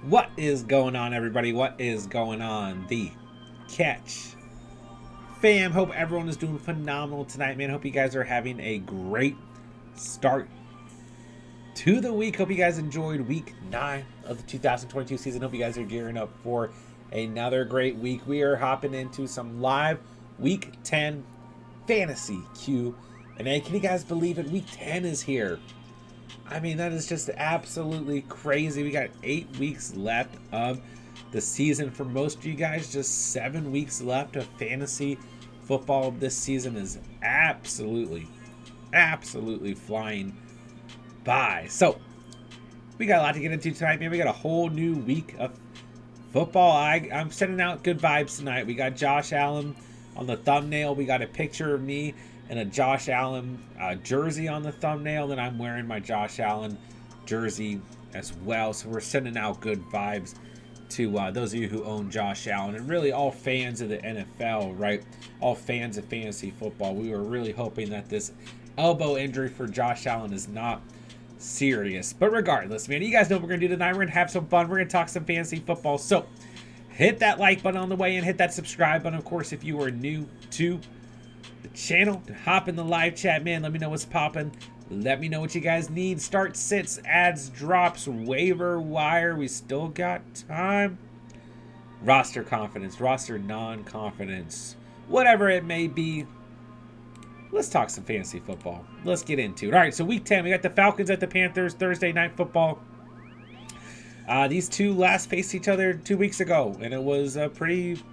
What is going on, everybody? What is going on? The Catch fam. Hope everyone is doing phenomenal tonight, man. Hope you guys are having a great start to the week. Hope you guys enjoyed week 9 of the 2022 season. Hope you guys are gearing up for another great week. We are hopping into some live week 10 fantasy Q. And can you guys believe it? Week 10 is here. I mean, that is just absolutely crazy. We got 8 weeks left of the season. For most of you guys, just 7 weeks left of fantasy football. This season is absolutely flying by. So, we got a lot to get into tonight, man. We got a whole new week of football. I'm sending out good vibes tonight. We got Josh Allen on the thumbnail. We got a picture of me and a Josh Allen jersey on the thumbnail. Then I'm wearing my Josh Allen jersey as well. So we're sending out good vibes to those of you who own Josh Allen and really all fans of the NFL, right? All fans of fantasy football. We were really hoping that this elbow injury for Josh Allen is not serious. But regardless, man, you guys know what we're going to do tonight. We're going to have some fun. We're going to talk some fantasy football. So hit that like button on the way and hit that subscribe button. Of course, if you are new to the channel, to hop in the live chat, man, let me know what's popping. Let me know what you guys need. Start sits, ads, drops, waiver wire. We still got time. Roster confidence, roster non-confidence, whatever it may be. Let's talk some fantasy football. Let's get into it. All right, so week 10, we got the Falcons at the Panthers, Thursday night football. These two last faced each other 2 weeks ago, and it was a pretty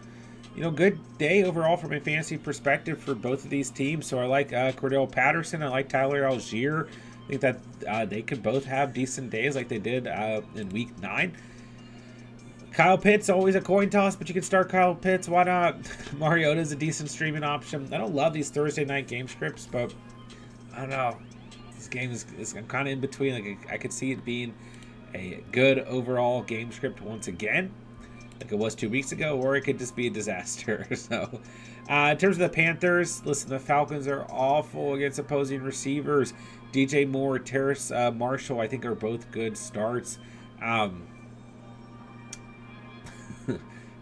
good day overall from a fantasy perspective for both of these teams. So I like Cordell Patterson. I like Tyler Algier. I think that they could both have decent days like they did in week 9. Kyle Pitts, always a coin toss, but you can start Kyle Pitts. Why not? Mariota is a decent streaming option. I don't love these Thursday night game scripts, but I don't know. This game is I'm kind of in between. Like I could see it being a good overall game script once again, like it was 2 weeks ago, or it could just be a disaster. So in terms of the Panthers, listen, the Falcons are awful against opposing receivers. DJ Moore, Terrace Marshall, I think are both good starts.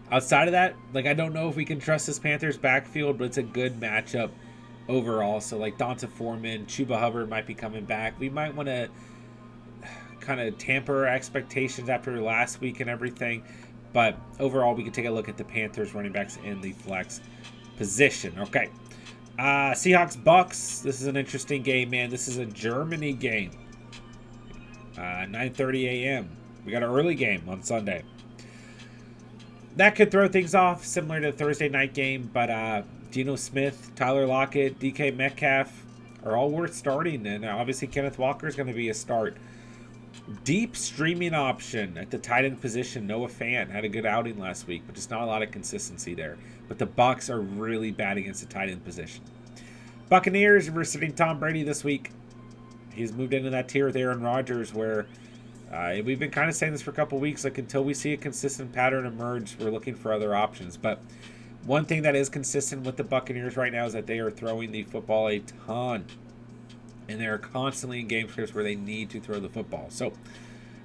Outside of that, like I don't know if we can trust this Panthers backfield, but it's a good matchup overall. So like Donta Foreman, Chuba Hubbard might be coming back. We might want to kind of tamper our expectations after last week and everything. But overall, we can take a look at the Panthers running backs in the flex position. Okay. Seahawks Bucks. This is an interesting game, man. This is a Germany game. 9:30 a.m. We got an early game on Sunday. That could throw things off, similar to the Thursday night game. But Geno Smith, Tyler Lockett, DK Metcalf are all worth starting. And obviously Kenneth Walker is going to be a start. Deep streaming option at the tight end position. Noah Fant had a good outing last week, but just not a lot of consistency there. But the Bucs are really bad against the tight end position. Buccaneers, we're sitting Tom Brady this week. He's moved into that tier with Aaron Rodgers where we've been kind of saying this for a couple weeks. Like until we see a consistent pattern emerge, we're looking for other options. But one thing that is consistent with the Buccaneers right now is that they are throwing the football a ton. And they're constantly in game scripts where they need to throw the football. So,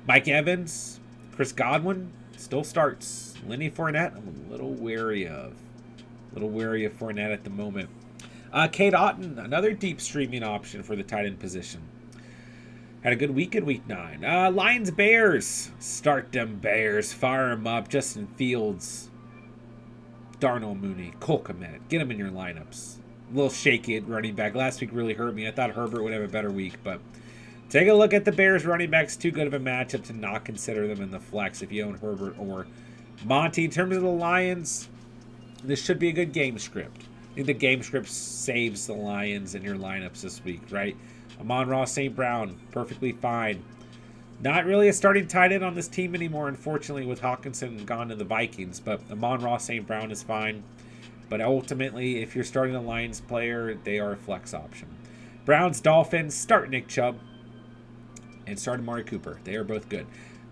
Mike Evans, Chris Godwin still starts. Lenny Fournette, I'm a little wary of. Fournette at the moment. Kate Otten, another deep streaming option for the tight end position. Had a good week in week 9. Lions Bears. Start them Bears. Fire them up. Justin Fields. Darnell Mooney. Cole Kmet. Get them in your lineups. A little shaky at running back. Last week really hurt me. I thought Herbert would have a better week, but take a look at the Bears running backs. Too good of a matchup to not consider them in the flex if you own Herbert or Monty. In terms of the Lions, this should be a good game script. I think the game script saves the Lions in your lineups this week, right? Amon-Ra St. Brown, perfectly fine. Not really a starting tight end on this team anymore, unfortunately, with Hawkinson gone to the Vikings, but Amon-Ra St. Brown is fine. But ultimately, if you're starting a Lions player, they are a flex option. Browns, Dolphins, start Nick Chubb and start Amari Cooper. They are both good.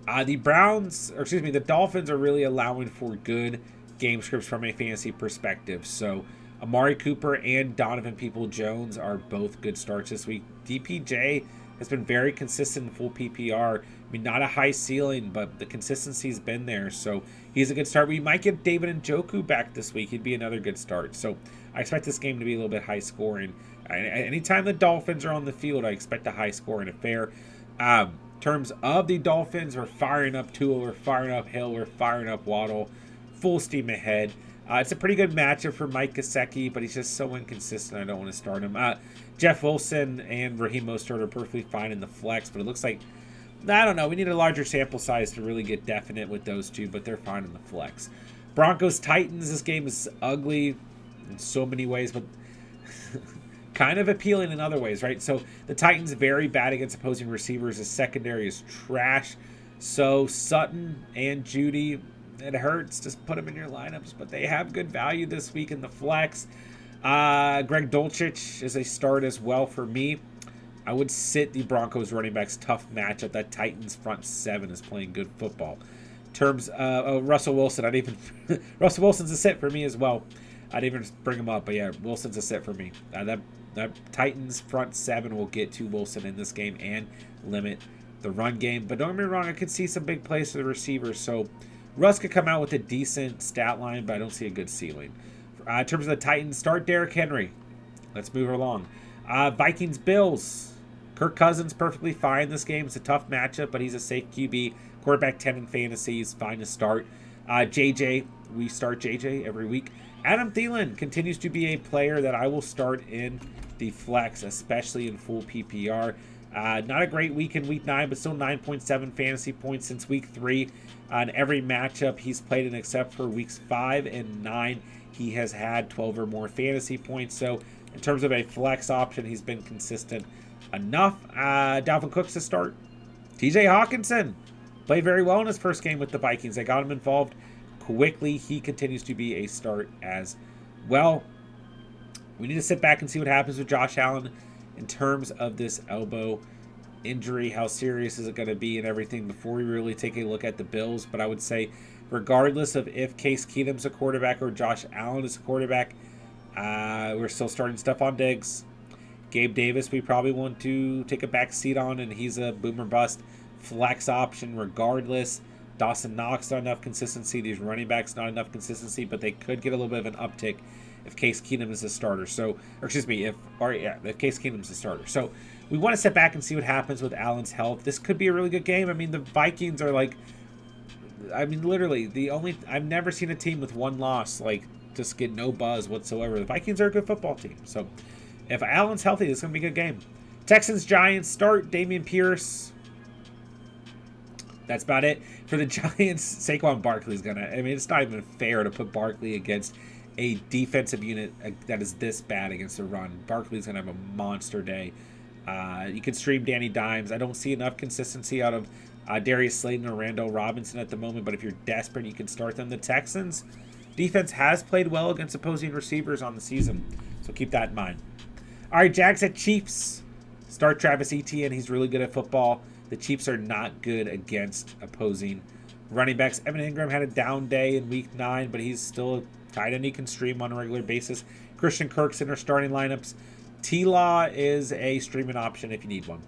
The Dolphins are really allowing for good game scripts from a fantasy perspective. So Amari Cooper and Donovan Peoples-Jones are both good starts this week. DPJ has been very consistent in full PPR. mean, not a high ceiling, but the consistency's been there. So he's a good start. We might get David Njoku back this week. He'd be another good start. So I expect this game to be a little bit high scoring. Anytime the Dolphins are on the field, I expect a high scoring affair. In terms of the Dolphins, we're firing up Tua, we're firing up Hill, we're firing up Waddle. Full steam ahead. It's a pretty good matchup for Mike Gesicki, but he's just so inconsistent. I don't want to start him. Jeff Wilson and Raheem Mostert are perfectly fine in the flex, but it looks like, I don't know, we need a larger sample size to really get definite with those two, but they're fine in the flex. Broncos-Titans, this game is ugly in so many ways, but kind of appealing in other ways, right? So the Titans very bad against opposing receivers. The secondary is trash. So Sutton and Judy, it hurts. Just put them in your lineups, but they have good value this week in the flex. Greg Dulcich is a start as well for me. I would sit the Broncos running backs tough matchup. That Titans front seven is playing good football. In terms of Russell Wilson, Russell Wilson's a sit for me as well. I'd even bring him up, but yeah, Wilson's a sit for me. That Titans front seven will get to Wilson in this game and limit the run game. But don't get me wrong, I could see some big plays for the receivers. So Russ could come out with a decent stat line, but I don't see a good ceiling. In terms of the Titans, start Derrick Henry. Let's move along. Vikings-Bills. Kirk Cousins perfectly fine this game. It's a tough matchup, but he's a safe QB. Quarterback 10 in fantasy is fine to start. JJ, we start JJ every week. Adam Thielen continues to be a player that I will start in the flex, especially in full PPR. Not a great week in week 9, but still 9.7 fantasy points since week 3. On every matchup he's played in except for weeks 5 and 9, he has had 12 or more fantasy points. So in terms of a flex option, he's been consistent enough. Dalvin Cook's to start. TJ Hawkinson played very well in his first game with the Vikings. They got him involved quickly. He continues to be a start as well. We need to sit back and see what happens with Josh Allen in terms of this elbow injury. How serious is it going to be and everything before we really take a look at the Bills. But I would say regardless of if Case Keenum's a quarterback or Josh Allen is a quarterback, we're still starting Stephon Diggs. Gabe Davis we probably want to take a back seat on, and he's a boomer bust flex option regardless. Dawson Knox not enough consistency. These running backs not enough consistency, but they could get a little bit of an uptick if Case Keenum is a starter. So, or excuse me, if Case Keenum's a starter. So we want to sit back and see what happens with Allen's health. This could be a really good game. I mean, the Vikings are like, literally I've never seen a team with one loss just get no buzz whatsoever. The Vikings are a good football team. So if Allen's healthy, this is going to be a good game. Texans Giants start Dameon Pierce. That's about it. For the Giants, Saquon Barkley's going to... it's not even fair to put Barkley against a defensive unit that is this bad against the run. Barkley's going to have a monster day. You can stream Danny Dimes. I don't see enough consistency out of Darius Slayton or Randall Robinson at the moment, but if you're desperate, you can start them. The Texans defense has played well against opposing receivers on the season, so keep that in mind. All right, Jags at Chiefs. Start Travis Etienne. He's really good at football. The Chiefs are not good against opposing running backs. Evan Ingram had a down day in week 9, but he's still a tight end he can stream on a regular basis. Christian Kirk's in our starting lineups. T-Law is a streaming option if you need one.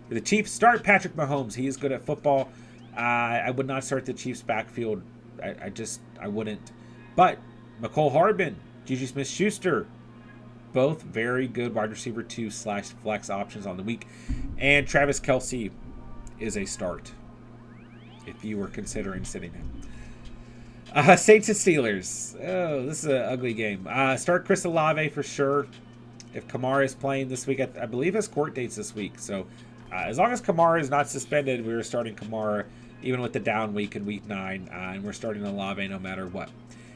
For the Chiefs, start Patrick Mahomes. He is good at football. I would not start the Chiefs backfield. I wouldn't. But McCole Hardman, Juju Smith-Schuster, both very good wide receiver 2/flex options on the week. And Travis Kelce is a start if you were considering sitting him. Saints and Steelers. Oh, this is an ugly game. Start Chris Olave for sure. If Kamara is playing this week, I believe his court date's this week. So as long as Kamara is not suspended, we were starting Kamara even with the down week in week 9. And we're starting Olave no matter what.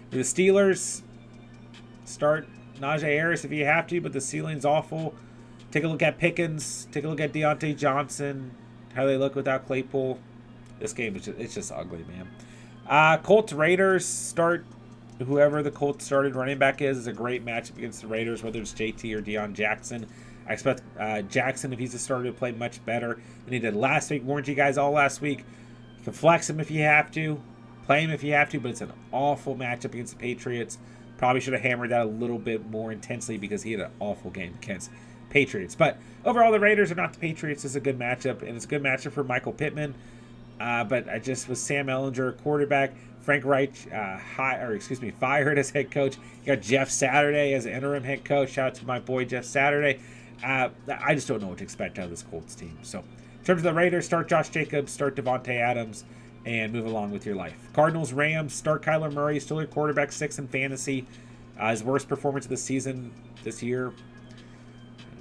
For the Steelers, start Najee Harris if you have to, but the ceiling's awful. Take a look at Pickens. Take a look at Deontay Johnson. How they look without Claypool. This game it's just ugly, man. Colts Raiders, start whoever the Colts started running back is a great matchup against the Raiders, whether it's JT or Deion Jackson. I expect Jackson, if he's a starter, to play much better than he did last week. Warned you guys all last week. You can flex him if you have to. Play him if you have to, but it's an awful matchup against the Patriots. Probably should have hammered that a little bit more intensely because he had an awful game against Patriots. But overall, the Raiders are not the Patriots. It's a good matchup, and it's a good matchup for Michael Pittman. But I just was Sam Ellinger, quarterback. Frank Reich, fired as head coach. You got Jeff Saturday as interim head coach. Shout out to my boy Jeff Saturday. I just don't know what to expect out of this Colts team. So, in terms of the Raiders, start Josh Jacobs, start Devontae Adams, and move along with your life. Cardinals, Rams, start Kyler Murray, still your quarterback, 6 in fantasy. His worst performance of the season this year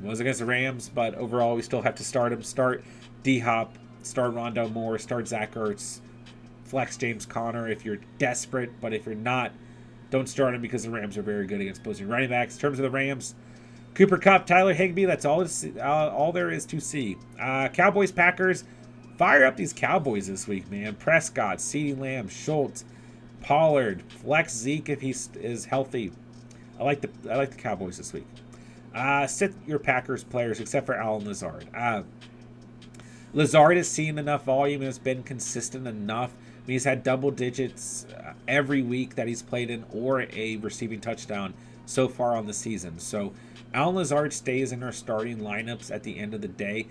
was against the Rams, but overall we still have to start him. Start D-Hop, start Rondale Moore, start Zach Ertz, flex James Conner if you're desperate, but if you're not, don't start him because the Rams are very good against opposing running backs. In terms of the Rams, Cooper Kupp, Tyler Higbee, that's all there is to see. Cowboys, Packers, fire up these Cowboys this week, man. Prescott, CeeDee Lamb, Schultz, Pollard, flex Zeke if he is healthy. I like the Cowboys this week. Sit your Packers players except for Allen Lazard. Lazard has seen enough volume and has been consistent enough. I mean, he's had double digits every week that he's played in, or a receiving touchdown so far on the season. So Allen Lazard stays in our starting lineups at the end of the day.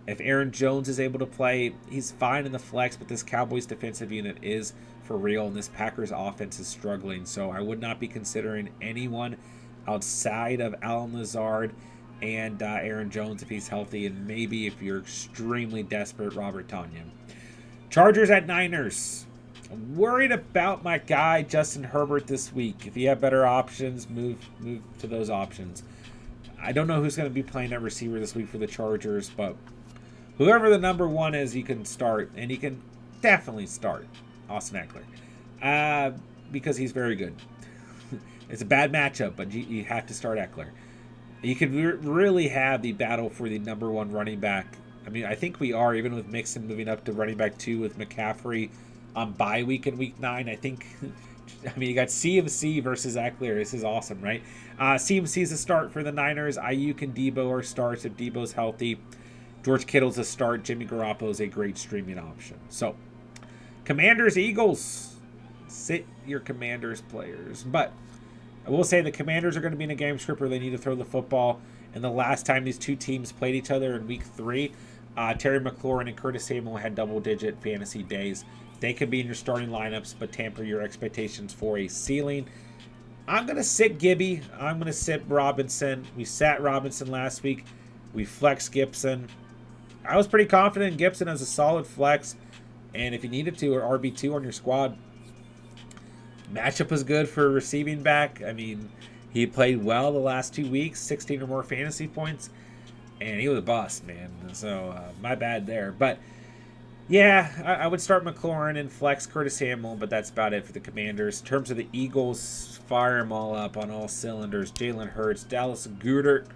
If Aaron Jones is able to play, he's fine in the flex, but this Cowboys defensive unit is for real, and this Packers offense is struggling. So I would not be considering anyone outside of Allen Lazard and Aaron Jones if he's healthy, and maybe if you're extremely desperate, Robert Tonyan. Chargers at Niners. I'm worried about my guy Justin Herbert this week. If you have better options, move to those options. I don't know who's going to be playing at receiver this week for the Chargers, but whoever the number one is, you can start, and you can definitely start Austin Eckler because he's very good. It's a bad matchup, but you have to start Eckler. You could really have the battle for the number one running back. I mean, I think we are, even with Mixon moving up to running back 2 with McCaffrey on bye week in week 9. I think, I mean, you got CMC versus Eckler. This is awesome, right? CMC is a start for the Niners. Ayuk and Debo are starts if Debo's healthy. George Kittle's a start. Jimmy Garoppolo is a great streaming option. So, Commanders, Eagles. Sit your Commanders players. But I will say the Commanders are going to be in a game script where they need to throw the football. And the last time these two teams played each other in week 3, Terry McLaurin and Curtis Samuel had double-digit fantasy days. They could be in your starting lineups, but tamper your expectations for a ceiling. I'm going to sit Gibby. I'm going to sit Robinson. We sat Robinson last week. We flexed Gibson. I was pretty confident in Gibson as a solid flex. And if you needed to, or RB2 on your squad, matchup was good for a receiving back. I mean, he played well the last 2 weeks, 16 or more fantasy points, and he was a bust, man. So, my bad there. But, yeah, I would start McLaurin and flex Curtis Samuel, but that's about it for the Commanders. In terms of the Eagles, fire them all up on all cylinders. Jalen Hurts, Dallas Goedert,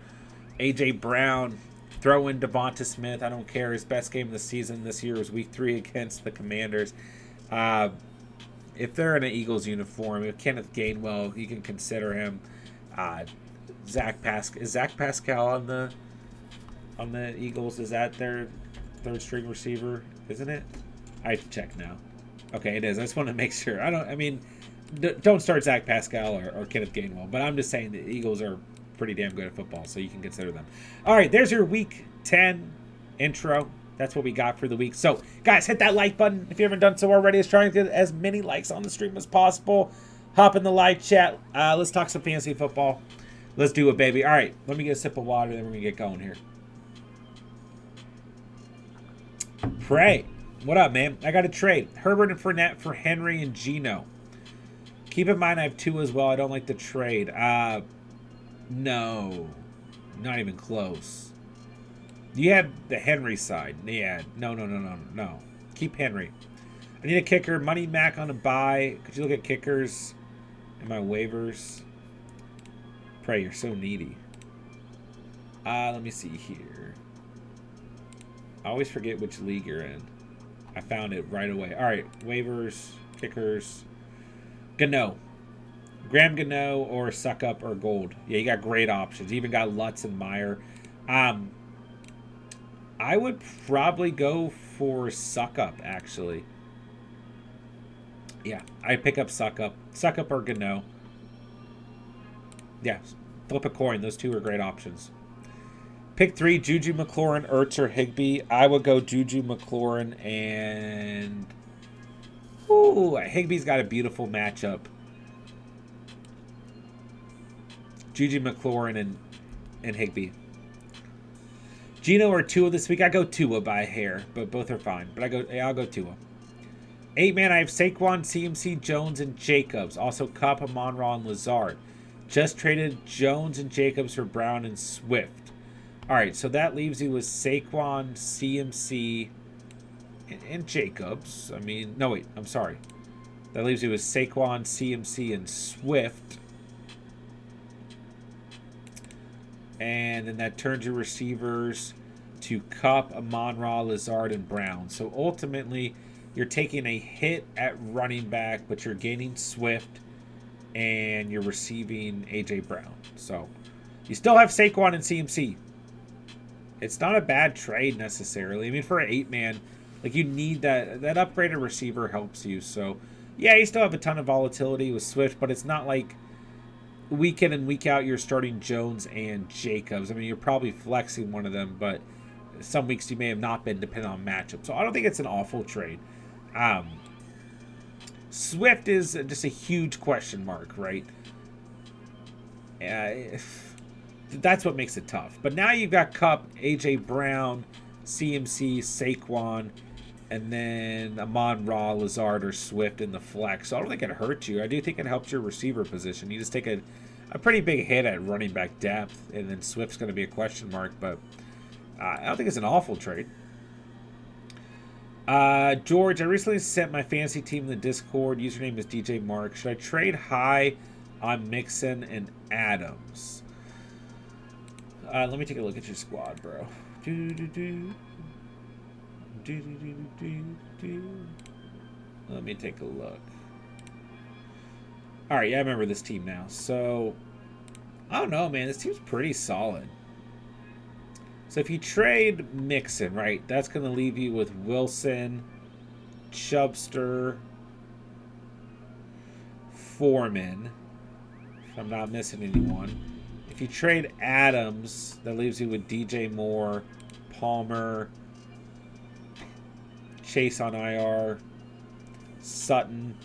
A.J. Brown, throw in Devonta Smith. I don't care. His best game of the season this year was week 3 against the Commanders. If they're in an Eagles uniform, if Kenneth Gainwell, you can consider him. Is Zach Pascal on the Eagles? Is that their third string receiver? Isn't it? I have to check now. Okay, it is. I just want to make sure. Don't start Zach Pascal or Kenneth Gainwell, but I'm just saying the Eagles are pretty damn good at football, so you can consider them. All right, there's your Week 10 intro. That's what we got for the week. So, guys, hit that like button if you haven't done so already. Let's try and get as many likes on the stream as possible. Hop in the live chat. Let's talk some fantasy football. Let's do it, baby. All right, let me get a sip of water, then we're going to get going here. Pray. What up, man? I got a trade. Herbert and Fournette for Henry and Geno. Keep in mind I have 2 as well. I don't like the trade. No. Not even close. You have the Henry side. Yeah. No. Keep Henry. I need a kicker. Money Mac on a buy. Could you look at kickers in my waivers? Pray, you're so needy. Let me see here. I always forget which league you're in. I found it right away. All right. Waivers, kickers. Gano. Graham Gano or Suck Up or Gold. Yeah, you got great options. You even got Lutz and Meyer. I would probably go for Suck Up, actually. Yeah, I'd pick up Suck Up. Suck Up or Gano. Yeah, flip a coin. Those 2 are great options. Pick 3, Juju, McLaurin, Ertz, or Higbee. I would go Juju, McLaurin, and... Ooh, Higbee's got a beautiful matchup. Juju, McLaurin, and Higbee. Gino or Tua this week? I go Tua by a hair, but both are fine. But I'll go Tua. 8-man, I have Saquon, CMC, Jones, and Jacobs. Also Kupp, Amon-Ra, and Lazard. Just traded Jones and Jacobs for Brown and Swift. All right, so that leaves you with Saquon, CMC, and Jacobs. I mean, no, wait, I'm sorry. That leaves you with Saquon, CMC, and Swift. And then that turns your receivers to Kupp, Amon-Ra, Lazard, and Brown. So ultimately, you're taking a hit at running back, but you're gaining Swift, and you're receiving A.J. Brown. So you still have Saquon and CMC. It's not a bad trade necessarily. I mean, for an 8-man, like, you need that upgraded receiver helps you. So, yeah, you still have a ton of volatility with Swift, but it's not like week in and week out you're starting Jones and Jacobs. I mean, you're probably flexing one of them, but some weeks you may have not been depending on matchup. So I don't think it's an awful trade. Swift is just a huge question mark, right? That's what makes it tough. But now you've got Kupp, A.J. Brown, CMC, Saquon, and then Amon-Ra, Lazard, or Swift in the flex. So I don't think it hurts you. I do think it helps your receiver position. You just take a pretty big hit at running back depth, and then Swift's going to be a question mark. But I don't think it's an awful trade. George, I recently sent my fantasy team in the Discord. Username is DJ Mark. Should I trade high on Mixon and Adams? Let me take a look at your squad, bro. Let me take a look. All right, yeah, I remember this team now. So, I don't know, man. This team's pretty solid. So if you trade Mixon, right, that's going to leave you with Wilson, Chubster, Foreman, if I'm not missing anyone. If you trade Adams, that leaves you with DJ Moore, Palmer, Chase on IR, Sutton,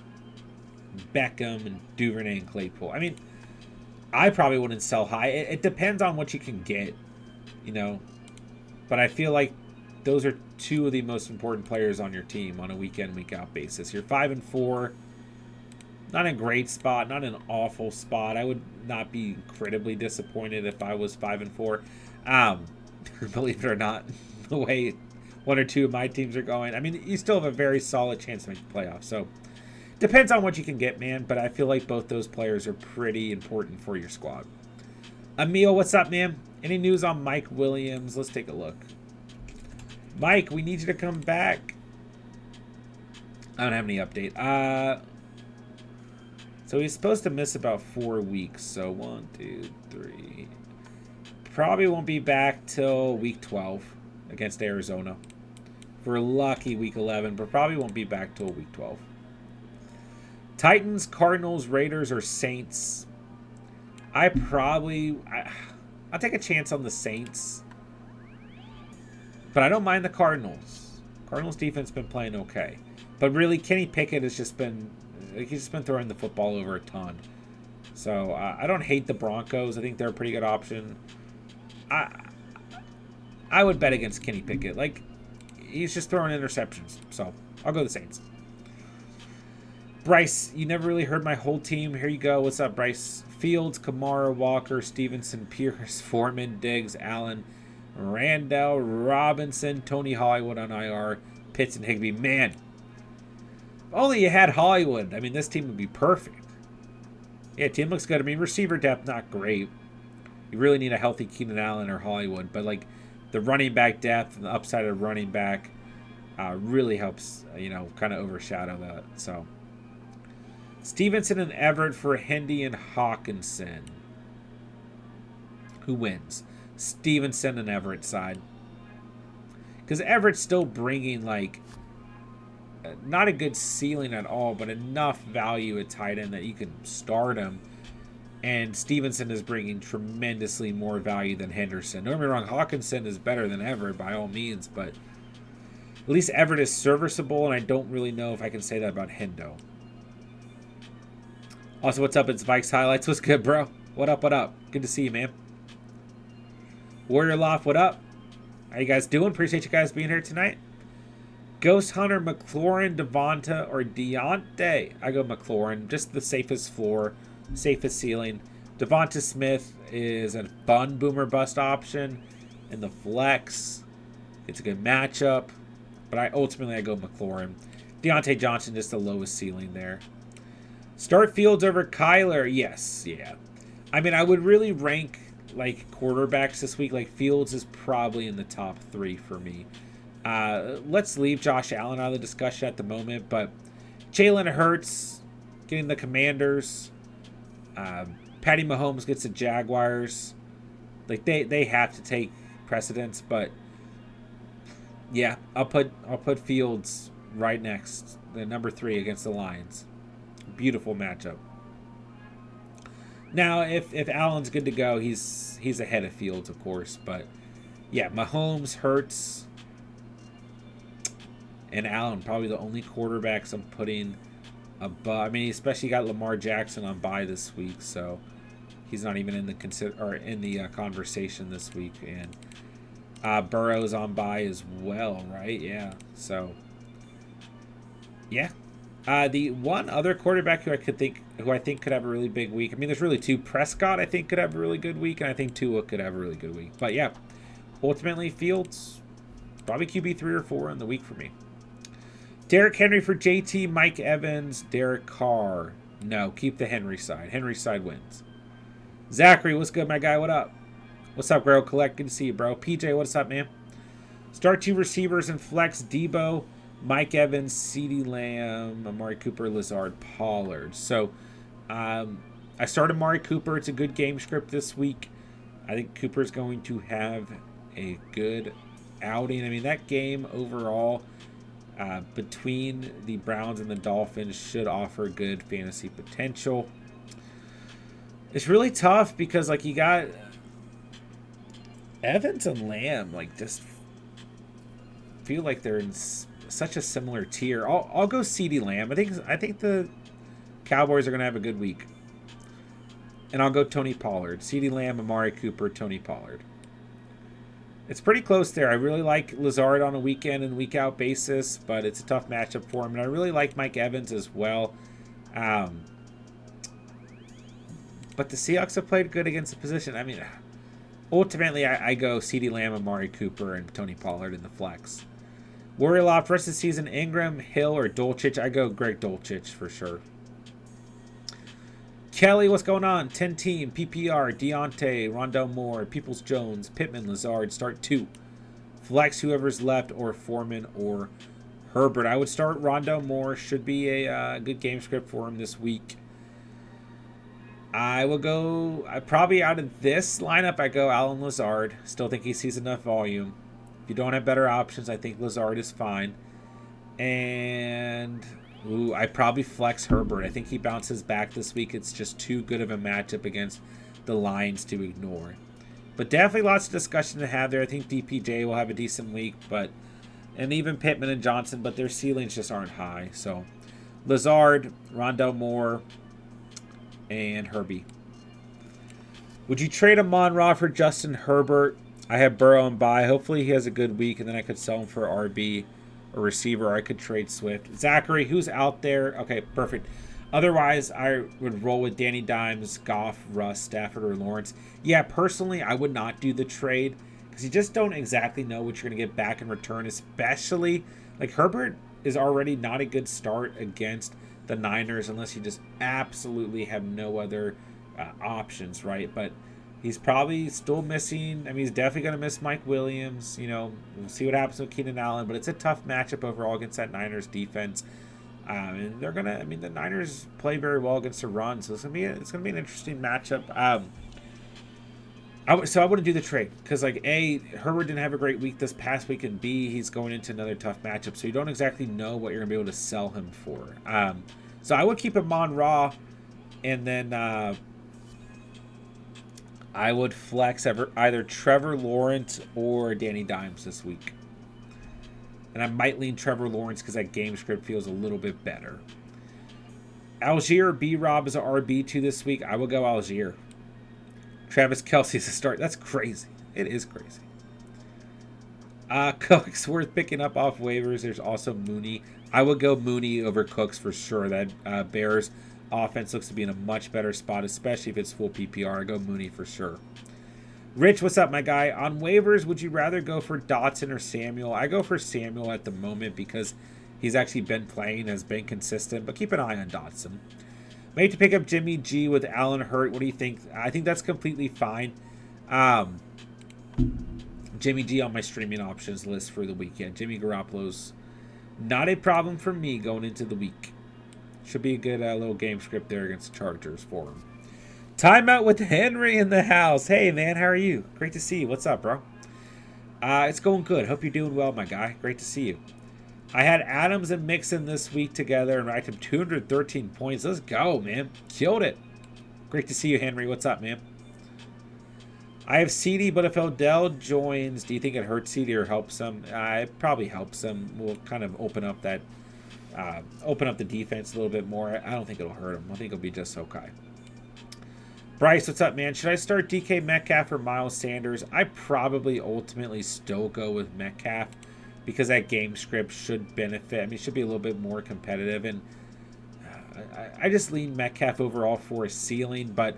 Beckham, and Duvernay and Claypool. I mean, I probably wouldn't sell high. It depends on what you can get, you know. But I feel like those are two of the most important players on your team on a week-in, week-out basis. You're 5-4. Not a great spot, not an awful spot. I would not be incredibly disappointed if I was 5-4. Believe it or not, the way one or two of my teams are going. I mean, you still have a very solid chance to make the playoffs. So, depends on what you can get, man. But I feel like both those players are pretty important for your squad. Emil, what's up, man? Any news on Mike Williams? Let's take a look. Mike, we need you to come back. I don't have any update. So he's supposed to miss about 4 weeks. So 1, 2, 3. Probably won't be back till week 12 against Arizona. For lucky week 11, but probably won't be back till week 12. Titans, Cardinals, Raiders, or Saints. I'll take a chance on the Saints. But I don't mind the Cardinals. Cardinals defense has been playing okay. But really, Kenny Pickett has just been... He's just been throwing the football over a ton. So, I don't hate the Broncos. I think they're a pretty good option. I would bet against Kenny Pickett. Like, he's just throwing interceptions. So, I'll go the Saints. Bryce, you never really heard my whole team. Here you go. What's up, Bryce? Fields, Kamara, Walker, Stevenson, Pierce, Foreman, Diggs, Allen, Randall, Robinson, Tony Hollywood on IR, Pitts, and Higbee. Man, if only you had Hollywood. I mean, this team would be perfect. Yeah, team looks good. I mean, receiver depth, not great. You really need a healthy Keenan Allen or Hollywood. But, like, the running back depth and the upside of running back really helps, kind of overshadow that. So, Stevenson and Everett for Hendy and Hawkinson. Who wins? Stevenson and Everett side. Because Everett's still bringing, like, not a good ceiling at all, but enough value at tight end that you can start him. And Stevenson is bringing tremendously more value than Henderson. Don't get me wrong, Hawkinson is better than Everett by all means, but at least Everett is serviceable, and I don't really know if I can say that about Hendo. Also, what's up? It's Vikes Highlights. What's good, bro? What up, what up? Good to see you, man. Warrior Loft, what up? How you guys doing? Appreciate you guys being here tonight. Ghost Hunter, McLaurin, Devonta, or Deontay? I go McLaurin. Just the safest floor, safest ceiling. Devonta Smith is a fun boomer bust option in the flex. It's a good matchup. But I go McLaurin. Deontay Johnson, just the lowest ceiling there. Start Fields over Kyler. Yes, yeah. I mean, I would really rank like quarterbacks this week. Like Fields is probably in the top 3 for me. Let's leave Josh Allen out of the discussion at the moment. But Jalen Hurts getting the Commanders. Patty Mahomes gets the Jaguars. Like they have to take precedence, but yeah, I'll put Fields right next, the number 3 against the Lions. Beautiful matchup. Now, if Allen's good to go, he's ahead of Fields, of course. But yeah, Mahomes, Hurts, and Allen probably the only quarterbacks I'm putting above. I mean, especially got Lamar Jackson on bye this week, so he's not even in the conversation this week. And Burrow's on bye as well, right? Yeah. So yeah. The one other quarterback who I think could have a really big week. I mean, there's really 2. Prescott, I think, could have a really good week, and I think Tua could have a really good week. But yeah, ultimately, Fields probably QB3 or 4 in the week for me. Derrick Henry for JT, Mike Evans, Derek Carr. No, keep the Henry side. Henry side wins. Zachary, what's good, my guy? What up? What's up, Grail Collect? Good to see you, bro. PJ, what's up, man? Start 2 receivers and flex Debo, Mike Evans, CeeDee Lamb, Amari Cooper, Lazard, Pollard. So I started Amari Cooper. It's a good game script this week. I think Cooper's going to have a good outing. I mean, that game overall between the Browns and the Dolphins should offer good fantasy potential. It's really tough because, like, you got Evans and Lamb, like, just feel like they're in such a similar tier. I'll go CeeDee Lamb. I think the Cowboys are going to have a good week. And I'll go Tony Pollard. CeeDee Lamb, Amari Cooper, Tony Pollard. It's pretty close there. I really like Lazard on a weekend and week out basis, but it's a tough matchup for him. And I really like Mike Evans as well. But the Seahawks have played good against the position. I mean, ultimately, I go CeeDee Lamb, Amari Cooper, and Tony Pollard in the flex. Warrior Loft, rest of the season, Ingram, Hill, or Dulcich. I go Greg Dulcich for sure. Kelly, what's going on? 10 team, PPR, Deontay, Rondell Moore, Peoples-Jones, Pittman, Lazard, start 2. Flex whoever's left, or Foreman, or Herbert. I would start Rondell Moore. Should be a good game script for him this week. I will go, probably out of this lineup, I go Allen Lazard. Still think he sees enough volume. If you don't have better options, I think Lazard is fine. And I probably flex Herbert. I think he bounces back this week. It's just too good of a matchup against the Lions to ignore. But definitely lots of discussion to have there. I think DPJ will have a decent week, and even Pittman and Johnson, but their ceilings just aren't high. So Lazard, Rondell Moore, and Herbie. Would you trade Amon-Ra for Justin Herbert? I have Burrow and bye. Hopefully he has a good week, and then I could sell him for RB or receiver, or I could trade Swift. Zachary, who's out there? Okay, perfect. Otherwise, I would roll with Danny Dimes, Goff, Russ, Stafford, or Lawrence. Yeah, personally, I would not do the trade because you just don't exactly know what you're going to get back in return, especially, like, Herbert is already not a good start against the Niners unless you just absolutely have no other options, right? But he's probably still missing. I mean, he's definitely going to miss Mike Williams. You know, we'll see what happens with Keenan Allen, but it's a tough matchup overall against that Niners defense. And they're going to, I mean, the Niners play very well against the run, so it's going to be an interesting matchup. So I wouldn't do the trade because, like, A, Herbert didn't have a great week this past week, and B, he's going into another tough matchup, so you don't exactly know what you're going to be able to sell him for. So I would keep Amon-Ra, and then I would flex either Trevor Lawrence or Danny Dimes this week. And I might lean Trevor Lawrence because that game script feels a little bit better. Algier or B-Rob is an RB2 this week. I will go Algier. Travis Kelce's a start. That's crazy. It is crazy. Cook's worth picking up off waivers. There's also Mooney. I would go Mooney over Cooks for sure. That Bears offense looks to be in a much better spot, especially if it's full PPR. I go Mooney for sure. Rich, what's up, my guy? On waivers, would you rather go for Dotson or Samuel? I go for Samuel at the moment because he's actually been playing, has been consistent, but keep an eye on Dotson. Made to pick up Jimmy G with Allen hurt. What do you think? I think that's completely fine. Jimmy G on my streaming options list for the weekend. Jimmy Garoppolo's not a problem for me going into the week. Should be a good little game script there against the Chargers for him. Timeout with Henry in the house. Hey, man, how are you? Great to see you. What's up, bro? It's going good. Hope you're doing well, my guy. Great to see you. I had Adams and Mixon this week together and racked him 213 points. Let's go, man. Killed it. Great to see you, Henry. What's up, man? I have CD, but if Odell joins, do you think it hurts CD or helps him? It probably helps him. We'll kind of open up the defense a little bit more. I don't think it'll hurt him. I think it'll be just okay. Bryce, what's up, man? Should I start DK Metcalf or Miles Sanders? I probably ultimately still go with Metcalf because that game script should benefit. I mean, it should be a little bit more competitive, and I just lean Metcalf overall for a ceiling, but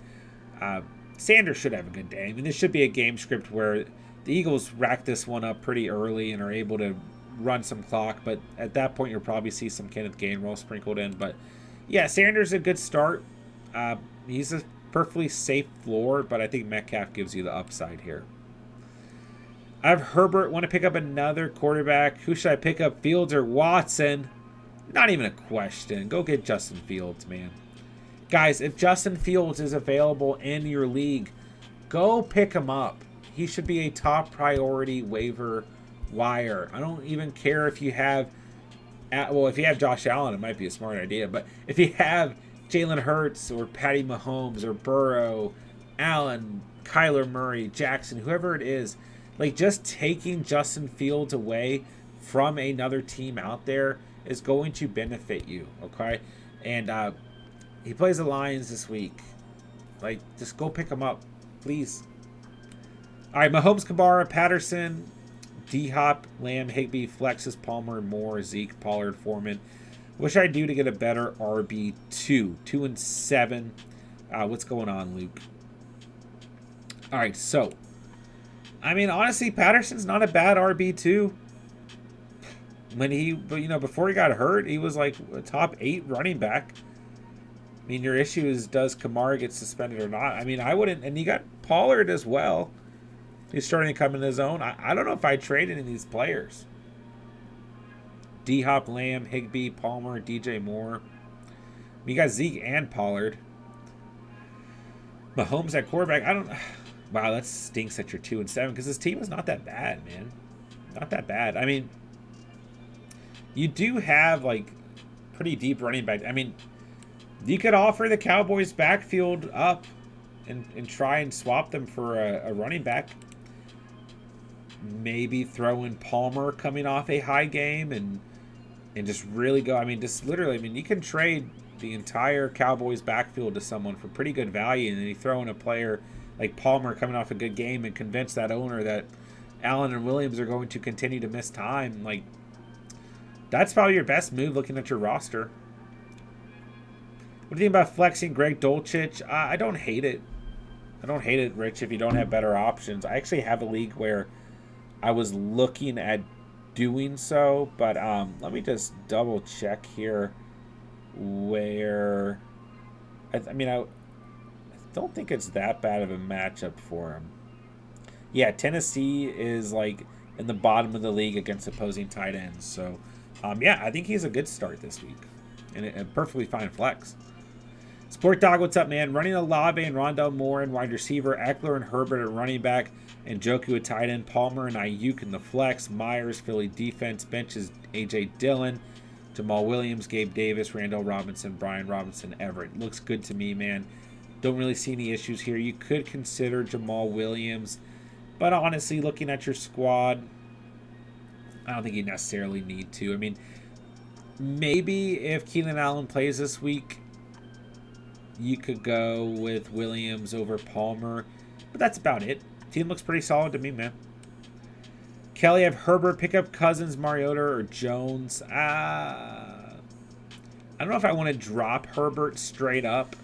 Sanders should have a good day. I mean, this should be a game script where the Eagles rack this one up pretty early and are able to run some clock, but at that point you'll probably see some Kenneth Gainwell sprinkled in. But yeah, Sanders is a good start. He's a perfectly safe floor, but I think Metcalf gives you the upside here. I have Herbert. Want to pick up another quarterback. Who should I pick up, Fields or Watson? Not even a question. Go get Justin Fields, man. Guys, if Justin Fields is available in your league, go pick him up. He should be a top priority waiver wire. I don't even care if you have, well, if you have Josh Allen, it might be a smart idea. But if you have Jalen Hurts or Patty Mahomes or Burrow, Allen, Kyler Murray, Jackson, whoever it is, like just taking Justin Fields away from another team out there is going to benefit you, okay? And he plays the Lions this week. Like, just go pick him up, please. All right, Mahomes, Kamara, Patterson, D-Hop, Lamb, Higbee, Flexes, Palmer, Moore, Zeke, Pollard, Foreman. What should I do to get a better RB2? 2 and 7. What's going on, Luke? All right, so, I mean, honestly, Patterson's not a bad RB2. When before he got hurt, he was like a top 8 running back. I mean, your issue is, does Kamara get suspended or not? I mean, I wouldn't. And you got Pollard as well. He's starting to come in his own. I don't know if I trade any of these players. D-Hop, Lamb, Higbee, Palmer, DJ Moore. You got Zeke and Pollard. Mahomes at quarterback. Wow, that stinks that you're 2 and 7 because this team is not that bad, man. Not that bad. I mean, you do have like pretty deep running back. I mean, you could offer the Cowboys backfield up and try and swap them for a running back. Maybe throw in Palmer coming off a high game and just really go. I mean, just literally, I mean, you can trade the entire Cowboys backfield to someone for pretty good value, and then you throw in a player like Palmer coming off a good game and convince that owner that Allen and Williams are going to continue to miss time. Like, that's probably your best move looking at your roster. What do you think about flexing Greg Dulcich? I don't hate it. I don't hate it, Rich, if you don't have better options. I actually have a league where I was looking at doing so, but let me just double check here where I don't think it's that bad of a matchup for him. Yeah, Tennessee is like in the bottom of the league against opposing tight ends. So, yeah, I think he's a good start this week and a perfectly fine flex. Sport Dog, what's up, man? Running Olave and Rondell Moore and wide receiver, Eckler and Herbert at running back, and Njoku at tight end, Palmer and Ayuk in the flex, Myers, Philly defense, benches A.J. Dillon, Jamal Williams, Gabe Davis, Randall Robinson, Brian Robinson, Everett. Looks good to me, man. Don't really see any issues here. You could consider Jamal Williams, but honestly, looking at your squad, I don't think you necessarily need to. I mean, maybe if Keenan Allen plays this week, you could go with Williams over Palmer, but that's about it. Team looks pretty solid to me, man. Kelly, I have Herbert, pick up Cousins, Mariota, or Jones. I don't know if I want to drop Herbert straight up.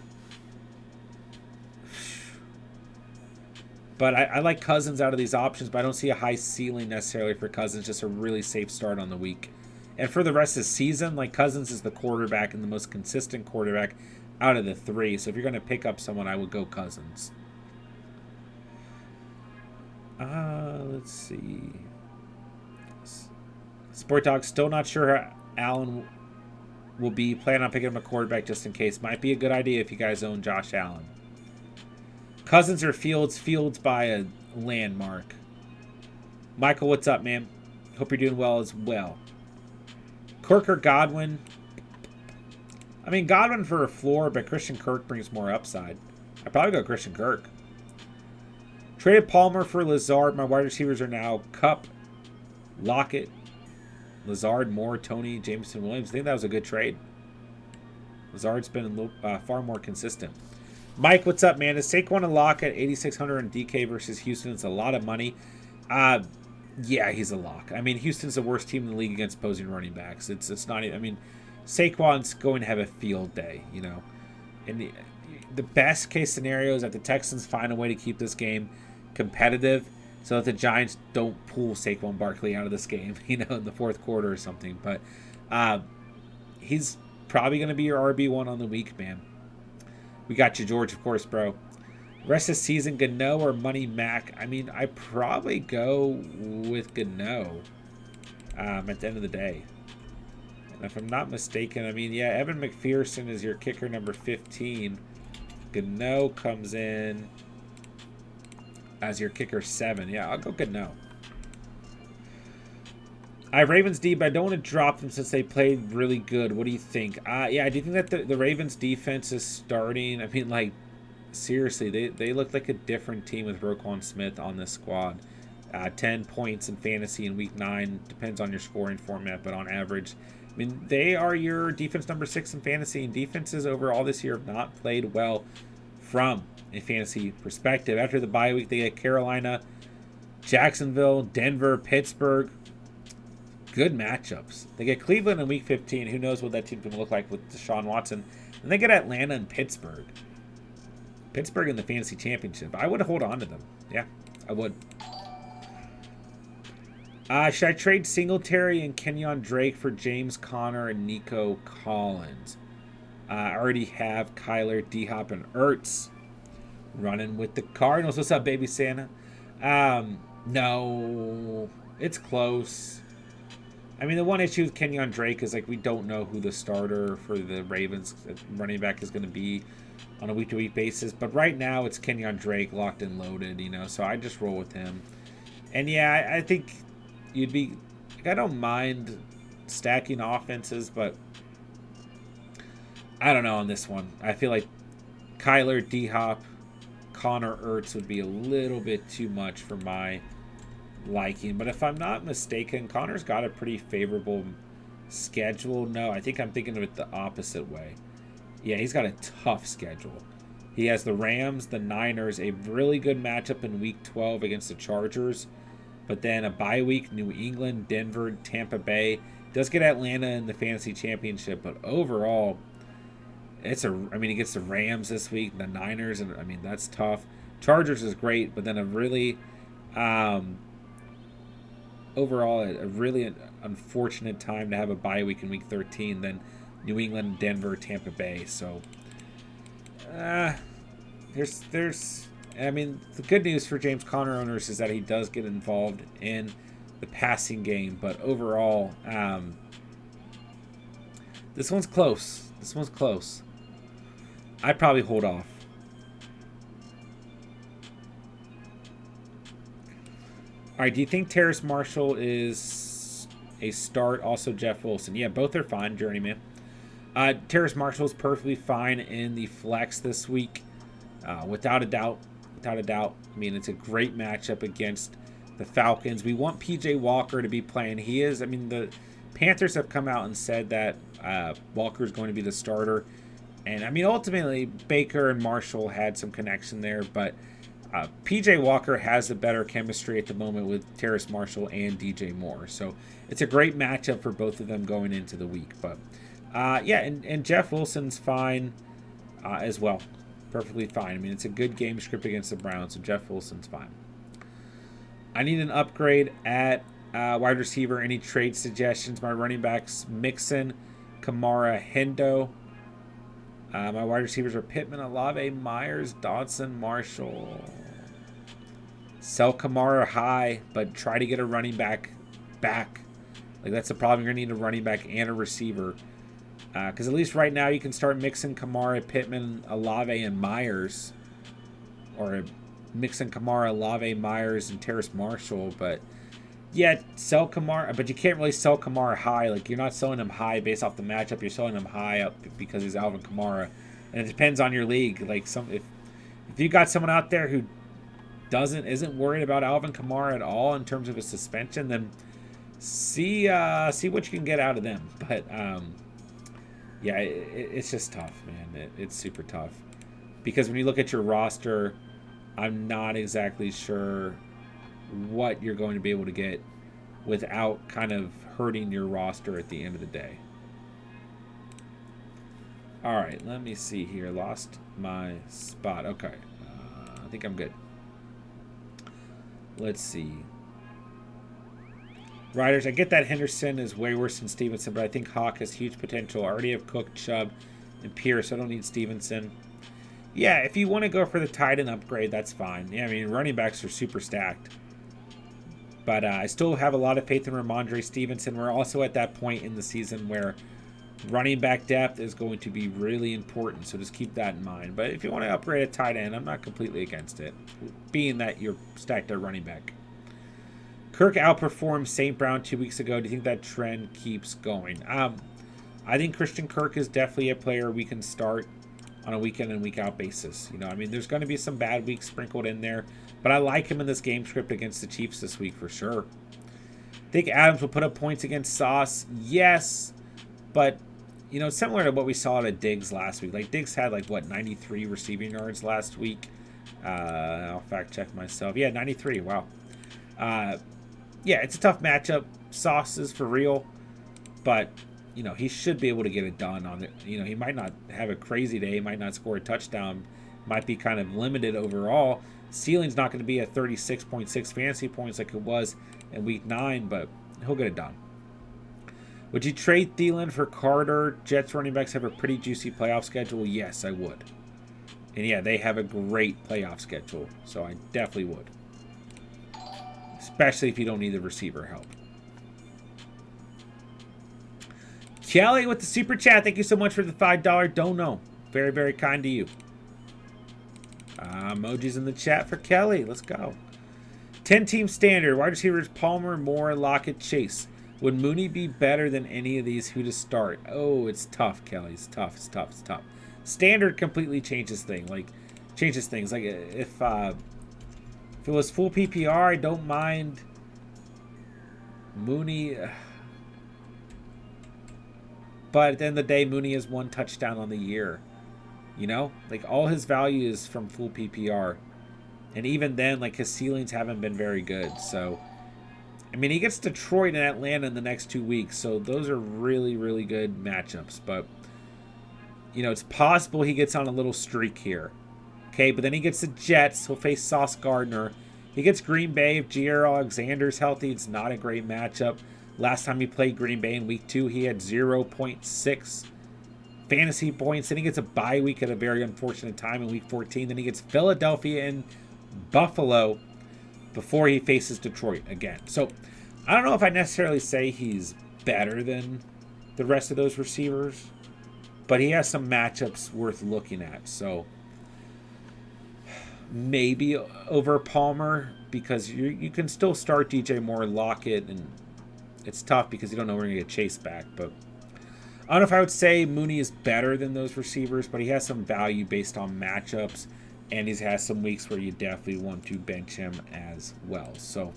But I like Cousins out of these options, but I don't see a high ceiling necessarily for Cousins. Just a really safe start on the week. And for the rest of the season, like Cousins is the quarterback and the most consistent quarterback out of the three. So if you're going to pick up someone, I would go Cousins. Let's see. Sport Dog, still not sure how Allen will be. Plan on picking up a quarterback just in case. Might be a good idea if you guys own Josh Allen. Cousins or Fields? Fields by a landmark. Michael, what's up, man? Hope you're doing well as well. Kirk or Godwin? I mean, Godwin for a floor, but Christian Kirk brings more upside. I'd probably go Christian Kirk. Traded Palmer for Lazard. My wide receivers are now Kupp, Lockett, Lazard, Moore, Tony, Jameson, Williams. I think that was a good trade. Lazard's been far more consistent. Mike, what's up, man? Is Saquon a lock at 8,600 in DK versus Houston? It's a lot of money. Yeah, he's a lock. I mean, Houston's the worst team in the league against opposing running backs. It's not. I mean, Saquon's going to have a field day, you know. And the best case scenario is that the Texans find a way to keep this game competitive, so that the Giants don't pull Saquon Barkley out of this game, you know, in the fourth quarter or something. But he's probably going to be your RB1 on the week, man. We got you, George, of course, bro. Rest of the season, Gano or Money Mac? I mean, I probably go with Gano at the end of the day. And if I'm not mistaken, I mean, yeah, Evan McPherson is your kicker number 15. Gano comes in as your kicker 7. Yeah, I'll go Gano. I have Ravens D, but I don't want to drop them since they played really good. What do you think? Yeah, I do think that the Ravens defense is starting. I mean, like, seriously, they look like a different team with Roquan Smith on this squad. 10 points in fantasy in week 9. Depends on your scoring format, but on average, I mean, they are your defense number 6 in fantasy, and defenses overall this year have not played well from a fantasy perspective. After the bye week, they get Carolina, Jacksonville, Denver, Pittsburgh. Good matchups. They get Cleveland in week 15. Who knows what that team's going to look like with Deshaun Watson. And they get Atlanta and Pittsburgh. Pittsburgh in the fantasy championship. I would hold on to them. Yeah, I would. Should I trade Singletary and Kenyon Drake for James Conner and Nico Collins? I already have Kyler, D-Hop, and Ertz running with the Cardinals. What's up, baby Santa? No, it's close. I mean, the one issue with Kenyon Drake is, like, we don't know who the starter for the Ravens running back is going to be on a week-to-week basis. But right now, it's Kenyon Drake locked and loaded, you know, so I just roll with him. And, yeah, I think you'd be... Like, I don't mind stacking offenses, but I don't know on this one. I feel like Kyler, D-Hop, Connor, Ertz would be a little bit too much for my liking. But if I'm not mistaken, Connor's got a pretty favorable schedule. No, I think I'm thinking of it the opposite way. Yeah, he's got a tough schedule. He has the Rams, the Niners, a really good matchup in week 12 against the Chargers, but then a bye week, New England, Denver, Tampa Bay. Does get Atlanta in the fantasy championship, but overall, he gets the Rams this week, the Niners, and I mean, that's tough. Chargers is great, but then a really overall, a really unfortunate time to have a bye week in week 13, then New England, Denver, Tampa Bay. So, I mean, the good news for James Conner owners is that he does get involved in the passing game, but overall, this one's close. I'd probably hold off. All right, do you think Terrace Marshall is a start? Also, Jeff Wilson. Yeah, both are fine, Journeyman. Terrace Marshall is perfectly fine in the flex this week. Without a doubt. Without a doubt. I mean, it's a great matchup against the Falcons. We want P.J. Walker to be playing. He is. I mean, the Panthers have come out and said that Walker is going to be the starter. And, I mean, ultimately, Baker and Marshall had some connection there. But P.J. Walker has a better chemistry at the moment with Terrace Marshall and DJ Moore. So it's a great matchup for both of them going into the week. But, yeah, and Jeff Wilson's fine as well. Perfectly fine. I mean, it's a good game script against the Browns, so Jeff Wilson's fine. I need an upgrade at wide receiver. Any trade suggestions? My running backs, Mixon, Kamara, Hendo. My wide receivers are Pittman, Olave, Myers, Dodson, Marshall. Sell Kamara high, but try to get a running back back. Like, that's the problem. You're going to need a running back and a receiver. Because at least right now you can start mixing Kamara, Pittman, Olave, and Myers. Or mixing Kamara, Olave, Myers, and Terrace Marshall. But, yeah, sell Kamara. But you can't really sell Kamara high. Like, you're not selling him high based off the matchup. You're selling him high up because he's Alvin Kamara. And it depends on your league. Like, if you got someone out there who isn't worried about Alvin Kamara at all in terms of his suspension, then see what you can get out of them. But, yeah, it's just tough, man. It's super tough. Because when you look at your roster, I'm not exactly sure what you're going to be able to get without kind of hurting your roster at the end of the day. All right, let me see here. Lost my spot. Okay. I think I'm good. Let's see. Riders, I get that Henderson is way worse than Stevenson, but I think Hawk has huge potential. I already have Cook, Chubb, and Pierce. I don't need Stevenson. Yeah, if you want to go for the tight end upgrade, that's fine. Yeah, I mean, running backs are super stacked. But I still have a lot of faith in Ramondre Stevenson. We're also at that point in the season where running back depth is going to be really important, so just keep that in mind. But if you want to upgrade a tight end, I'm not completely against it, being that you're stacked at running back. Kirk outperformed St. Brown 2 weeks ago. Do you think that trend keeps going? I think Christian Kirk is definitely a player we can start on a week in and week out basis. You know, I mean, there's going to be some bad weeks sprinkled in there, but I like him in this game script against the Chiefs this week for sure. Think Adams will put up points against Sauce? Yes, but, you know, similar to what we saw at Diggs last week. Like, Diggs had, 93 receiving yards last week. I'll fact check myself. Yeah, 93. Wow. Yeah, it's a tough matchup. Sauce is for real, but, you know, he should be able to get it done on it. You know, he might not have a crazy day. He might not score a touchdown. Might be kind of limited overall. Ceiling's not going to be at 36.6 fantasy points like it was in week 9, but he'll get it done. Would you trade Thielen for Carter? Jets running backs have a pretty juicy playoff schedule. Yes, I would. And yeah, they have a great playoff schedule, so I definitely would. Especially if you don't need the receiver help. Kelly with the super chat. Thank you so much for the $5 dono. Very, very kind to you. Emojis in the chat for Kelly. Let's go. 10-team standard. Wide receivers Palmer, Moore, Lockett, Chase. Would Mooney be better than any of these? Who to start? Oh, it's tough, Kelly. It's tough. It's tough. It's tough. Standard completely changes things. Like if it was full PPR, I don't mind Mooney. But at the end of the day, Mooney has 1 touchdown on the year. You know? Like, all his value is from full PPR. And even then, his ceilings haven't been very good. So, I mean, he gets Detroit and Atlanta in the next 2 weeks. So, those are really, really good matchups. But, you know, it's possible he gets on a little streak here. Okay, but then he gets the Jets. He'll face Sauce Gardner. He gets Green Bay. If Jair Alexander's healthy, it's not a great matchup. Last time he played Green Bay in week 2, he had 0.6 fantasy points. Then he gets a bye week at a very unfortunate time in week 14. Then he gets Philadelphia and Buffalo before he faces Detroit again. So I don't know if I necessarily say he's better than the rest of those receivers, but he has some matchups worth looking at. So maybe over Palmer, because you can still start DJ Moore, Lockett, and it's tough because you don't know where you're going to get Chase back. But I don't know if I would say Mooney is better than those receivers, but he has some value based on matchups And he has some weeks where you definitely want to bench him as well. So,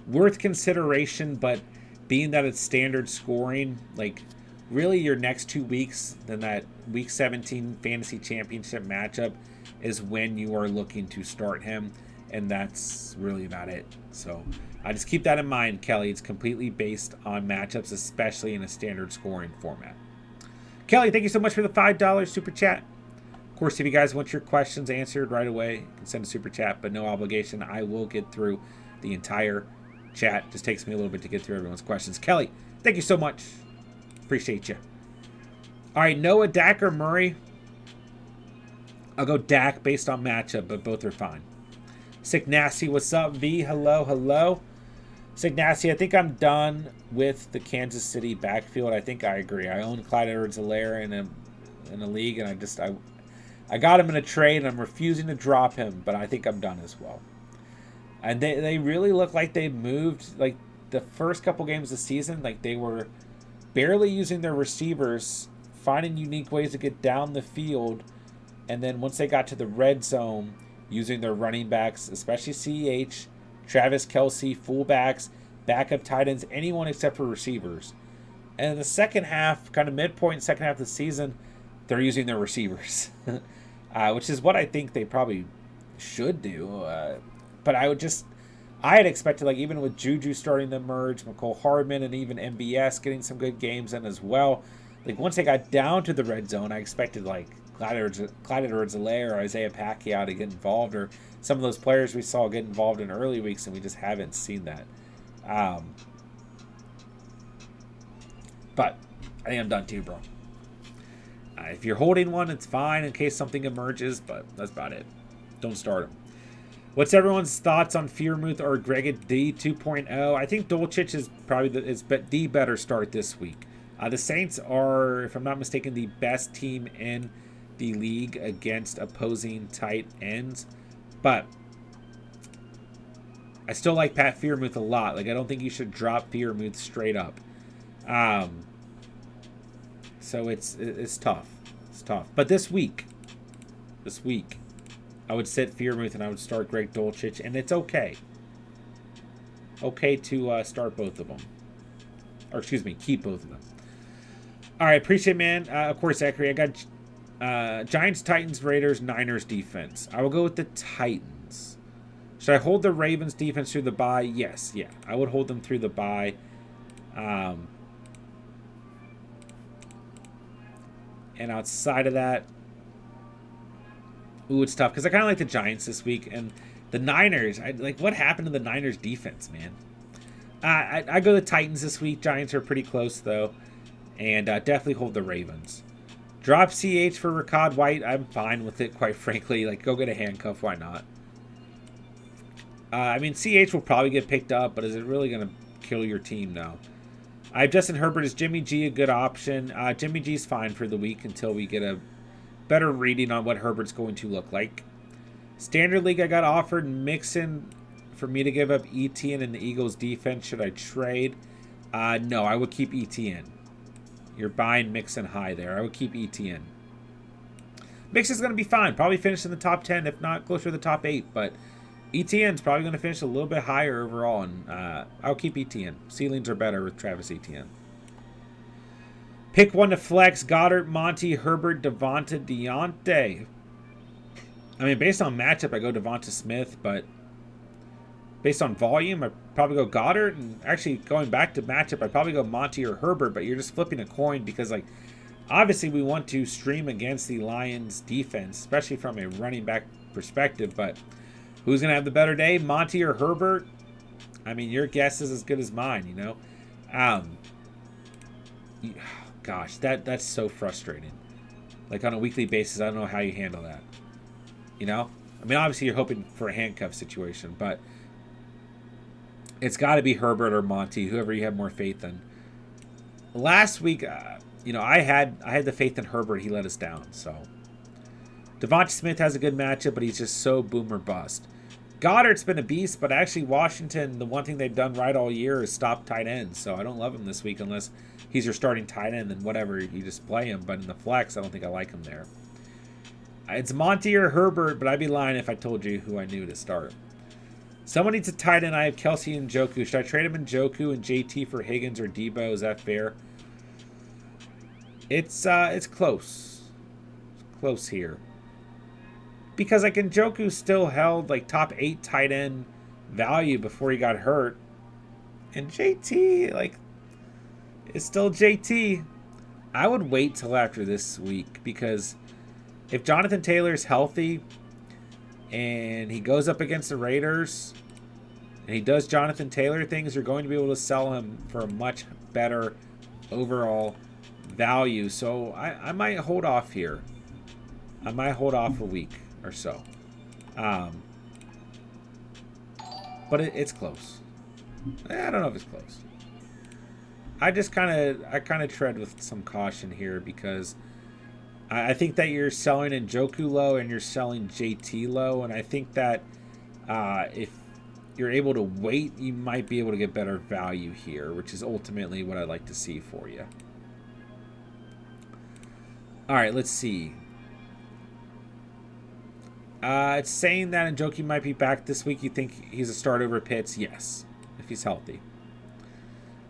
worth consideration, but being that it's standard scoring, like, really your next 2 weeks, then that week 17 fantasy championship matchup is when you are looking to start him, and that's really about it. So I just keep that in mind, Kelly. It's completely based on matchups, especially in a standard scoring format. Kelly, thank you so much for the $5 super chat. Of course, if you guys want your questions answered right away, you can send a super chat, but no obligation. I will get through the entire chat. Just takes me a little bit to get through everyone's questions. Kelly, thank you so much. Appreciate you. All right, Noah, Dak, or Murray? I'll go Dak based on matchup, but both are fine. Sick Nasty, what's up? V, hello, hello. Sick Nasty, I think I'm done with the Kansas City backfield. I think I agree. I own Clyde Edwards-Helaire in a league, and I got him in a trade, and I'm refusing to drop him, but I think I'm done as well. And they really look like they moved, like, the first couple games of the season, like they were barely using their receivers, finding unique ways to get down the field, and then once they got to the red zone, using their running backs, especially CEH, Travis Kelce, fullbacks, backup tight ends, anyone except for receivers. And in the second half, kind of midpoint second half of the season, they're using their receivers, which is what I think they probably should do. But I had expected, like, even with Juju starting to emerge, McCole Hardman, and even MBS getting some good games in as well. Like, once they got down to the red zone, I expected, like, Clyde Edwards-Helaire or Isaiah Pacquiao to get involved, or some of those players we saw get involved in early weeks, and we just haven't seen that. But I think I'm done too, bro. If you're holding one, it's fine in case something emerges, but that's about it. Don't start them. What's everyone's thoughts on Freiermuth or Greg D 2.0? I think Dulcich is probably the better start this week. The Saints are, if I'm not mistaken, the best team in the league against opposing tight ends. But I still like Pat Freiermuth a lot. Like, I don't think you should drop Freiermuth straight up. So it's tough. It's tough. But this week, I would sit Freiermuth and I would start Greg Dulcich, and it's okay. Okay to start both of them. Or, excuse me, keep both of them. All right, appreciate it, man. Of course, Zachary, I got Giants, Titans, Raiders, Niners defense. I will go with the Titans. Should I hold the Ravens defense through the bye? Yes, yeah. I would hold them through the bye. And outside of that, ooh, it's tough because I kind of like the Giants this week, and the Niners. What happened to the Niners defense, man? I go the Titans this week. Giants are pretty close though, and definitely hold the Ravens. Drop CH for Rachaad White. I'm fine with it, quite frankly. Like, go get a handcuff. Why not? I mean, CH will probably get picked up, but is it really going to kill your team? No. I have Justin Herbert. Is Jimmy G a good option? Jimmy G's fine for the week until we get a better reading on what Herbert's going to look like. Standard League, I got offered Mixon for me to give up ETN in the Eagles defense. Should I trade? No, I would keep ETN. You're buying Mixon high there. I would keep ETN. Mixon's going to be fine. Probably finish in the top 10, if not closer to the top 8. But ETN's probably going to finish a little bit higher overall. And I'll keep ETN. Ceilings are better with Travis Etienne. Pick one to flex. Goddard, Monty, Herbert, Devonta, Deontay. I mean, based on matchup, I go Devonta Smith. But based on volume, I probably go Goddard. And actually, going back to matchup, I probably go Monty or Herbert. But you're just flipping a coin because, like, obviously we want to stream against the Lions defense, especially from a running back perspective. But who's going to have the better day, Monty or Herbert? I mean, your guess is as good as mine, you know? Gosh, that's so frustrating. Like, on a weekly basis, I don't know how you handle that. You know? I mean, obviously you're hoping for a handcuff situation, but it's got to be Herbert or Monty, whoever you have more faith in. Last week, I had the faith in Herbert. He let us down, so. Devonta Smith has a good matchup, but he's just so boom or bust. Goddard's been a beast, but actually Washington, the one thing they've done right all year is stop tight ends, so I don't love him this week unless he's your starting tight end, and whatever, you just play him. But in the flex, I don't think I like him there. It's Monty or Herbert, but I'd be lying if I told you who I knew to start. Someone needs a tight end. I have Kelsey and Njoku. Should I trade him in Njoku and JT for Higgins or Debo? Is that fair? It's close. It's close here. Because like Njoku still held like top 8 tight end value before he got hurt. And JT, like, is still JT. I would wait till after this week because if Jonathan Taylor's healthy and he goes up against the Raiders and he does Jonathan Taylor things, you're going to be able to sell him for a much better overall value. So I might hold off here. I might hold off a week or so. But it's close. I don't know if it's close. I kind of tread with some caution here because I think that you're selling Njoku low and you're selling JT low, and I think that if you're able to wait, you might be able to get better value here, which is ultimately what I'd like to see for you. All right, let's see. It's saying that Njoku might be back this week. You think he's a start over Pitts? Yes, if he's healthy.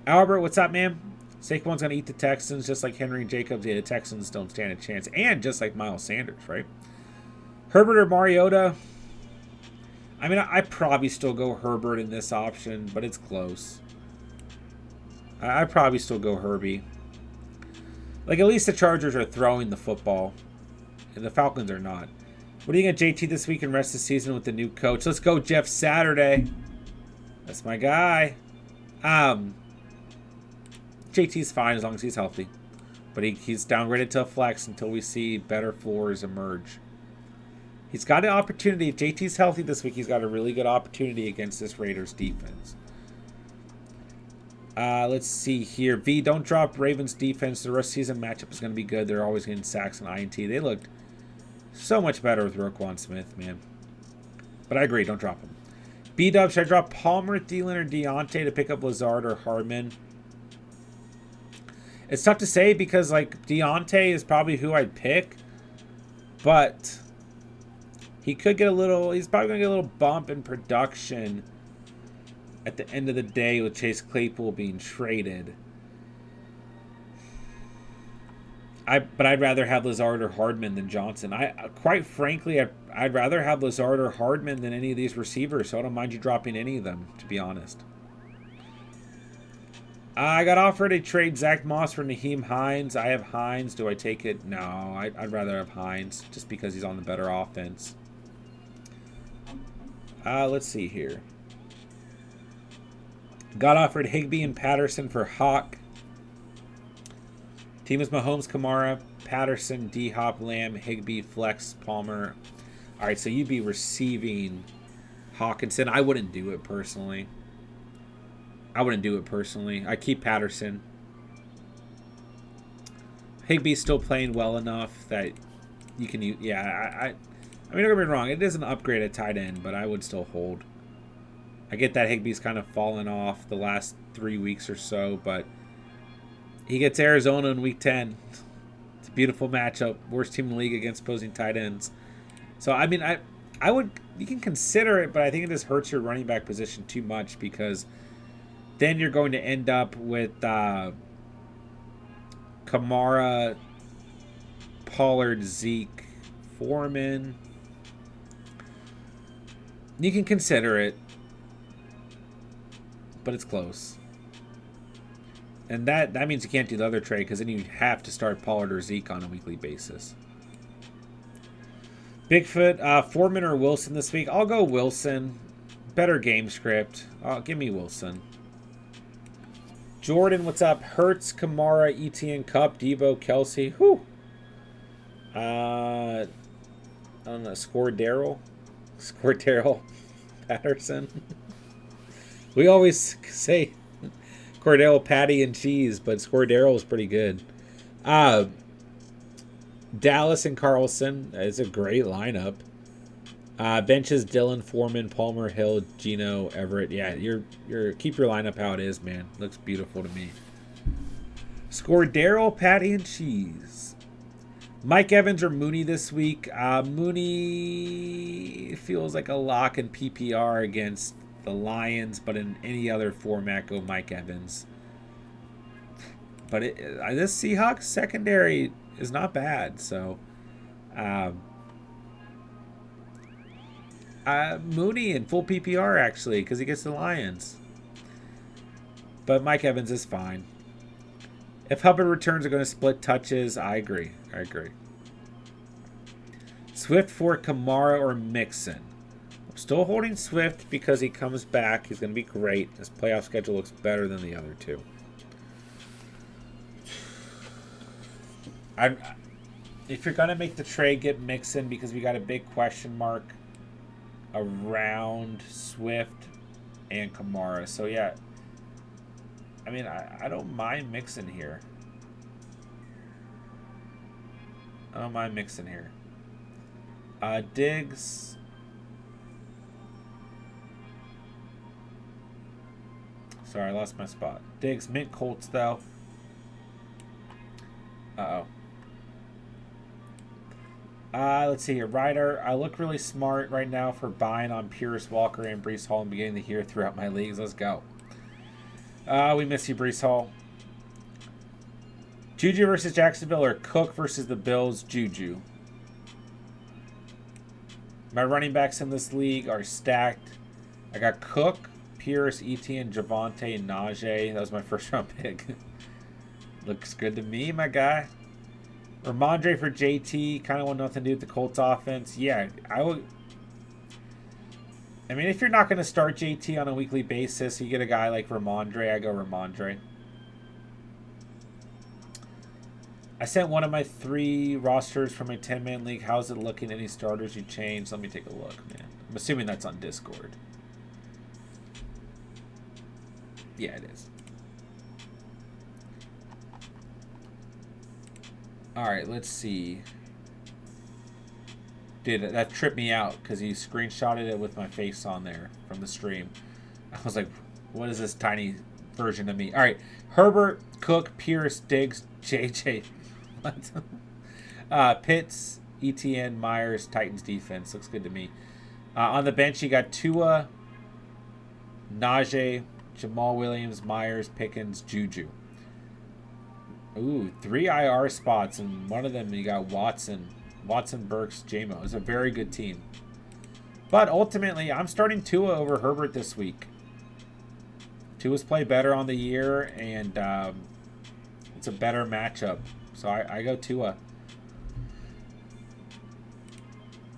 Albert, what's up, man? Saquon's going to eat the Texans just like Henry and Jacobs. Yeah, the Texans don't stand a chance. And just like Miles Sanders, right? Herbert or Mariota? I mean, I'd probably still go Herbert in this option, but it's close. I'd probably still go Herbie. Like, at least the Chargers are throwing the football. And the Falcons are not. What do you get JT this week and rest of the season with the new coach? Let's go Jeff Saturday. That's my guy. JT's fine as long as he's healthy. But he's downgraded to a flex until we see better floors emerge. He's got an opportunity. If JT's healthy this week, he's got a really good opportunity against this Raiders defense. Let's see here. V, don't drop Ravens defense. The rest of the season matchup is going to be good. They're always getting sacks and INT. They looked so much better with Roquan Smith, man. But I agree. Don't drop him. B-Dub, should I drop Palmer, Thielen, or Deontay to pick up Lazard or Hardman? It's tough to say because, like, Deontay is probably who I'd pick. But he could get a little... He's probably going to get a little bump in production at the end of the day with Chase Claypool being traded. But I'd rather have Lazard or Hardman than Johnson. Quite frankly, I'd rather have Lazard or Hardman than any of these receivers, so I don't mind you dropping any of them, to be honest. I got offered a trade Zach Moss for Naheem Hines. I have Hines. Do I take it? No, I'd rather have Hines just because he's on the better offense. Let's see here. Got offered Higbee and Patterson for Hawk. Team is Mahomes, Kamara, Patterson, D-Hop, Lamb, Higbee, Flex, Palmer. All right, so you'd be receiving Hawkinson. I wouldn't do it personally. I keep Patterson. Higbee's still playing well enough that you can use. Yeah, I mean, don't get me wrong. It is an upgrade at tight end, but I would still hold. I get that Higbee's kind of fallen off the last 3 weeks or so, but he gets Arizona in week 10. It's a beautiful matchup. Worst team in the league against opposing tight ends. So, I mean, I would, you can consider it, but I think it just hurts your running back position too much because then you're going to end up with Kamara, Pollard, Zeke, Foreman. You can consider it, but it's close. And that means you can't do the other trade because then you have to start Pollard or Zeke on a weekly basis. Bigfoot, Foreman or Wilson this week? I'll go Wilson. Better game script. Give me Wilson. Jordan, what's up? Hurts, Kamara, ETN, Cup, Debo, Kelsey. Whew. I don't know. Scordero, Patterson. We always say Cordell, patty, and cheese, but Scordero is pretty good. Dallas and Carlson is a great lineup. Benches Dylan, Foreman, Palmer, Hill, Gino, Everett. Yeah, keep your lineup how it is, man. Looks beautiful to me. Scordero, patty, and cheese. Mike Evans or Mooney this week. Mooney feels like a lock in PPR against the Lions, but in any other format, go Mike Evans. But this Seahawks secondary is not bad, so Mooney in full PPR actually, because he gets the Lions. But Mike Evans is fine. If Hubbard returns, are going to split touches. I agree. Swift for Kamara or Mixon. I'm still holding Swift because he comes back. He's going to be great. His playoff schedule looks better than the other two. If you're going to make the trade, get Mixon because we got a big question mark around Swift and Kamara. So, yeah. I mean, I don't mind Mixon here. Diggs. Sorry, I lost my spot. Diggs, mint Colts, though. Let's see here. Ryder, I look really smart right now for buying on Pierce, Walker, and Breece Hall and beginning the year throughout my leagues. Let's go. We miss you, Breece Hall. Juju versus Jacksonville or Cook versus the Bills? Juju. My running backs in this league are stacked. I got Cook, Pierce, Etienne, Javonte, and Najee. That was my first round pick. Looks good to me, my guy. Ramondre for JT. Kind of want nothing to do with the Colts offense. Yeah, I would. I mean, if you're not going to start JT on a weekly basis, you get a guy like Ramondre. I go Ramondre. I sent one of my 3 rosters from my 10-man league. How's it looking? Any starters you changed? Let me take a look, man. I'm assuming that's on Discord. Yeah, it is. All right, let's see. Dude, that tripped me out because he screenshotted it with my face on there from the stream. I was like, what is this tiny version of me? All right, Herbert, Cook, Pierce, Diggs, JJ. Pitts, ETN, Myers, Titans defense. Looks good to me. On the bench, you got Tua, Najee, Jamal Williams, Myers, Pickens, Juju. Ooh, 3 IR spots, and one of them you got Watson, Burks, J-Mo. It's a very good team. But ultimately, I'm starting Tua over Herbert this week. Tua's played better on the year, and it's a better matchup. So I go Tua.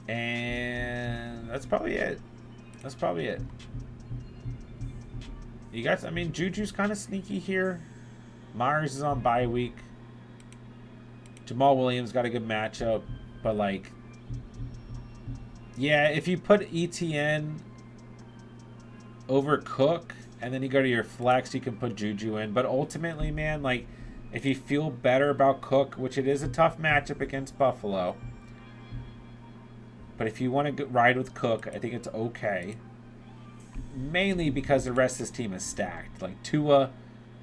And that's probably it. You guys, I mean, Juju's kind of sneaky here. Myers is on bye week. Jamal Williams got a good matchup. But, like, yeah, if you put ETN over Cook and then you go to your flex, you can put Juju in. But ultimately, man, like, if you feel better about Cook, which it is a tough matchup against Buffalo, but if you want to ride with Cook, I think it's okay. Mainly because the rest of this team is stacked. Like Tua,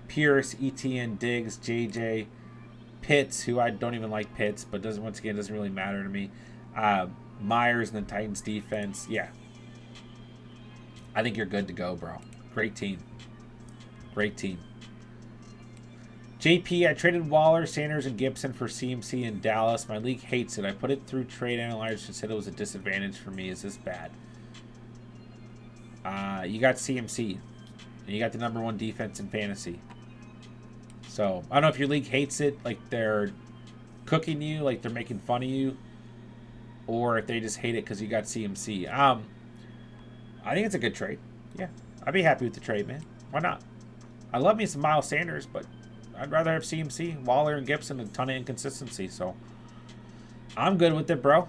Pierce, ETN, Diggs, JJ, Pitts, who I don't even like Pitts, but once again doesn't really matter to me. Myers and the Titans defense. Yeah. I think you're good to go, bro. Great team. JP, I traded Waller, Sanders, and Gibson for CMC in Dallas. My league hates it. I put it through trade analyzers and said it was a disadvantage for me. Is this bad? You got CMC. And you got the #1 defense in fantasy. So, I don't know if your league hates it, like they're cooking you, like they're making fun of you, or if they just hate it because you got CMC. I think it's a good trade. Yeah, I'd be happy with the trade, man. Why not? I love me some Miles Sanders, but I'd rather have CMC, Waller, and Gibson, a ton of inconsistency. So, I'm good with it, bro.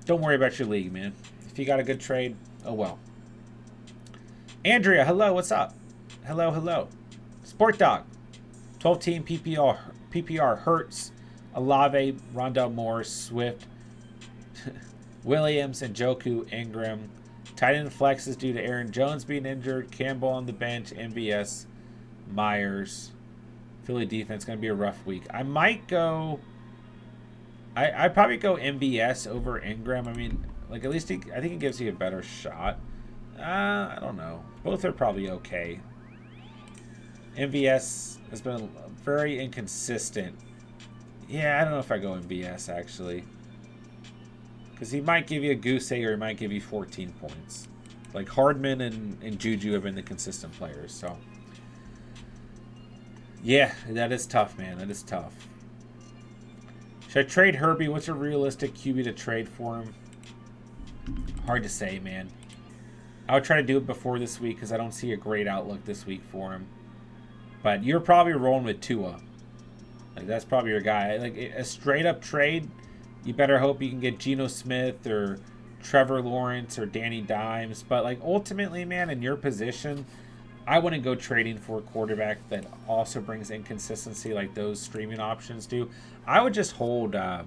Don't worry about your league, man. If you got a good trade, oh well. Andrea, hello, what's up? Hello. Sport Dog. 12-team PPR Hurts, Olave, Rondell Moore, Swift, Williams, Njoku, Ingram. Tight end flexes due to Aaron Jones being injured. Campbell on the bench. MVS, Myers. Philly defense going to be a rough week. I might go I'd probably go MVS over Ingram. I mean, like, at least I think it gives you a better shot. I don't know. Both are probably okay. MVS has been very inconsistent. Yeah, I don't know if I go MVS, actually. Because he might give you a goose egg or he might give you 14 points. Like, Hardman and Juju have been the consistent players, so. Yeah, that is tough, man. That is tough. Should I trade Herbie? What's a realistic QB to trade for him? Hard to say, man. I would try to do it before this week because I don't see a great outlook this week for him. But you're probably rolling with Tua. Like, that's probably your guy. Like, a straight-up trade, you better hope you can get Geno Smith or Trevor Lawrence or Danny Dimes. But, like, ultimately, man, in your position, I wouldn't go trading for a quarterback that also brings inconsistency like those streaming options do. I would just hold. I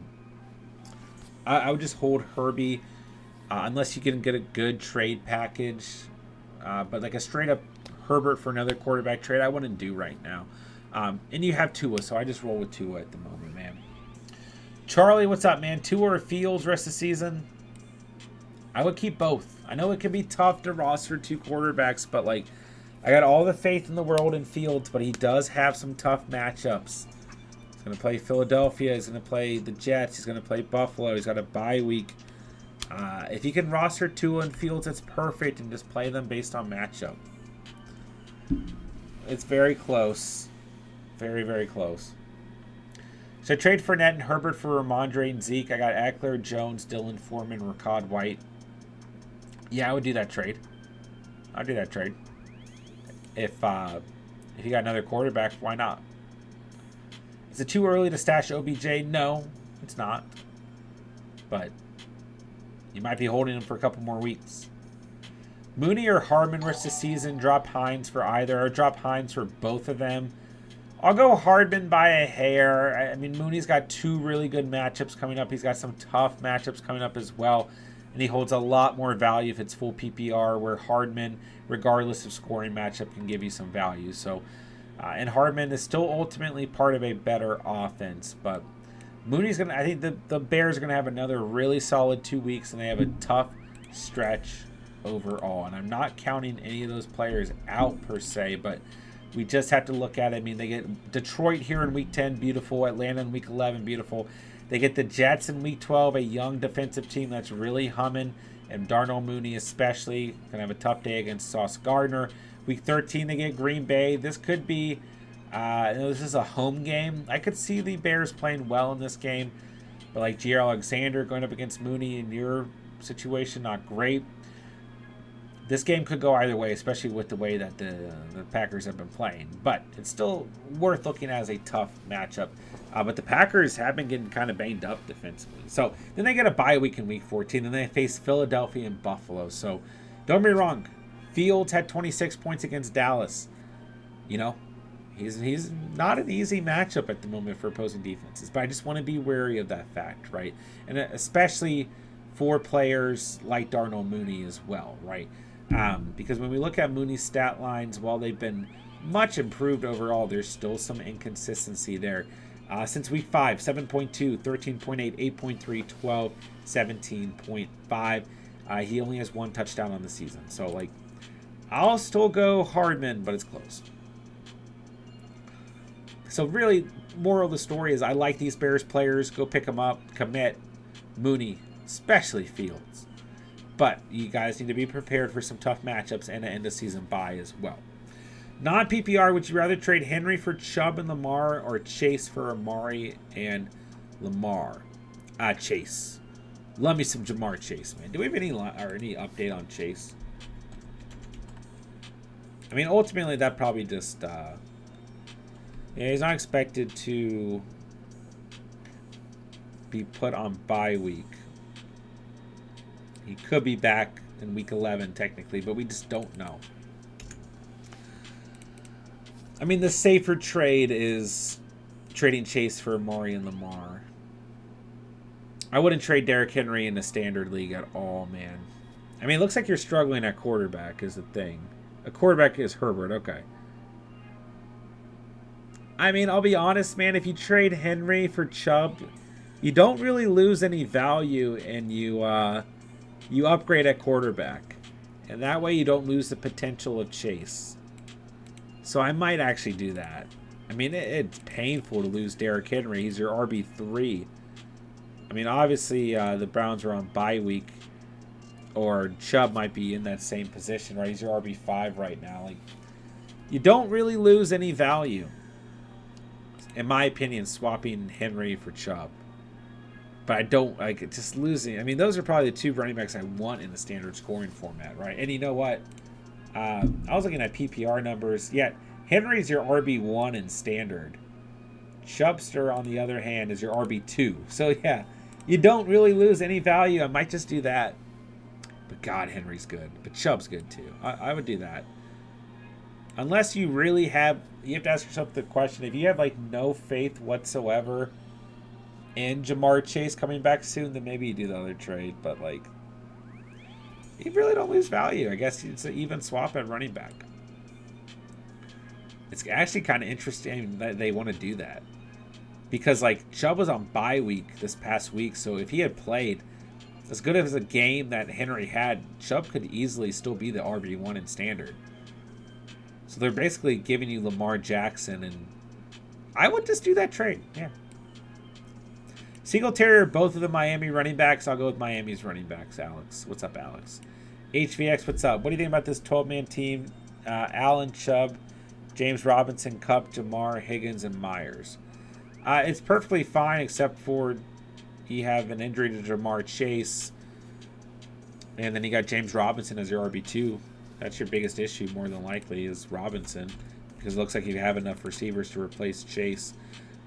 would just hold Herbie, unless you can get a good trade package. But like a straight up Herbert for another quarterback trade, I wouldn't do right now. And you have Tua, so I just roll with Tua at the moment, man. Charlie, what's up, man? Tua or Fields rest of the season? I would keep both. I know it can be tough to roster two quarterbacks, but like, I got all the faith in the world in Fields, but he does have some tough matchups. He's going to play Philadelphia. He's going to play the Jets. He's going to play Buffalo. He's got a bye week. If you can roster Tua and Fields, it's perfect, and just play them based on matchup. It's very close. Very, very close. So trade Fournette and Herbert for Ramondre and Zeke. I got Eckler, Jones, Dylan Foreman, Rashad White. Yeah, I would do that trade. I'd do that trade. If you got another quarterback, why not? Is it too early to stash OBJ? No, it's not. But you might be holding him for a couple more weeks. Mooney or Hardman rest of the season. Drop Hines for either, or drop Hines for both of them. I'll go Hardman by a hair. I mean, Mooney's got two really good matchups coming up. He's got some tough matchups coming up as well. And he holds a lot more value if it's full PPR, where Hardman, regardless of scoring matchup, can give you some value. So, and Hardman is still ultimately part of a better offense. But Mooney's going to, I think the Bears are going to have another really solid 2 weeks, and they have a tough stretch overall. And I'm not counting any of those players out per se, but we just have to look at it. I mean, they get Detroit here in Week 10, beautiful. Atlanta in Week 11, beautiful. They get the Jets in Week 12, a young defensive team that's really humming, and Darnell Mooney especially going to have a tough day against Sauce Gardner. Week 13, they get Green Bay. This could be, this is a home game. I could see the Bears playing well in this game, but like J.R. Alexander going up against Mooney in your situation, not great. This game could go either way, especially with the way that the Packers have been playing. But it's still worth looking at as a tough matchup. But the Packers have been getting kind of banged up defensively. So then they get a bye week in Week 14, and they face Philadelphia and Buffalo. So don't be wrong. Fields had 26 points against Dallas. You know, he's not an easy matchup at the moment for opposing defenses. But I just want to be wary of that fact, right? And especially for players like Darnell Mooney as well, right? Because when we look at Mooney's stat lines, while they've been much improved overall, there's still some inconsistency there. Since week 5, 7.2, 13.8, 8.3, 12, 17.5. He only has one touchdown on the season. So, like, I'll still go Hardman, but it's close. So, really, moral of the story is I like these Bears players. Go pick them up. Commit. Mooney, especially Fields. But you guys need to be prepared for some tough matchups and an end-of-season bye as well. Non-PPR, would you rather trade Henry for Chubb and Lamar or Chase for Amari and Lamar? Chase. Love me some Jamar Chase, man. Do we have any update on Chase? I mean, ultimately, that probably just... yeah, he's not expected to be put on bye week. He could be back in Week 11, technically, but we just don't know. I mean, the safer trade is trading Chase for Amari and Lamar. I wouldn't trade Derrick Henry in a standard league at all, man. I mean, it looks like you're struggling at quarterback is the thing. A quarterback is Herbert, okay. I mean, I'll be honest, man. If you trade Henry for Chubb, You don't really lose any value, and you upgrade at quarterback, and that way you don't lose the potential of Chase. So I might actually do that. I mean, it's painful to lose Derrick Henry. He's your RB3. I mean, obviously the Browns are on bye week, or Chubb might be in that same position, right? He's your RB5 right now. Like, you don't really lose any value, in my opinion, swapping Henry for Chubb. But I don't like it, just losing. I mean, those are probably the two running backs I want in the standard scoring format, right? And you know what? I was looking at PPR numbers. Yeah, Henry's your RB1 in standard. Chubbster, on the other hand, is your RB2. So yeah, you don't really lose any value. I might just do that. But God, Henry's good. But Chubb's good too. I would do that. Unless you really have, you have to ask yourself the question, if you have like no faith whatsoever in Jamar Chase coming back soon, then maybe you do the other trade. But like, you really don't lose value. I guess it's an even swap at running back. It's actually kind of interesting that they want to do that, because like Chubb was on bye week this past week, so if he had played as good as a game that Henry had, Chubb could easily still be the RB1 in standard. So they're basically giving you Lamar Jackson, and I would just do that trade. Yeah. Singletary, both of the Miami running backs. I'll go with Miami's running backs. Alex, what's up, Alex? HVX, what's up? What do you think about this 12-man team? Allen, Chubb, James Robinson, Kupp, Jamar, Higgins, and Myers. It's perfectly fine, except for you have an injury to Jamar Chase, and then you got James Robinson as your RB2. That's your biggest issue, more than likely, is Robinson, because it looks like you have enough receivers to replace Chase.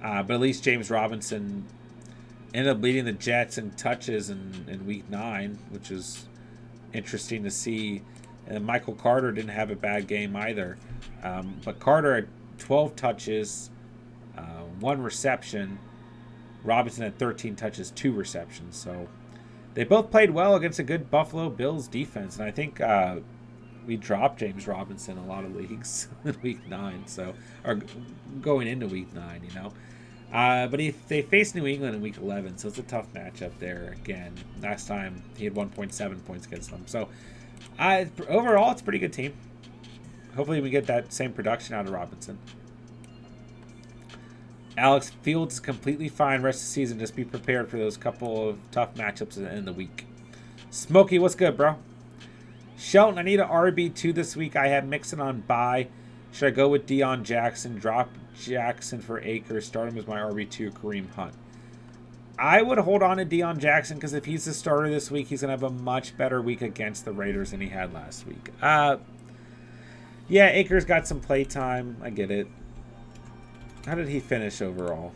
But at least James Robinson ended up leading the Jets in touches in Week 9, which is interesting to see. And Michael Carter didn't have a bad game either. But Carter had 12 touches, 1 reception. Robinson had 13 touches, 2 receptions. So they both played well against a good Buffalo Bills defense. And I think we dropped James Robinson in a lot of leagues in Week 9. So, or going into Week 9, you know. But they faced New England in Week 11, so it's a tough matchup there again. Last time he had 1.7 points against them. So overall, it's a pretty good team. Hopefully we get that same production out of Robinson. Alex, Fields is completely fine rest of the season. Just be prepared for those couple of tough matchups in the week. Smokey, what's good, bro? Shelton, I need an RB2 this week. I have Mixon on bye. Should I go with Deion Jackson, drop Jackson for Akers, start him as my RB2, Kareem Hunt? I would hold on to Deion Jackson, because if he's the starter this week, he's going to have a much better week against the Raiders than he had last week. Yeah, Akers got some play time. I get it. How did he finish overall?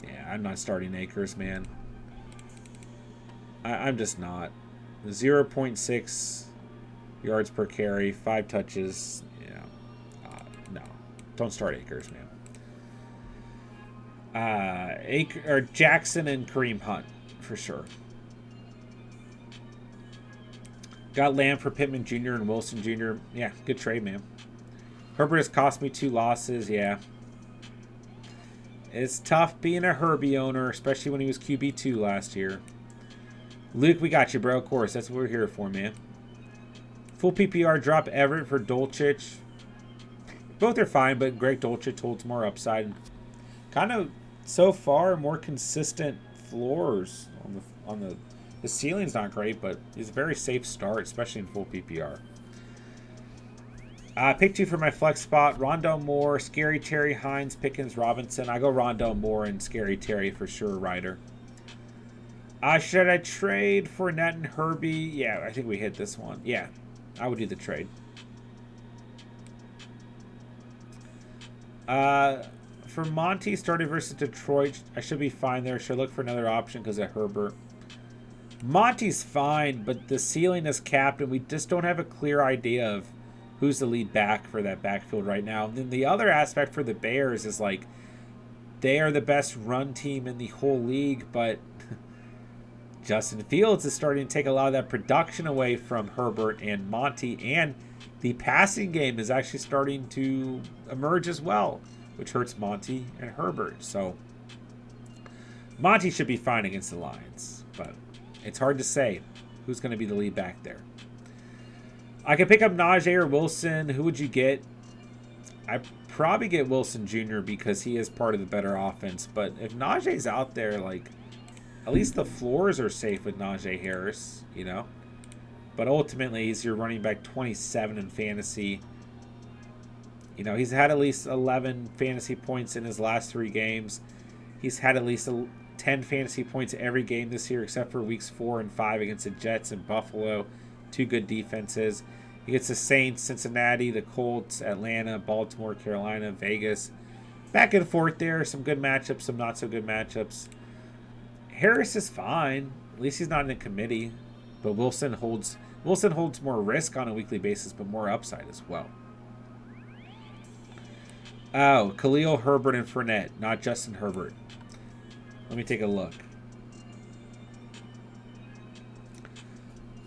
Yeah, I'm not starting Akers, man. I'm just not. 0.6 yards per carry, 5 touches. No, don't start Akers, man. Jackson and Kareem Hunt for sure. Got Lamb for Pittman Jr. and Wilson Jr. Yeah, good trade, man. Herbert has cost me 2 losses. Yeah, it's tough being a Herbie owner, especially when he was QB2 last year. Luke, we got you, bro. Of course, that's what we're here for, man. Full PPR, drop Everett for Dolchich. Both are fine, but Greg Dolchich holds more upside. Kind of, so far, more consistent floors on the ceiling's not great, but it's a very safe start, especially in full PPR. Pick 2 for my flex spot. Rondale Moore, Scary Terry, Hines, Pickens, Robinson. I go Rondale Moore and Scary Terry for sure, Ryder. Should I trade Fournette and Herbie? Yeah, I think we hit this one. Yeah, I would do the trade. For Monty, started versus Detroit, I should be fine there. Should I look for another option because of Herbert? Monty's fine, but the ceiling is capped, and we just don't have a clear idea of who's the lead back for that backfield right now. And then the other aspect for the Bears is, like, they are the best run team in the whole league, but Justin Fields is starting to take a lot of that production away from Herbert and Monty, and the passing game is actually starting to emerge as well, which hurts Monty and Herbert. So Monty should be fine against the Lions, but it's hard to say who's going to be the lead back there. I could pick up Najee or Wilson. Who would you get? I'd probably get Wilson Jr. because he is part of the better offense. But if Najee's out there, like, at least the floors are safe with Najee Harris, you know? But ultimately, he's your running back 27 in fantasy. You know, he's had at least 11 fantasy points in his last 3 games. He's had at least 10 fantasy points every game this year, except for weeks 4 and 5 against the Jets and Buffalo. 2 good defenses. He gets the Saints, Cincinnati, the Colts, Atlanta, Baltimore, Carolina, Vegas. Back and forth there. Some good matchups, some not so good matchups. Harris is fine. At least he's not in a committee. But Wilson holds more risk on a weekly basis, but more upside as well. Oh, Khalil Herbert and Fournette, not Justin Herbert. Let me take a look.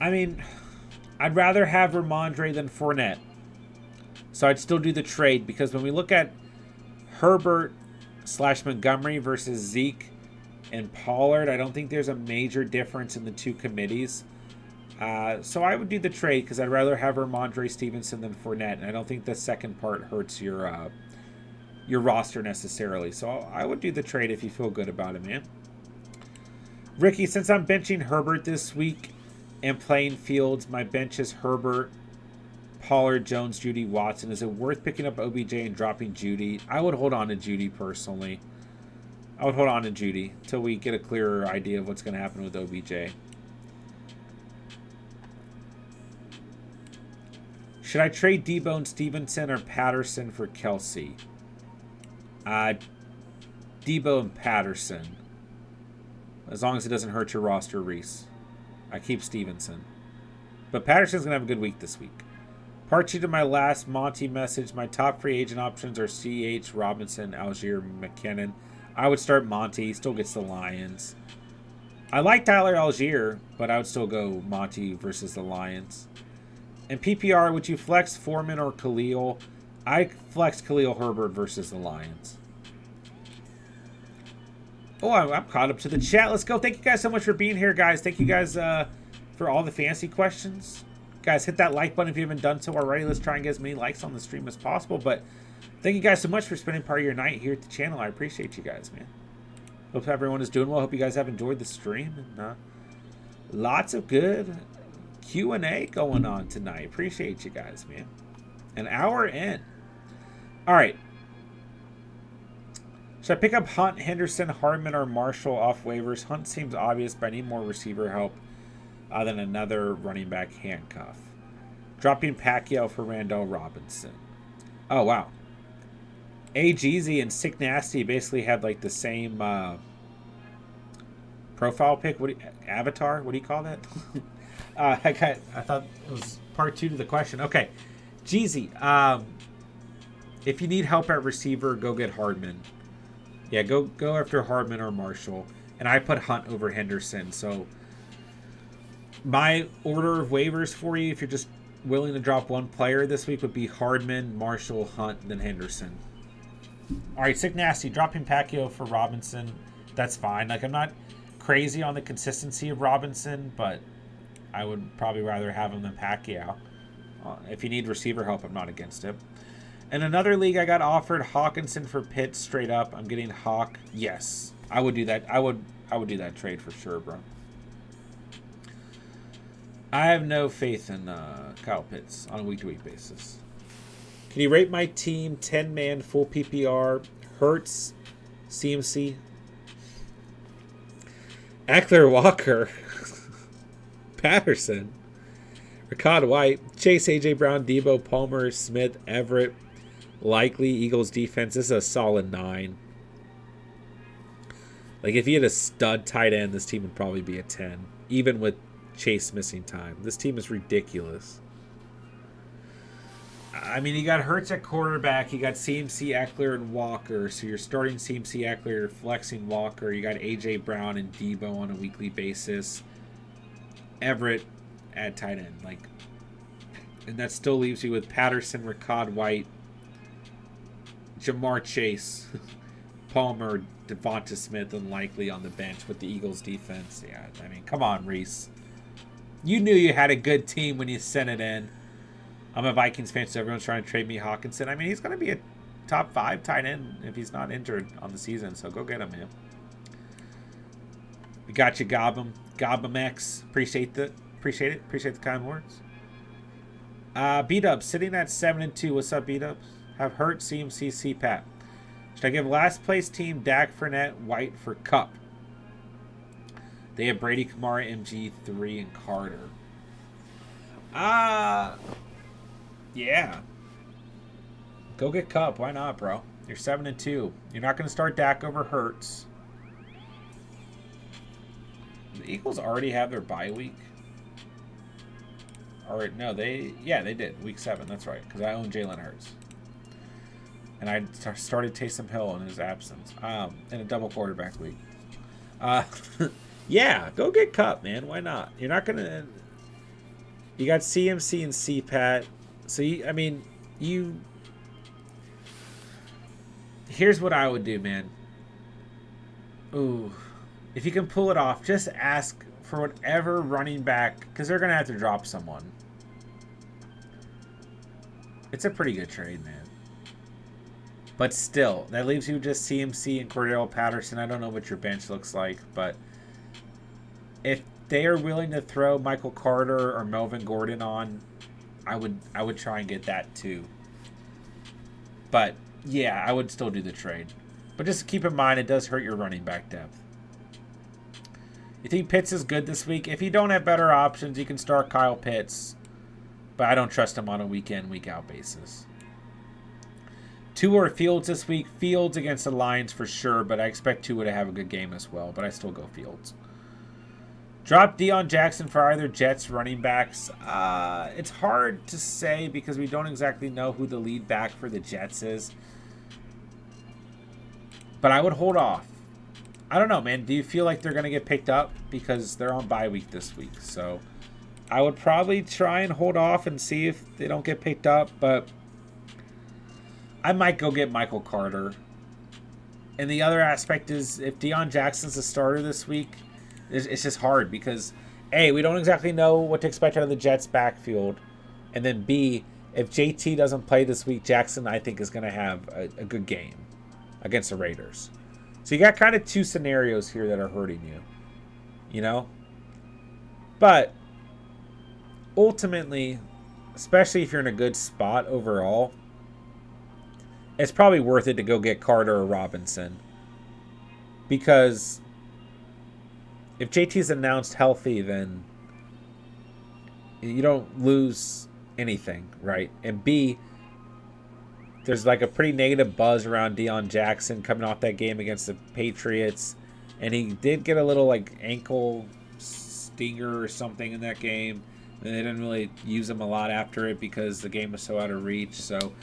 I mean, I'd rather have Ramondre than Fournette. So I'd still do the trade because when we look at Herbert / Montgomery versus Zeke and Pollard, I don't think there's a major difference in the 2 committees. So I would do the trade because I'd rather have Ramondre Stevenson than Fournette. And I don't think the second part hurts your roster necessarily. So I would do the trade if you feel good about it, man. Ricky, since I'm benching Herbert this week and playing Fields, my bench is Herbert, Pollard, Jones, Judy, Watson. Is it worth picking up OBJ and dropping Judy? I would hold on to Judy personally. I would hold on to Judy until we get a clearer idea of what's going to happen with OBJ. Should I trade Debo and Stevenson or Patterson for Kelsey? Debo and Patterson. As long as it doesn't hurt your roster, Reese. I keep Stevenson. But Patterson's going to have a good week this week. Part 2 to my last Monty message. My top free agent options are C.H., Robinson, Algier, McKinnon. I would start Monty. He still gets the Lions. I like Tyler Algier, but I would still go Monty versus the Lions. In PPR, would you flex Foreman or Khalil? I flex Khalil Herbert versus the Lions. Oh, I'm caught up to the chat. Let's go. Thank you guys so much for being here, guys. Thank you guys for all the fantasy questions. Guys, hit that like button if you haven't done so already. Let's try and get as many likes on the stream as possible. But thank you guys so much for spending part of your night here at the channel. I appreciate you guys, man. Hope everyone is doing well. Hope you guys have enjoyed the stream. And lots of good Q&A going on tonight. Appreciate you guys, man. An hour in. All right. Should I pick up Hunt, Henderson, Hardman, or Marshall off waivers? Hunt seems obvious, but I need more receiver help than another running back handcuff. Dropping Pacquiao for Randall Robinson. Oh, wow. A-Jeezy and Sick Nasty basically had like the same profile pic. Avatar? What do you call that? I thought it was part 2 to the question. Okay. Jeezy, if you need help at receiver, go get Hardman. Yeah, go after Hardman or Marshall. And I put Hunt over Henderson. So my order of waivers for you, if you're just willing to drop one player this week, would be Hardman, Marshall, Hunt, then Henderson. All right, Sick Nasty, dropping Pacquiao for Robinson. That's fine. Like, I'm not crazy on the consistency of Robinson, but I would probably rather have him than Pacquiao. If you need receiver help, I'm not against it. In another league, I got offered Hawkinson for Pitt straight up. I'm getting Hawk. Yes, I would do that. I would do that trade for sure, bro. I have no faith in Kyle Pitts on a week-to-week basis. Can you rate my team 10-man full PPR? Hurts, CMC, Eckler, Walker, Patterson, Rashad White, Chase, AJ Brown, Debo, Palmer, Smith, Everett. Likely Eagles defense. This is a solid 9. Like, if you had a stud tight end, this team would probably be a 10. Even with Chase missing time. This team is ridiculous. I mean, you got Hurts at quarterback. You got CMC, Eckler, and Walker. So you're starting CMC, Eckler, you're flexing Walker. You got AJ Brown and Debo on a weekly basis. Everett at tight end. Like, and that still leaves you with Patterson, Rashad White, Jamar Chase, Palmer, Devonta Smith unlikely on the bench with the Eagles defense. Yeah, I mean, come on, Reese. You knew you had a good team when you sent it in. I'm a Vikings fan, so everyone's trying to trade me Hawkinson. I mean, he's going to be a top 5 tight end if he's not injured on the season, so go get him, man. We got you, Gobbam. Gobbam X. Appreciate it. Appreciate the kind words. B-Dubs sitting at 7-2. What's up, B-Dubs? Have Hurt, CMC, CPAT. Should I give last place team Dak, Fournette, White for Cup? They have Brady, Kamara, MG3, and Carter. Yeah. Go get Cup. Why not, bro? You're 7-2. You're not going to start Dak over Hurts. The Eagles already have their bye week. Or no, they did. Week 7. That's right. Because I own Jalen Hurts. And I started Taysom Hill in his absence. In a double quarterback league. Yeah, go get Cup, man. Why not? You're not going to... You got CMC and CPAT. So, here's what I would do, man. Ooh. If you can pull it off, just ask for whatever running back, because they're going to have to drop someone. It's a pretty good trade, man. But still, that leaves you just CMC and Cordell Patterson. I don't know what your bench looks like, but if they are willing to throw Michael Carter or Melvin Gordon on, I would try and get that too. But yeah, I would still do the trade. But just keep in mind, it does hurt your running back depth. You think Pitts is good this week? If you don't have better options, you can start Kyle Pitts. But I don't trust him on a week-in, week-out basis. Tua or Fields this week. Fields against the Lions for sure, but I expect Tua to have a good game as well. But I still go Fields. Drop Deion Jackson for either Jets running backs. It's hard to say because we don't exactly know who the lead back for the Jets is. But I would hold off. I don't know, man. Do you feel like they're going to get picked up? Because they're on bye week this week. So I would probably try and hold off and see if they don't get picked up. But I might go get Michael Carter. And the other aspect is if Deion Jackson's the starter this week, it's just hard because, A, we don't exactly know what to expect out of the Jets' backfield. And then, B, if JT doesn't play this week, Jackson, I think, is going to have a good game against the Raiders. So you got kind of two scenarios here that are hurting you. You know? But ultimately, especially if you're in a good spot overall, it's probably worth it to go get Carter or Robinson. Because if JT's announced healthy, then you don't lose anything, right? And B, there's like a pretty negative buzz around Deion Jackson coming off that game against the Patriots. And he did get a little like ankle stinger or something in that game. And they didn't really use him a lot after it because the game was so out of reach. So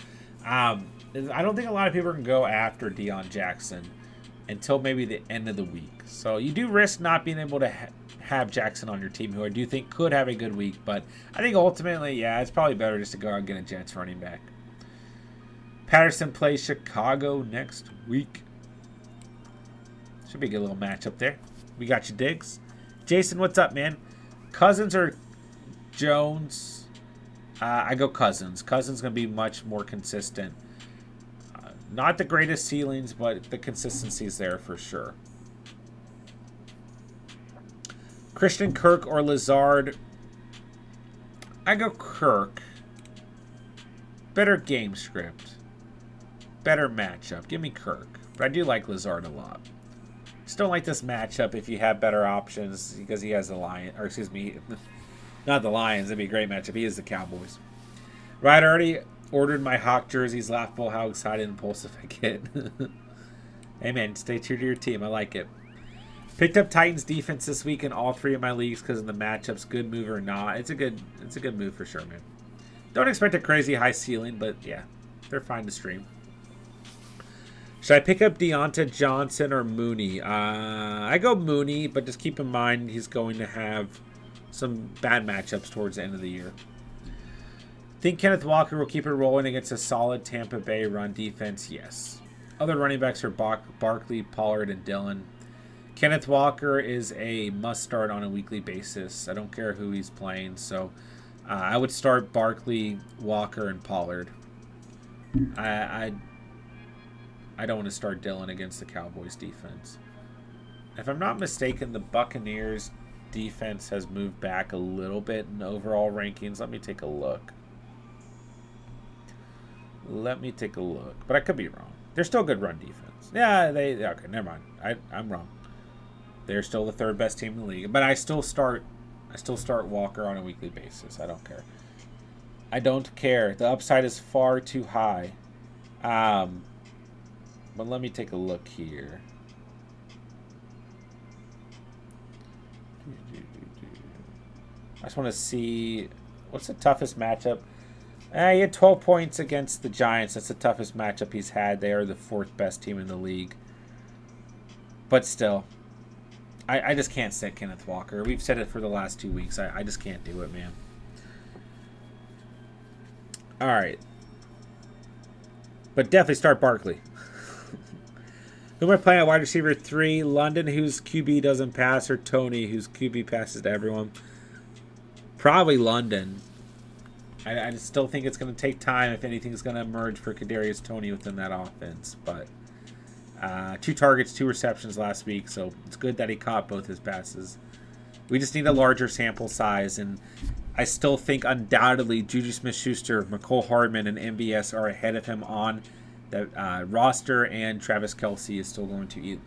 I don't think a lot of people can go after Deion Jackson until maybe the end of the week. So you do risk not being able to have Jackson on your team, who I do think could have a good week. But I think ultimately, yeah, it's probably better just to go out and get a Jets running back. Patterson plays Chicago next week. Should be a good little matchup there. We got you, Diggs. Jason, what's up, man? Cousins or Jones? I go Cousins. Cousins going to be much more consistent. Not the greatest ceilings, but the consistency's there for sure. Christian Kirk or Lazard? I go Kirk. Better game script. Better matchup. Give me Kirk. But I do like Lazard a lot. Just don't like this matchup if you have better options because he has the Lions. Or excuse me, not the Lions. That'd be a great matchup. He is the Cowboys. Right, I already ordered my Hawk jerseys. Laughable how excited and impulsive I get. Hey, man, stay true to your team. I like it. Picked up Titans defense this week in all 3 of my leagues because of the matchups. Good move or not. It's a good move for sure, man. Don't expect a crazy high ceiling, but yeah, they're fine to stream. Should I pick up Deonta Johnson or Mooney? I go Mooney, but just keep in mind he's going to have some bad matchups towards the end of the year. Think Kenneth Walker will keep it rolling against a solid Tampa Bay run defense? Yes. Other running backs are Barkley, Pollard, and Dillon. Kenneth Walker is a must start on a weekly basis. I don't care who he's playing, so I would start Barkley, Walker, and Pollard. I don't want to start Dillon against the Cowboys defense. If I'm not mistaken, the Buccaneers defense has moved back a little bit in overall rankings. Let me take a look. But I could be wrong. They're still good run defense. Yeah, okay, never mind. I'm wrong. They're still the third best team in the league. But I still start Walker on a weekly basis. I don't care. I don't care. The upside is far too high. But let me take a look here. I just want to see what's the toughest matchup. He had 12 points against the Giants. That's the toughest matchup he's had. They are the fourth best team in the league. But still, I just can't sit Kenneth Walker. We've said it for the last 2 weeks. I just can't do it, man. All right. But definitely start Barkley. Who am I playing at wide receiver 3? London, whose QB doesn't pass, or Tony, whose QB passes to everyone? Probably London. I still think it's going to take time if anything's going to emerge for Kadarius Toney within that offense. But 2 targets, 2 receptions last week, so it's good that he caught both his passes. We just need a larger sample size, and I still think undoubtedly Juju Smith-Schuster, McCole Hardman, and MBS are ahead of him on the roster, and Travis Kelce is still going to eat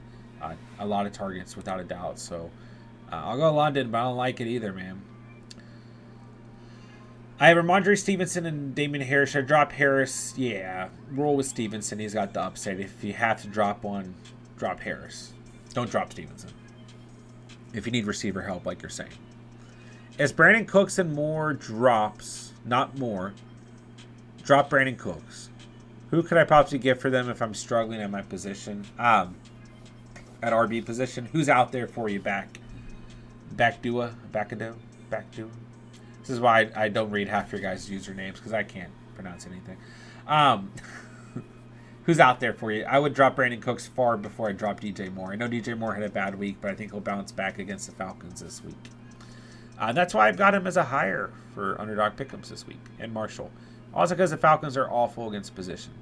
a lot of targets without a doubt. So I'll go London, but I don't like it either, man. I have Ramondre Stevenson and Damian Harris. Should I drop Harris? Yeah, roll with Stevenson. He's got the upside. If you have to drop one, drop Harris. Don't drop Stevenson if you need receiver help, like you're saying. As Brandon Cooks and more drops, not more, drop Brandon Cooks. Who could I possibly get for them if I'm struggling at my position? At RB position. Who's out there for you? Backdua? This is why I don't read half your guys' usernames, because I can't pronounce anything. Who's out there for you? I would drop Brandon Cooks far before I drop DJ Moore. I know DJ Moore had a bad week, but I think he'll bounce back against the Falcons this week. That's why I've got him as a hire for Underdog Pick'ems this week, and Marshall. Also because the Falcons are awful against position.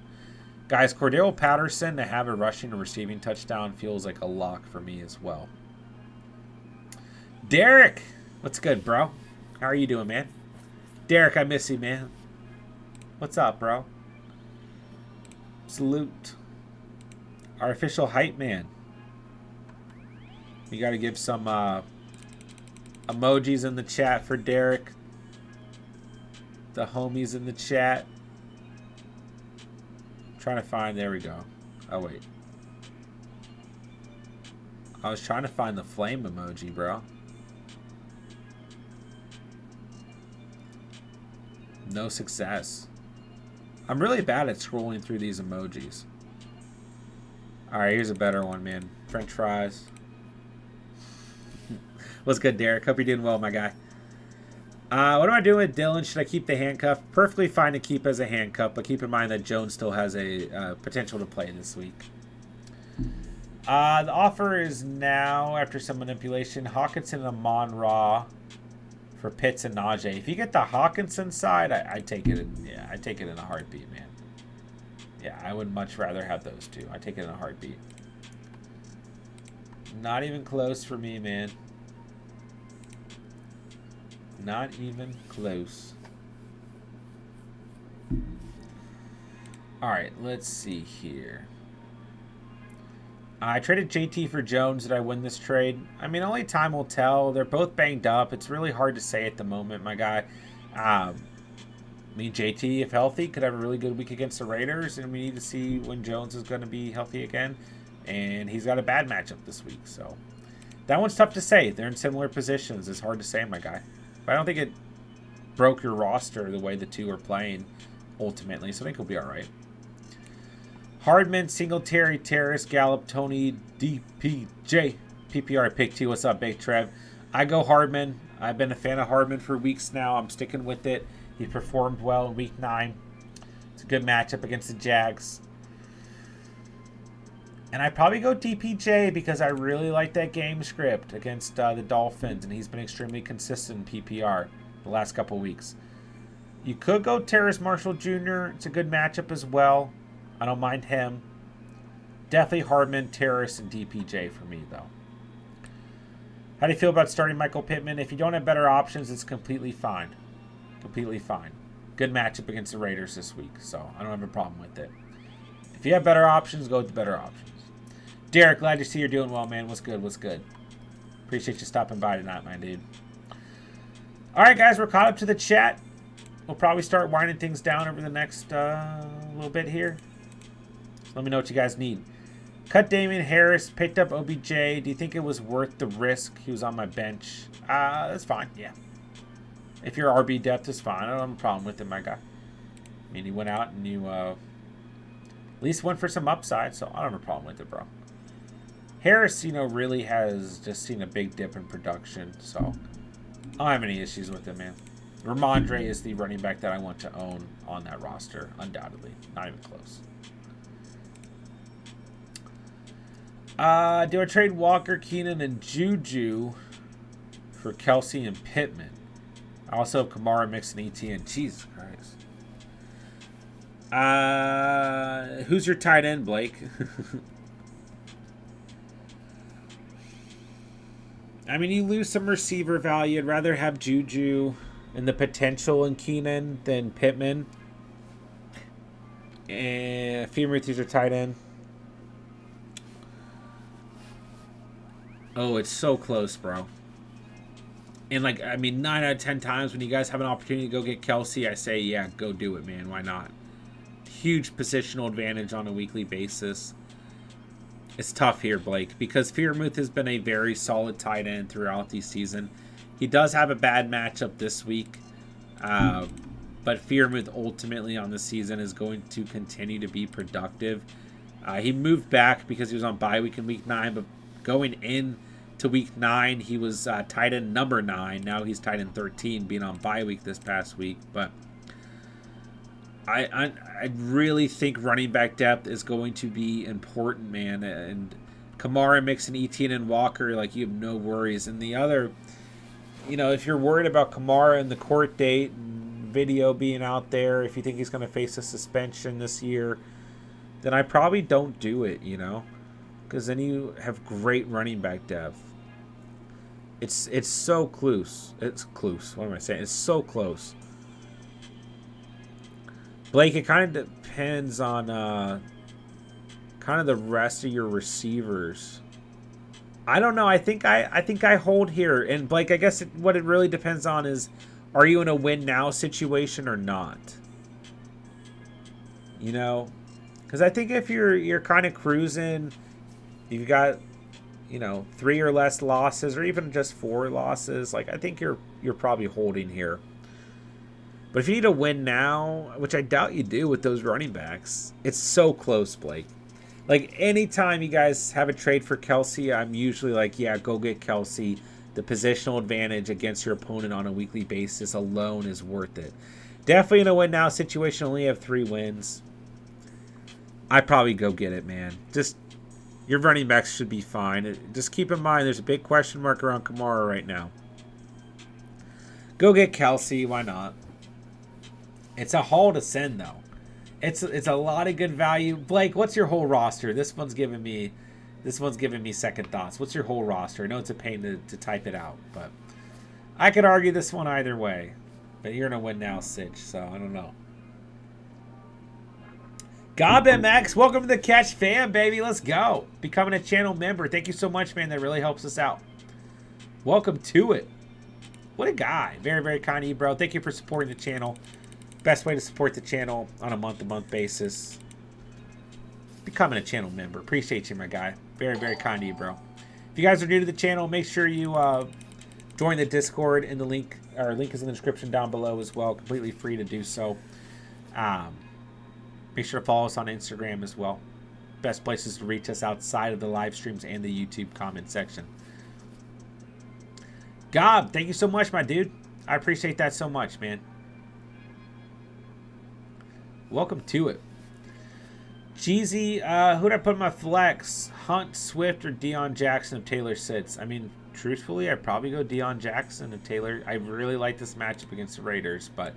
Guys, Cordero Patterson to have a rushing and receiving touchdown feels like a lock for me as well. Derek, what's good, bro? How are you doing, man? Derek, I miss you, man. What's up, bro? Salute. Our official hype man. We got to give some emojis in the chat for Derek. The homies in the chat. Trying to find, there we go. Oh, wait. I was trying to find the flame emoji, bro. No success. I'm really bad at scrolling through these emojis. Alright, here's a better one, man. French fries. What's good, Derek? Hope you're doing well, my guy. What am I doing with Dillon? Should I keep the handcuff? Perfectly fine to keep as a handcuff, but keep in mind that Jones still has a potential to play this week. The offer is now, after some manipulation, Hawkinson and Amon-Ra for Pitts and Najee. If you get the Hawkinson side, I take it. Yeah, I take it in a heartbeat, man. Yeah, I would much rather have those two. I take it in a heartbeat. Not even close for me, man. Not even close. Alright, let's see here. I traded JT for Jones. Did I win this trade? I mean, only time will tell. They're both banged up. It's really hard to say at the moment, my guy. I mean, JT, if healthy, could have a really good week against the Raiders, and we need to see when Jones is going to be healthy again. And he's got a bad matchup this week, so that one's tough to say. They're in similar positions. It's hard to say, my guy. But I don't think it broke your roster the way the two are playing ultimately, so I think he'll be all right. Hardman, Singletary, Terrace, Gallup, Tony, DPJ, PPR pick T. What's up, Big Trev? I go Hardman. I've been a fan of Hardman for weeks now. I'm sticking with it. He performed well in week 9. It's a good matchup against the Jags. And I probably go DPJ because I really like that game script against the Dolphins, and he's been extremely consistent in PPR the last couple weeks. You could go Terrace Marshall Jr. It's a good matchup as well. I don't mind him. Definitely Hardman, Terrace, and DPJ for me, though. How do you feel about starting Michael Pittman? If you don't have better options, it's completely fine. Completely fine. Good matchup against the Raiders this week, so I don't have a problem with it. If you have better options, go with the better options. Derek, glad to see you're doing well, man. What's good? What's good? Appreciate you stopping by tonight, my dude. All right, guys, we're caught up to the chat. We'll probably start winding things down over the next little bit here. So let me know what you guys need. Cut Damian Harris, picked up OBJ. Do you think it was worth the risk? He was on my bench. That's fine, yeah. If your RB depth is fine, I don't have a problem with it, my guy. I mean, he went out and you at least went for some upside, so I don't have a problem with it, bro. Harris, really has just seen a big dip in production, so I don't have any issues with it, man. Ramondre is the running back that I want to own on that roster, undoubtedly. Not even close. Do I trade Walker, Keenan, and Juju for Kelsey and Pittman? I also have Kamara, Mixon, ETN. Jesus Christ. Who's your tight end, Blake? I mean, you lose some receiver value. I'd rather have Juju and the potential in Keenan than Pittman. And Freiermuth is your tight end. Oh, it's so close, bro. And, 9 out of 10 times when you guys have an opportunity to go get Kelsey, I say, yeah, go do it, man. Why not? Huge positional advantage on a weekly basis. It's tough here, Blake, because Freiermuth has been a very solid tight end throughout the season. He does have a bad matchup this week, but Freiermuth ultimately on the season is going to continue to be productive. He moved back because he was on bye week in week 9, but going in to week 9, he was tight end number 9. Now he's tight end 13, being on bye week this past week. But I really think running back depth is going to be important, man. And Kamara, Mixon, Etienne, and Walker, you have no worries. And the other, if you're worried about Kamara and the court date and video being out there, if you think he's going to face a suspension this year, then I probably don't do it, because then you have great running back depth. It's so close. It's close. What am I saying? It's so close. Blake, it kind of depends on kind of the rest of your receivers. I don't know. I think I hold here. And Blake, I guess what it really depends on is, are you in a win now situation or not? Because I think if you're kind of cruising, you've got 3 or less losses, or even just 4 losses. I think you're probably holding here. But if you need a win now, which I doubt you do with those running backs, it's so close, Blake. Anytime you guys have a trade for Kelsey, I'm usually yeah, go get Kelsey. The positional advantage against your opponent on a weekly basis alone is worth it. Definitely in a win now situation, only have 3 wins. I'd probably go get it, man. Just your running backs should be fine. Just keep in mind there's a big question mark around Kamara right now. Go get Kelsey. Why not? It's a haul to send, though. It's a lot of good value. Blake, what's your whole roster? This one's giving me second thoughts. What's your whole roster? I know it's a pain to type it out, but I could argue this one either way. But you're in a win now sitch, so I don't know. Gob MX, welcome to the Catch fam, baby. Let's go. Becoming a channel member. Thank you so much, man. That really helps us out. Welcome to it. What a guy. Very, very kind of you, bro. Thank you for supporting the channel. Best way to support the channel on a month-to-month basis. Becoming a channel member. Appreciate you, my guy. Very, very kind of you, bro. If you guys are new to the channel, make sure you join the Discord in the link. Our link is in the description down below as well. Completely free to do so. Make sure to follow us on Instagram as well. Best places to reach us outside of the live streams and the YouTube comment section. Gob, thank you so much, my dude. I appreciate that so much, man. Welcome to it. Jeezy, who'd I put in my flex? Hunt, Swift, or Deion Jackson if Taylor sits? I mean, truthfully, I'd probably go Deion Jackson if Taylor. I really like this matchup against the Raiders, but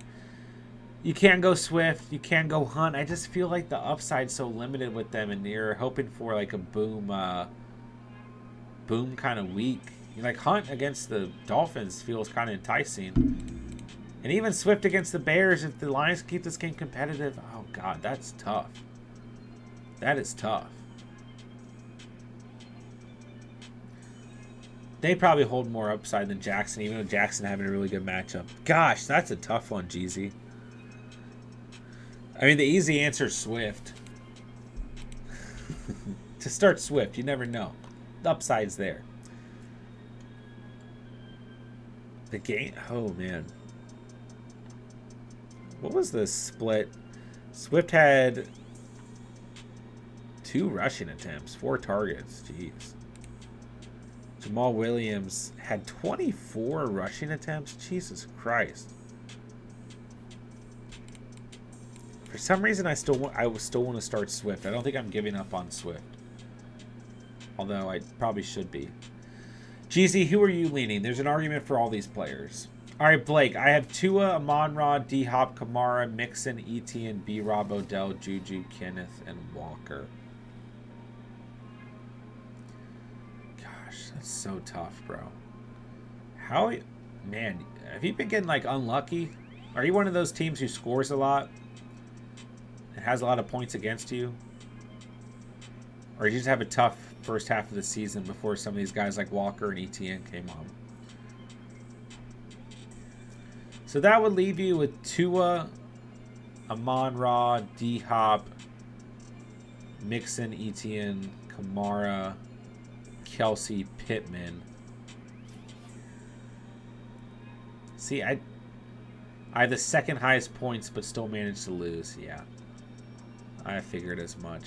you can't go Swift. You can't go Hunt. I just feel like the upside's so limited with them, and you're hoping for like a boom kind of week. Like Hunt against the Dolphins feels kind of enticing. And even Swift against the Bears, if the Lions keep this game competitive, oh God, that's tough. That is tough. They probably hold more upside than Jackson, even though Jackson having a really good matchup. Gosh, that's a tough one, Jeezy. I mean, the easy answer is Swift. To start Swift, you never know. The upside's there. The game, oh man. What was the split? Swift had 2 rushing attempts, 4 targets. Jeez. Jamal Williams had 24 rushing attempts. Jesus Christ. For some reason, I still want to start Swift. I don't think I'm giving up on Swift. Although I probably should be. Jeezy, who are you leaning? There's an argument for all these players. All right, Blake. I have Tua, Amon-Ra, D-Hop, Kamara, Mixon, Etienne, B-Rob, Odell, Juju, Kenneth, and Walker. Gosh, that's so tough, bro. Man, have you been getting, like, unlucky? Are you one of those teams who scores a lot and has a lot of points against you? Or did you just have a tough first half of the season before some of these guys like Walker and Etienne came on? So that would leave you with Tua, Amon-Ra, D-Hop, Mixon, Etienne, Kamara, Kelsey, Pittman. See, I have the second highest points, but still managed to lose. Yeah, I figured as much.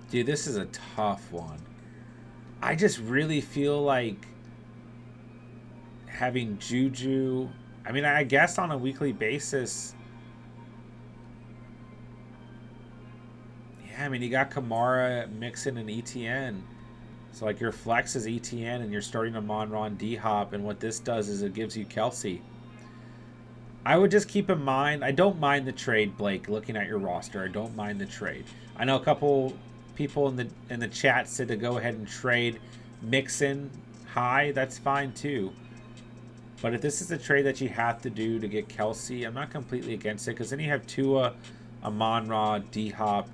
Dude, this is a tough one. I just really feel like having Juju... I mean, I guess on a weekly basis... Yeah, I mean, you got Kamara, Mixon, and Etienne. So, like, your flex is Etienne, and you're starting Amon-Ra and D-Hop, and what this does is it gives you Kelsey. I would just keep in mind... I don't mind the trade, Blake, looking at your roster. I don't mind the trade. I know a couple... people in the chat said to go ahead and trade Mixon high. That's fine too. But if this is a trade that you have to do to get Kelsey, I'm not completely against it, because then you have Tua, Amon-Ra, D-Hop,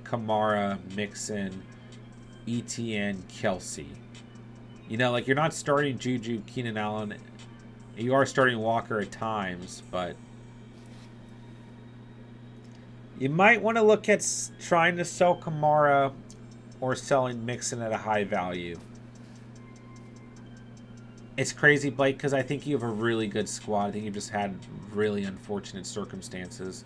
Kamara, Mixon, Etienne, Kelsey. You know, like, you're not starting Juju, Keenan Allen. You are starting Walker at times, but you might want to look at trying to sell Kamara or selling Mixon at a high value. It's crazy, Blake, because I think you have a really good squad. I think you've just had really unfortunate circumstances.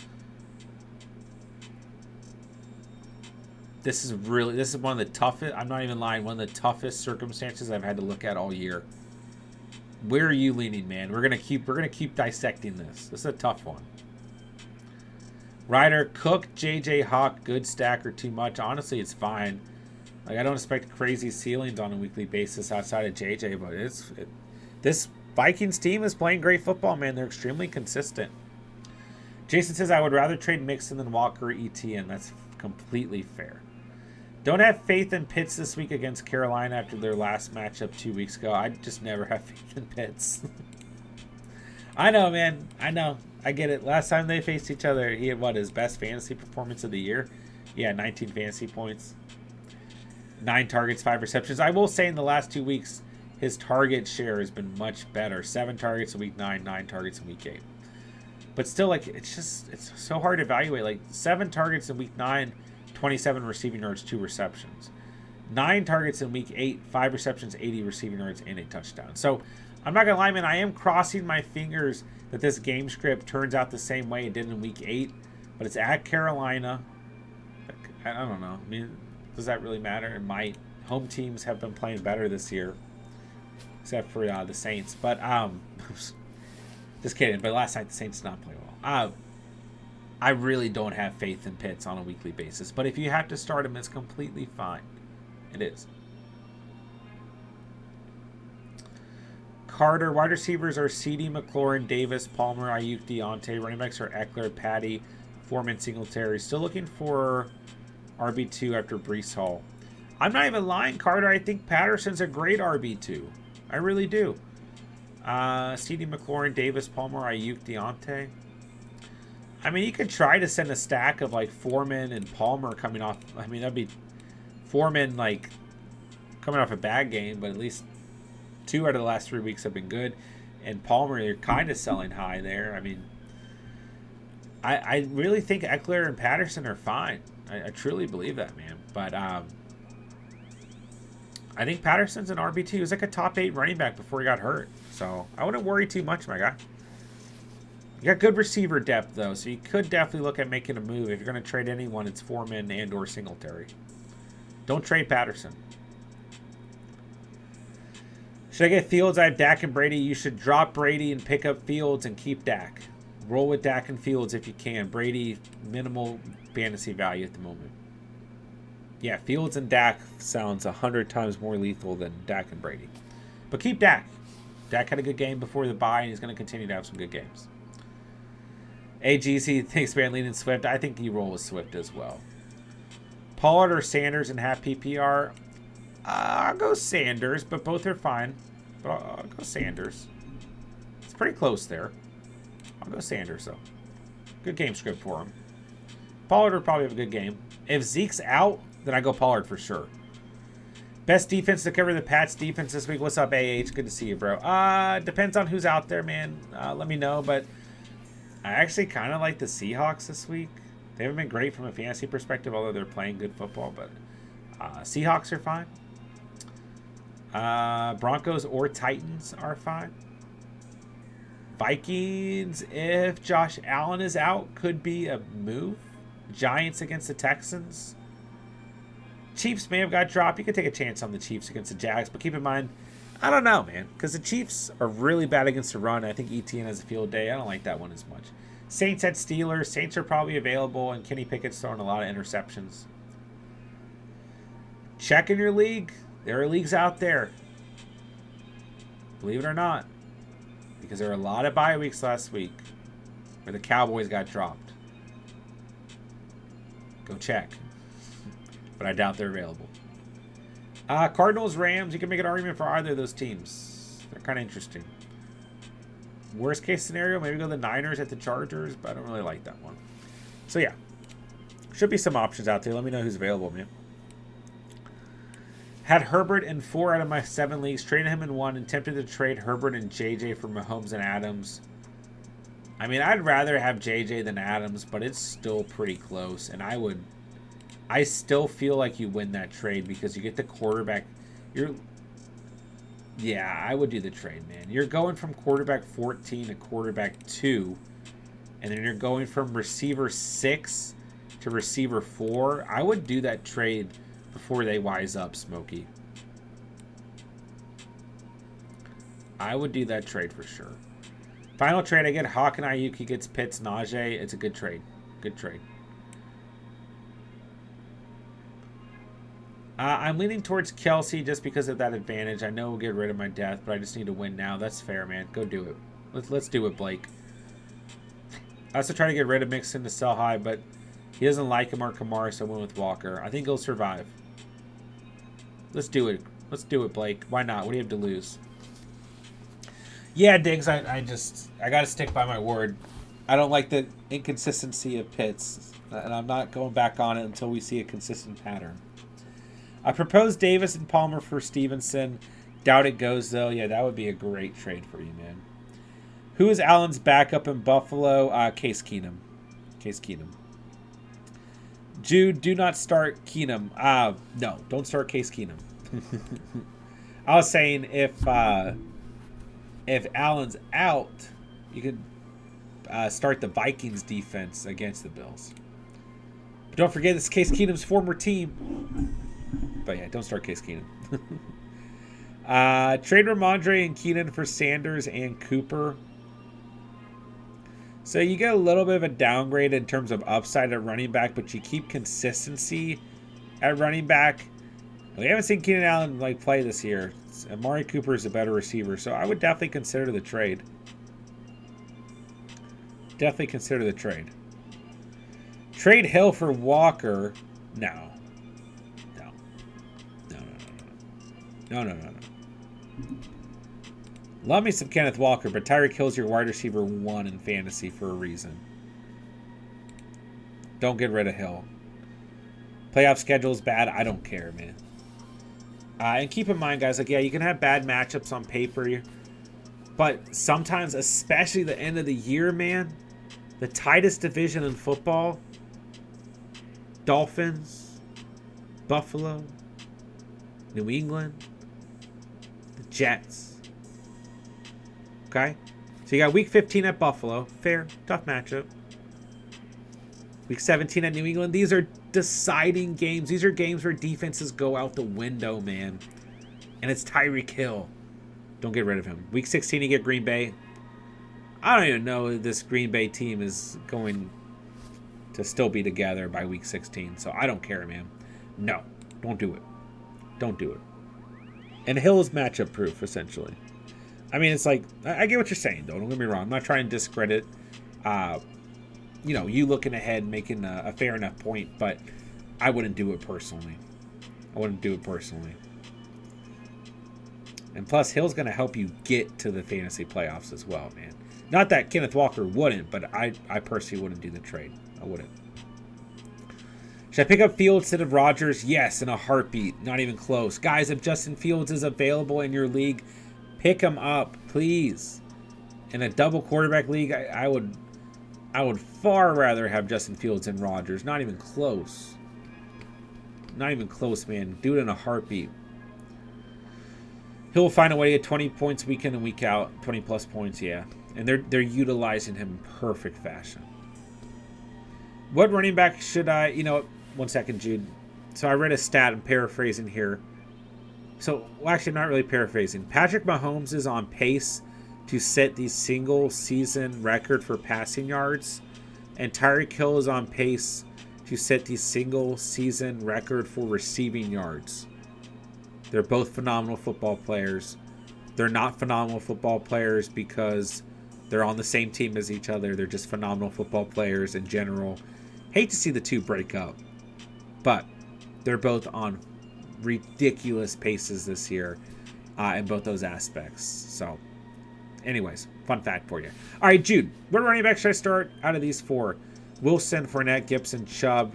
This is one of the toughest, I'm not even lying, one of the toughest circumstances I've had to look at all year. Where are you leaning, man? We're gonna keep dissecting this. This is a tough one. Ryder, Cook, JJ, Hawk, good stack or too much? Honestly, it's fine. Like, I don't expect crazy ceilings on a weekly basis outside of JJ, but this Vikings team is playing great football, man. They're extremely consistent. Jason says, I would rather trade Mixon than Walker or ETN. That's completely fair. Don't have faith in Pitts this week against Carolina after their last matchup 2 weeks ago. I just never have faith in Pitts. I know, man. I know. I get it. Last time they faced each other, he had, his best fantasy performance of the year? Yeah, 19 fantasy points. 9 targets, 5 receptions. I will say in the last 2 weeks, his target share has been much better. 7 targets in week 9, 9 targets in week 8. But still, like, it's so hard to evaluate. Like, 7 targets in week 9, 27 receiving yards, 2 receptions. 9 targets in week 8, 5 receptions, 80 receiving yards, and a touchdown. So, I'm not going to lie, man. I am crossing my fingers that this game script turns out the same way it did in week 8. But it's at Carolina. I don't know. I mean, does that really matter? It might. Home teams have been playing better this year. Except for the Saints. But, just kidding. But last night, the Saints did not play well. I really don't have faith in Pitts on a weekly basis. But if you have to start him, it's completely fine. It is. Carter. Wide receivers are CD, McLaurin, Davis, Palmer, Ayuk, Deontay. Running backs are Eckler, Patty, Foreman, Singletary. Still looking for RB2 after Breece Hall. I'm not even lying, Carter. I think Patterson's a great RB2. I really do. CD, McLaurin, Davis, Palmer, Ayuk, Deontay. I mean, you could try to send a stack of like Foreman and Palmer coming off. I mean, that'd be Foreman like coming off a bad game, but at least 2 out of the last 3 weeks have been good. And Palmer, you're kind of selling high there. I mean, I really think Eckler and Patterson are fine. I truly believe that, man. But I think Patterson's an RB2. He was like a top 8 running back before he got hurt. So I wouldn't worry too much, my guy. You got good receiver depth, though, so you could definitely look at making a move. If you're going to trade anyone, it's Foreman and or Singletary. Don't trade Patterson. Should I get Fields? I have Dak and Brady. You should drop Brady and pick up Fields and keep Dak. Roll with Dak and Fields if you can. Brady, minimal fantasy value at the moment. Yeah, Fields and Dak sounds 100 times more lethal than Dak and Brady. But keep Dak. Dak had a good game before the bye, and he's going to continue to have some good games. AGC thinks man leaning Swift. I think you roll with Swift as well. Pollard or Sanders in half PPR? I'll go Sanders, but both are fine. But I'll go Sanders. It's pretty close there. I'll go Sanders, though. Good game script for him. Pollard will probably have a good game. If Zeke's out, then I go Pollard for sure. Best defense to cover the Pats defense this week. What's up, AH? Good to see you, bro. Depends on who's out there, man. Let me know, but I actually kind of like the Seahawks this week. They haven't been great from a fantasy perspective, although they're playing good football, but Seahawks are fine. Broncos or Titans are fine. Vikings, if Josh Allen is out, could be a move. Giants against the Texans. Chiefs may have got dropped. You could take a chance on the Chiefs against the Jags, but keep in mind, I don't know, man, because the Chiefs are really bad against the run. I think ETN has a field day. I don't like that one as much. Saints at Steelers. Saints are probably available, and Kenny Pickett's throwing a lot of interceptions. Check in your league. There are leagues out there. Believe it or not. Because there were a lot of bye weeks last week where the Cowboys got dropped. Go check. But I doubt they're available. Cardinals, Rams. You can make an argument for either of those teams. They're kind of interesting. Worst case scenario, maybe go the Niners at the Chargers, but I don't really like that one. So yeah. Should be some options out there. Let me know who's available, man. Had Herbert in 4 out of my 7 leagues. Traded him in 1 and tempted to trade Herbert and JJ for Mahomes and Adams. I mean, I'd rather have JJ than Adams, but it's still pretty close. And I still feel like you win that trade because you get the quarterback. Yeah, I would do the trade, man. You're going from quarterback 14 to quarterback 2. And then you're going from receiver 6 to receiver 4. I would do that trade before they wise up, Smokey. I would do that trade for sure. Final trade, I get Hawk and Ayuk. He gets Pitts, Najee. It's a good trade. Good trade. I'm leaning towards Kelsey just because of that advantage. I know we'll get rid of my death, but I just need to win now. That's fair, man. Go do it. Let's do it, Blake. I also try to get rid of Mixon to sell high, but he doesn't like him or Kamara, so I went with Walker. I think he'll survive. Let's do it. Let's do it, Blake. Why not? What do you have to lose? Yeah, Diggs, I got to stick by my word. I don't like the inconsistency of Pitts, and I'm not going back on it until we see a consistent pattern. I proposed Davis and Palmer for Stevenson. Doubt it goes, though. Yeah, that would be a great trade for you, man. Who is Allen's backup in Buffalo? Case Keenum. Case Keenum. Jude, do not start Keenum. No, don't start Case Keenum. I was saying if Allen's out, you could start the Vikings defense against the Bills. But don't forget, this is Case Keenum's former team. But yeah, don't start Case Keenum. Trade Ramondre and Keenan for Sanders and Cooper. So you get a little bit of a downgrade in terms of upside at running back, but you keep consistency at running back. We haven't seen Keenan Allen play this year. Amari Cooper is a better receiver, so I would definitely consider the trade. Definitely consider the trade. Trade Hill for Walker. No. No. Love me some Kenneth Walker, but Tyreek Hill's your wide receiver 1 in fantasy for a reason. Don't get rid of Hill. Playoff schedule is bad. I don't care, man. And keep in mind, guys, yeah, you can have bad matchups on paper, but sometimes, especially the end of the year, man, the tightest division in football, Dolphins, Buffalo, New England, the Jets. Okay? So you got week 15 at Buffalo. Fair. Tough matchup. Week 17 at New England. These are deciding games. These are games where defenses go out the window, man. And it's Tyreek Hill. Don't get rid of him. Week 16, you get Green Bay. I don't even know if this Green Bay team is going to still be together by week 16. So I don't care, man. No. Don't do it. Don't do it. And Hill is matchup proof, essentially. I mean, it's like, I get what you're saying, though. Don't get me wrong. I'm not trying to discredit, you looking ahead, making a fair enough point, but I wouldn't do it personally. And plus, Hill's going to help you get to the fantasy playoffs as well, man. Not that Kenneth Walker wouldn't, but I personally wouldn't do the trade. I wouldn't. Should I pick up Fields instead of Rodgers? Yes, in a heartbeat. Not even close. Guys, if Justin Fields is available in your league, pick him up, please. In a double quarterback league, I would far rather have Justin Fields than Rodgers. Not even close. Not even close, man. Do it in a heartbeat. He'll find a way to get 20 points week in and week out. 20 plus points, yeah. And they're utilizing him in perfect fashion. What running back should I... one second, Jude. So I read a stat. I'm paraphrasing here. So, well, actually, not really paraphrasing. Patrick Mahomes is on pace to set the single-season record for passing yards, and Tyreek Hill is on pace to set the single-season record for receiving yards. They're both phenomenal football players. They're not phenomenal football players because they're on the same team as each other. They're just phenomenal football players in general. Hate to see the two break up, but they're both on ridiculous paces this year in both those aspects. So, anyways, fun fact for you. All right, Jude, what running back should I start out of these 4? Wilson, Fournette, Gibson, Chubb,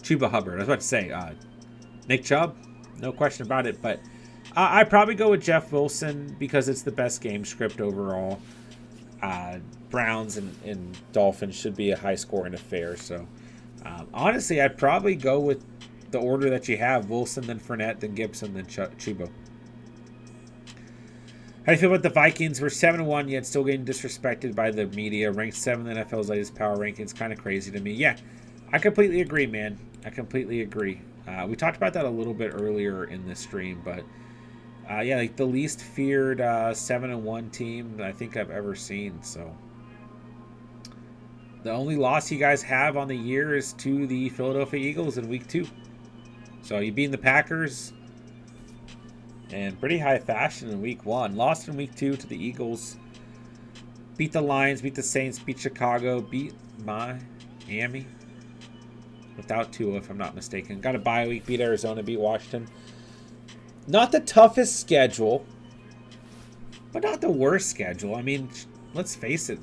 Chuba Hubbard. I was about to say Nick Chubb, no question about it. But I'd probably go with Jeff Wilson because it's the best game script overall. Browns and Dolphins should be a high-scoring affair. So, honestly, I'd probably go with the order that you have: Wilson, then Fournette, then Gibson, then Chuba. How do you feel about the Vikings? We're 7-1, yet still getting disrespected by the media. Ranked 7th in NFL's latest power rankings. Kind of crazy to me. Yeah, I completely agree, man. I completely agree. We talked about that a little bit earlier in this stream, but yeah, like the least feared 7-1 team I think I've ever seen. So the only loss you guys have on the year is to the Philadelphia Eagles in week 2. So you beat the Packers in pretty high fashion in week 1. Lost in week 2 to the Eagles. Beat the Lions, beat the Saints, beat Chicago, beat Miami. Without Tua, if I'm not mistaken. Got a bye week, beat Arizona, beat Washington. Not the toughest schedule, but not the worst schedule. I mean, let's face it,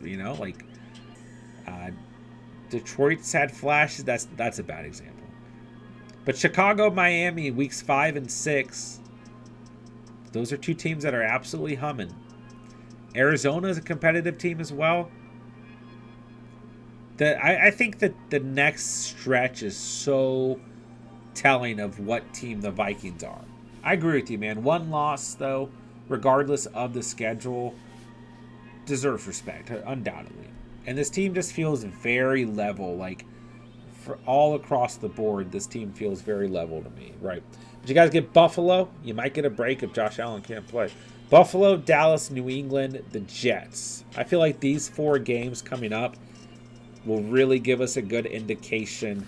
Detroit's had flashes. That's a bad example. But Chicago, Miami, weeks 5 and 6. Those are 2 teams that are absolutely humming. Arizona is a competitive team as well. I think that the next stretch is so telling of what team the Vikings are. I agree with you, man. One loss, though, regardless of the schedule, deserves respect, undoubtedly. And this team just feels very level, for all across the board, this team feels very level to me, right? But you guys get Buffalo. You might get a break if Josh Allen can't play. Buffalo, Dallas, New England, the Jets. I feel like these 4 games coming up will really give us a good indication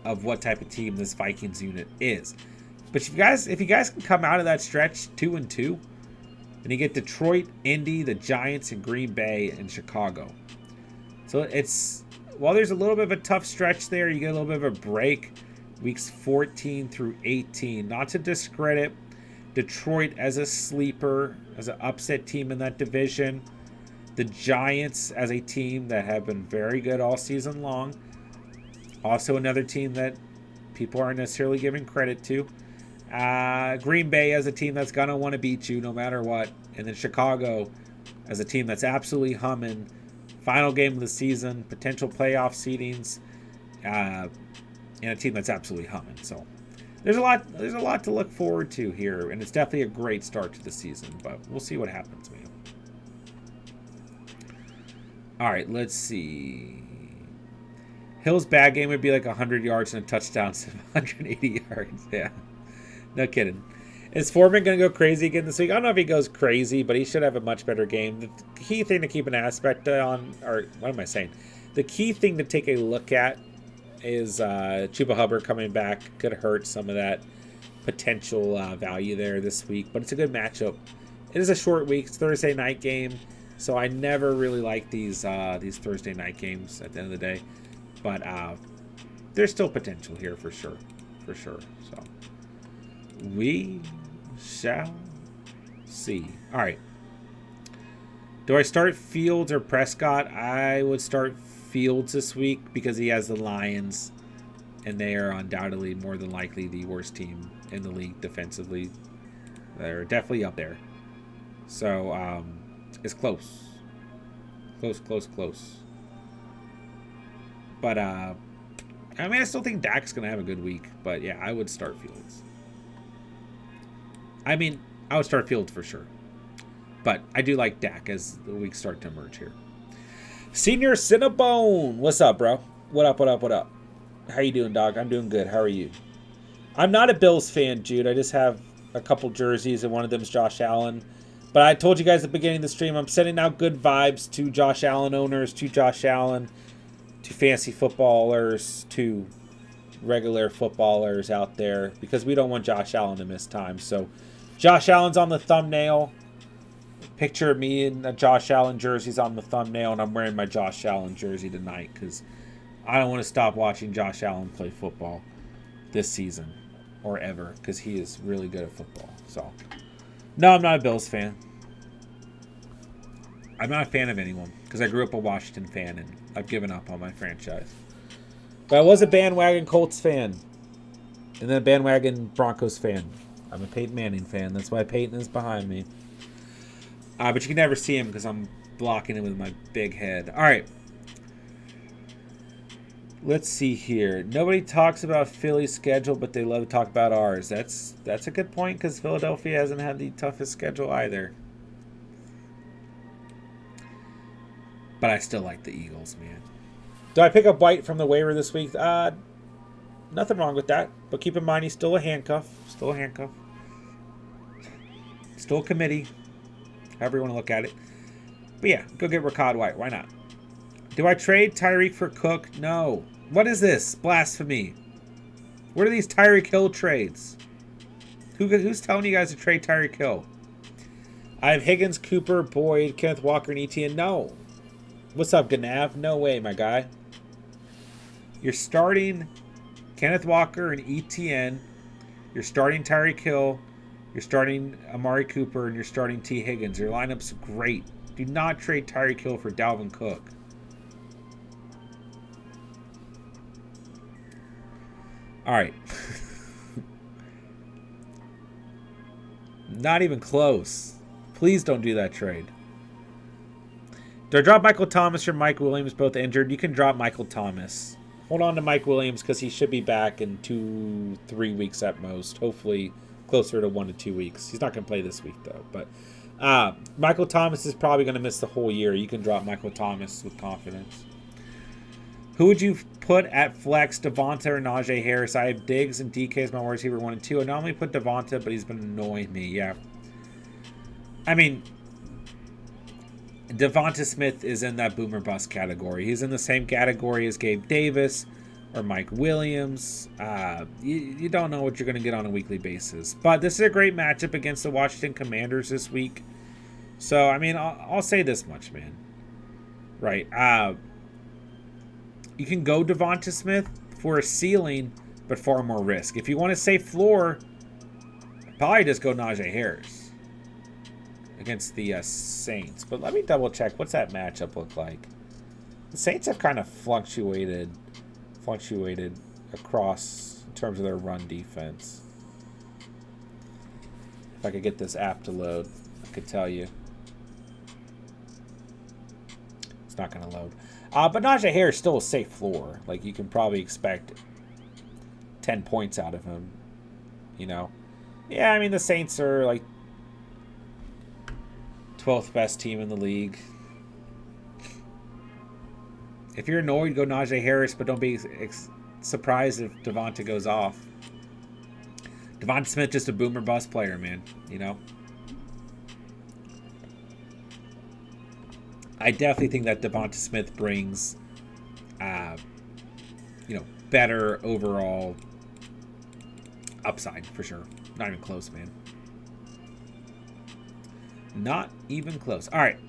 of what type of team this Vikings unit is. But if you guys can come out of that stretch 2-2, and you get Detroit, Indy, the Giants, and Green Bay, and Chicago. So it's, while there's a little bit of a tough stretch there, you get a little bit of a break, weeks 14 through 18. Not to discredit Detroit as a sleeper, as an upset team in that division. The Giants as a team that have been very good all season long. Also another team that people aren't necessarily giving credit to. Green Bay as a team that's going to want to beat you no matter what. And then Chicago as a team that's absolutely humming. Final game of the season, potential playoff seedings, and a team that's absolutely humming. So there's a lot to look forward to here, and it's definitely a great start to the season, but we'll see what happens, man. All right, let's see. Hill's bad game would be like 100 yards and a touchdown, 180 yards. Yeah. No kidding. Is Foreman going to go crazy again this week? I don't know if he goes crazy, but he should have a much better game. The key thing to keep an aspect on, or what am I saying? The key thing to take a look at is Chuba Hubbard coming back. Could hurt some of that potential value there this week, but it's a good matchup. It is a short week. It's Thursday night game, so I never really like these Thursday night games at the end of the day. But there's still potential here for sure. So we shall see. All right. Do I start Fields or Prescott? I would start Fields this week because he has the Lions, and they are undoubtedly more than likely the worst team in the league defensively. They're definitely up there. So it's close. Close. But I mean, I still think Dak's going to have a good week. But yeah, I would start Fields. I mean, I would start Fields for sure. But I do like Dak as the weeks start to emerge here. Senior Cinnabone. What's up, bro? What up? How you doing, dog? I'm doing good. How are you? I'm not a Bills fan, Jude. I just have a couple jerseys, and one of them is Josh Allen. But I told you guys at the beginning of the stream, I'm sending out good vibes to Josh Allen owners, to Josh Allen, to fantasy footballers, to regular footballers out there, because we don't want Josh Allen to miss time. So Josh Allen's on the thumbnail. Picture of me in a Josh Allen jersey's on the thumbnail, and I'm wearing my Josh Allen jersey tonight because I don't want to stop watching Josh Allen play football this season or ever, because he is really good at football. So, no, I'm not a Bills fan. I'm not a fan of anyone because I grew up a Washington fan, and I've given up on my franchise. But I was a bandwagon Colts fan, and then a bandwagon Broncos fan. I'm a Peyton Manning fan. That's why Peyton is behind me. But you can never see him because I'm blocking him with my big head. All right. Let's see here. Nobody talks about Philly's schedule, but they love to talk about ours. That's a good point because Philadelphia hasn't had the toughest schedule either. But I still like the Eagles, man. Do I pick up White from the waiver this week? Nothing wrong with that. But keep in mind, he's still a handcuff. Still a committee. However you want to look at it. But yeah, go get Rachaad White. Why not? Do I trade Tyreek for Cook? No. What is this? Blasphemy. What are these Tyreek Hill trades? Who's telling you guys to trade Tyreek Hill? I have Higgins, Cooper, Boyd, Kenneth Walker, and ETN. No. What's up, Ganav? No way, my guy. You're starting Kenneth Walker and ETN. You're starting Tyreek Hill. You're starting Amari Cooper, and you're starting T. Higgins. Your lineup's great. Do not trade Tyreek Hill for Dalvin Cook. All right. Not even close. Please don't do that trade. Do I drop Michael Thomas or Mike Williams, both injured? You can drop Michael Thomas. Hold on to Mike Williams because he should be back in 2-3 weeks at most. Hopefully closer to 1 to 2 weeks. He's not going to play this week, though. But Michael Thomas is probably going to miss the whole year. You can drop Michael Thomas with confidence. Who would you put at flex, Devonta or Najee Harris? I have Diggs and DK as my wide receiver 1 and 2. I normally put Devonta, but he's been annoying me. Yeah. I mean, Devonta Smith is in that boomer bust category. He's in the same category as Gabe Davis or Mike Williams. You don't know what you're going to get on a weekly basis. But this is a great matchup against the Washington Commanders this week. So, I mean, I'll say this much, man. Right. You can go Devonta Smith for a ceiling, but far more risk. If you want to say floor, probably just go Najee Harris against the Saints. But let me double check. What's that matchup look like? The Saints have kind of fluctuated across in terms of their run defense. If I could get this app to load, I could tell you. It's not going to load. But Najee Harris is still a safe floor. Like, you can probably expect 10 points out of him, you know. Yeah, I mean, the Saints are, like, 12th best team in the league. If you're annoyed, go Najee Harris, but don't be surprised if Devonta goes off. Devonta Smith just a boomer bust player, man, you know. I definitely think that Devonta Smith brings, better overall upside for sure. Not even close, man. Not even close. All right.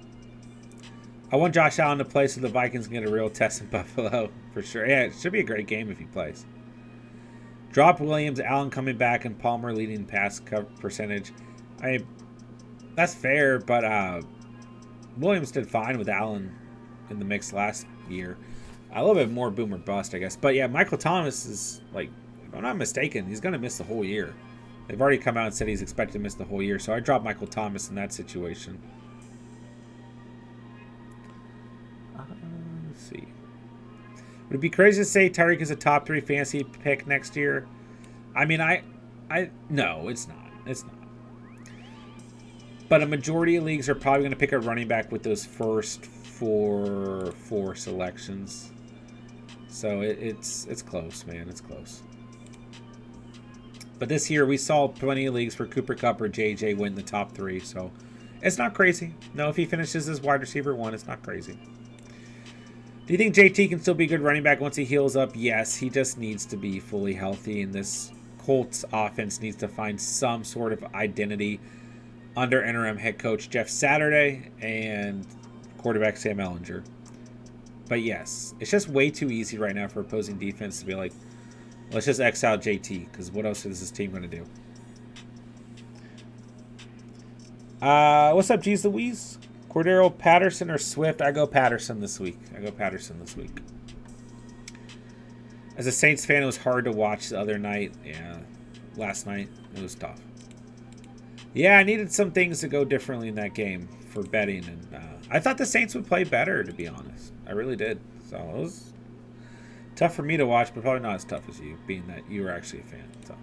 I want Josh Allen to play so the Vikings can get a real test in Buffalo for sure. Yeah, it should be a great game if he plays. Drop Williams, Allen coming back, and Palmer leading pass cover percentage. That's fair, but Williams did fine with Allen in the mix last year. A little bit more boomer bust, I guess. But yeah, Michael Thomas is, like, if I'm not mistaken, he's going to miss the whole year. They've already come out and said he's expected to miss the whole year. So I dropped Michael Thomas in that situation. Let's see. Would it be crazy to say Tyreek is a top 3 fantasy pick next year? I mean, no, it's not. It's not. But a majority of leagues are probably going to pick a running back with those first four selections. So it's close, man. It's close. But this year we saw plenty of leagues where Cooper Kupp or JJ went in the top 3. So it's not crazy. No, if he finishes as wide receiver 1, it's not crazy. Do you think JT can still be a good running back once he heals up? Yes, he just needs to be fully healthy. And this Colts offense needs to find some sort of identity under interim head coach Jeff Saturday and quarterback Sam Ehlinger. But yes, it's just way too easy right now for opposing defense to be like, let's just X out JT, because what else is this team going to do? What's up, G's Louise? Cordero, Patterson, or Swift? I go Patterson this week. As a Saints fan, it was hard to watch the other night. Yeah, last night, it was tough. Yeah, I needed some things to go differently in that game for betting, and I thought the Saints would play better, to be honest. I really did. So it was tough for me to watch, but probably not as tough as you, being that you were actually a fan. So,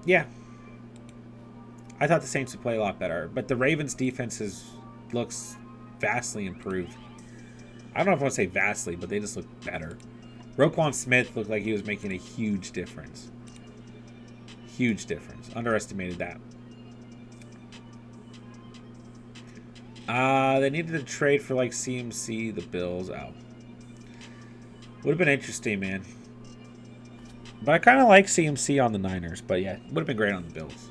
yeah. I thought the Saints would play a lot better, but the Ravens' defense looks vastly improved. I don't know if I want to say vastly, but they just look better. Roquan Smith looked like he was making a huge difference. Huge difference. Underestimated that. They needed to trade for like CMC, the Bills. Oh. Would have been interesting, man. But I kind of like CMC on the Niners. But yeah, would have been great on the Bills.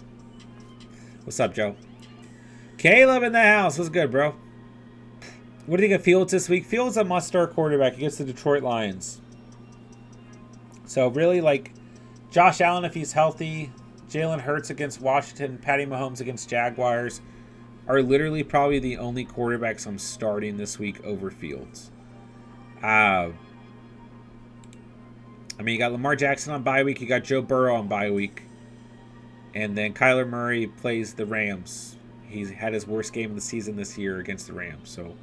What's up, Joe? Caleb in the house. What's good, bro? What do you think of Fields this week? Fields a must-start quarterback against the Detroit Lions. So really, like, Josh Allen, if he's healthy, Jalen Hurts against Washington, Patty Mahomes against Jaguars are literally probably the only quarterbacks I'm starting this week over Fields. I mean, you got Lamar Jackson on bye week. You got Joe Burrow on bye week. And then Kyler Murray plays the Rams. He's had his worst game of the season this year against the Rams. So,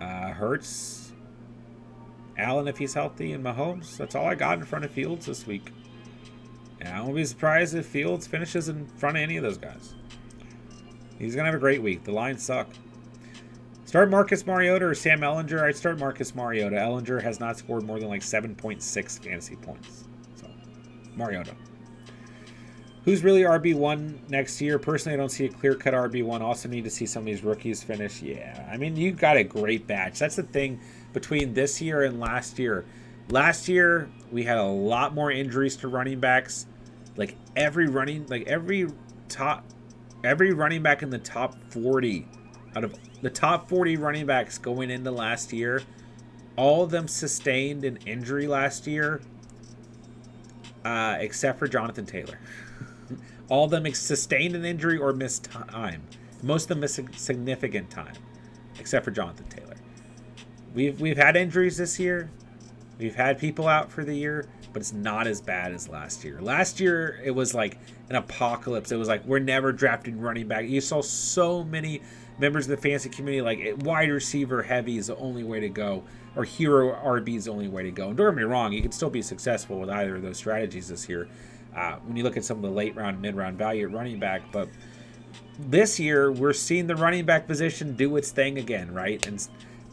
Hurts, Allen if he's healthy, and Mahomes. That's all I got in front of Fields this week. And I won't be surprised if Fields finishes in front of any of those guys. He's going to have a great week. The Lions suck. Start Marcus Mariota or Sam Ellinger. I'd start Marcus Mariota. Ellinger has not scored more than like 7.6 fantasy points. So, Mariota. Who's really RB1 next year? Personally, I don't see a clear-cut RB1. Also need to see some of these rookies finish. Yeah, I mean, you got a great batch. That's the thing between this year and last year. Last year, we had a lot more injuries to running backs. Like every running back in the top 40, out of the top 40 running backs going into last year, all of them sustained an injury last year, except for Jonathan Taylor. All of them sustained an injury or missed time. Most of them missed significant time, except for Jonathan Taylor. We've had injuries this year. We've had people out for the year, but it's not as bad as last year. Last year, it was like an apocalypse. It was like, we're never drafting running back. You saw so many members of the fantasy community like wide receiver heavy is the only way to go, or hero RB is the only way to go. And don't get me wrong, you can still be successful with either of those strategies this year. When you look at some of the late round, mid round value at running back, but this year we're seeing the running back position do its thing again, right? And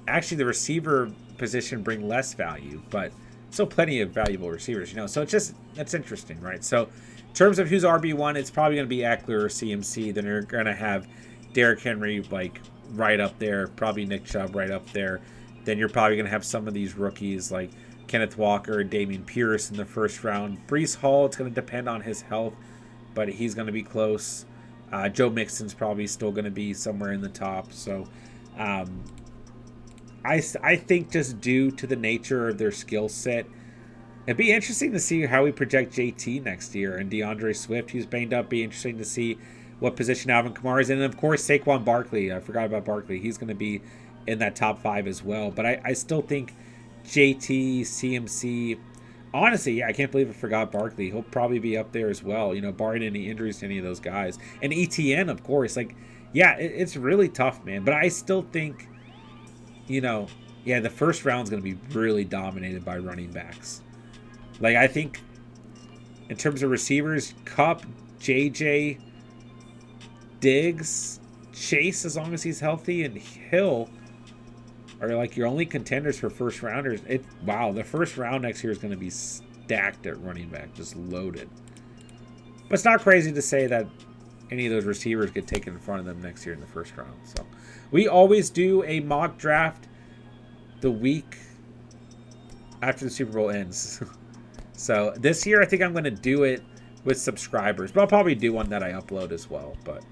actually, the receiver position bring less value, but still plenty of valuable receivers, So it's just that's interesting, right? So in terms of who's RB1, it's probably going to be Eckler or CMC. Then you're going to have Derrick Henry like right up there, probably Nick Chubb right up there. Then you're probably going to have some of these rookies like Kenneth Walker, Dameon Pierce in the first round. Breece Hall, it's going to depend on his health, but he's going to be close. Joe Mixon's probably still going to be somewhere in the top. So I think just due to the nature of their skill set, it'd be interesting to see how we project JT next year. And DeAndre Swift, who's banged up, be interesting to see what position Alvin Kamara is in. And, of course, Saquon Barkley. I forgot about Barkley. He's going to be in that top 5 as well. But I still think JT, CMC, honestly, yeah, I can't believe I forgot Barkley. He'll probably be up there as well, barring any injuries to any of those guys. And ETN, of course. It's really tough, man. But I still think, the first round is going to be really dominated by running backs. I think in terms of receivers, Kupp, JJ, Diggs, Chase, as long as he's healthy, and Hill are your only contenders for first rounders. The first round next year is going to be stacked at running back, just loaded. But it's not crazy to say that any of those receivers get taken in front of them next year in the first round. So we always do a mock draft the week after the Super Bowl ends. So this year I think I'm going to do it with subscribers, but I'll probably do one that I upload as well. But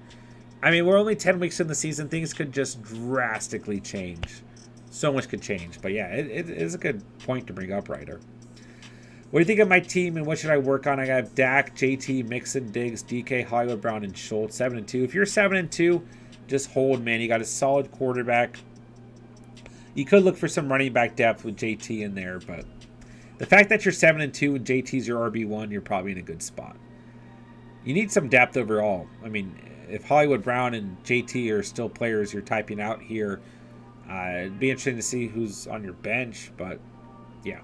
I mean, we're only 10 weeks in the season. Things could just drastically change. So much could change. But yeah, it is a good point to bring up, Ryder. What do you think of my team and what should I work on? I got Dak, JT, Mixon, Diggs, DK, Hollywood Brown, and Schultz. 7-2. If you're 7-2, just hold, man. You got a solid quarterback. You could look for some running back depth with JT in there, but the fact that you're 7-2 and JT's your RB1, you're probably in a good spot. You need some depth overall. I mean, if Hollywood Brown and JT are still players you're typing out here, it'd be interesting to see who's on your bench, but yeah.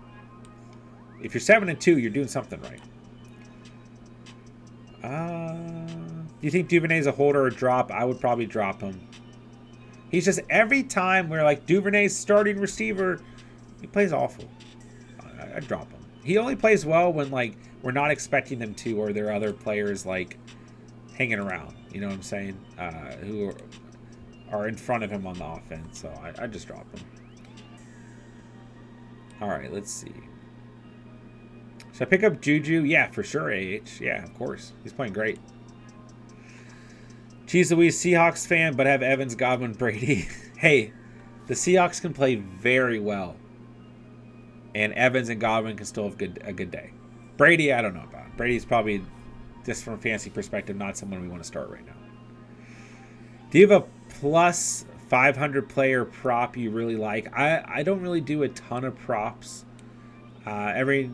If you're 7-2, you're doing something right. Do you think Duvernay's a holder or a drop? I would probably drop him. He's just, every time we're like, Duvernay's starting receiver, he plays awful. I'd drop him. He only plays well when, we're not expecting him to, or there are other players, hanging around. You know what I'm saying? Who are in front of him on the offense. So I'd just drop him. All right, let's see. Should I pick up Juju? Yeah, for sure, AH. Yeah, of course. He's playing great. Cheese Louise, Seahawks fan, but have Evans, Godwin, Brady. Hey, the Seahawks can play very well. And Evans and Godwin can still have a good day. Brady, I don't know about. Brady's probably, just from a fantasy perspective, not someone we want to start right now. Do you have a plus 500 player prop you really like? I don't really do a ton of props. Every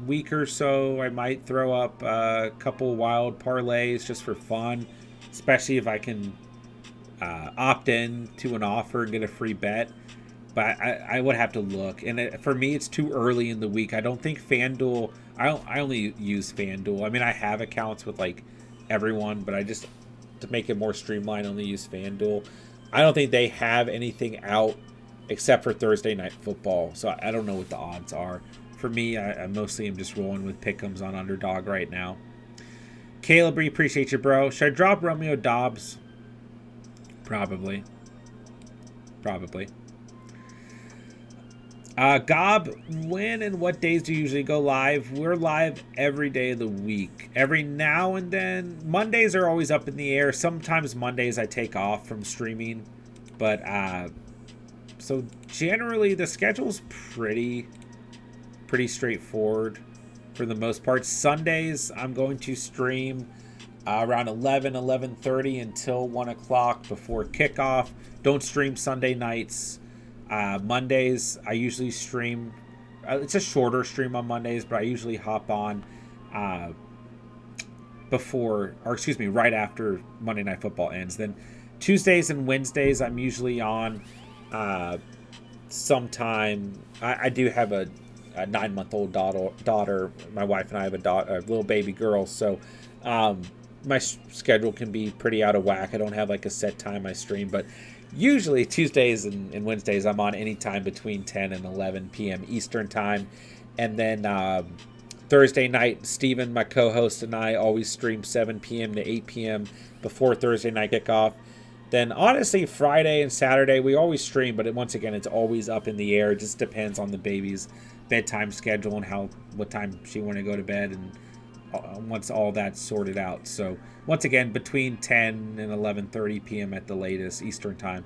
week or so, I might throw up a couple wild parlays just for fun, especially if I can opt in to an offer and get a free bet. But I would have to look. And for me, it's too early in the week. I don't think FanDuel, I only use FanDuel. I mean, I have accounts with everyone, but I just, to make it more streamlined, only use FanDuel. I don't think they have anything out except for Thursday Night Football. So I don't know what the odds are. For me, I mostly am just rolling with pick'ems on Underdog right now. Caleb, appreciate you, bro. Should I drop Romeo Dobbs? Probably. Gob, when and what days do you usually go live? We're live every day of the week. Every now and then. Mondays are always up in the air. Sometimes Mondays I take off from streaming. But, so generally the schedule's pretty straightforward for the most part. Sundays, I'm going to stream around 11:30 until 1 o'clock before kickoff. Don't stream Sunday nights. Mondays, I usually stream. It's a shorter stream on Mondays, but I usually hop on right after Monday Night Football ends. Then Tuesdays and Wednesdays, I'm usually on sometime. I do have a 9-month-old daughter. My wife and I have a little baby girl, so my schedule can be pretty out of whack. I don't have like a set time I stream, but usually Tuesdays and Wednesdays I'm on anytime between 10 and 11 p.m. Eastern time. And then Thursday night, Steven, my co-host, and I always stream 7 p.m. to 8 p.m. before Thursday night kickoff. Then honestly, Friday and Saturday we always stream, but once again it's always up in the air. It just depends on the baby's bedtime schedule and what time she want to go to bed, and once all that's sorted out. So once again, between 10 and 11:30 p.m. at the latest Eastern time.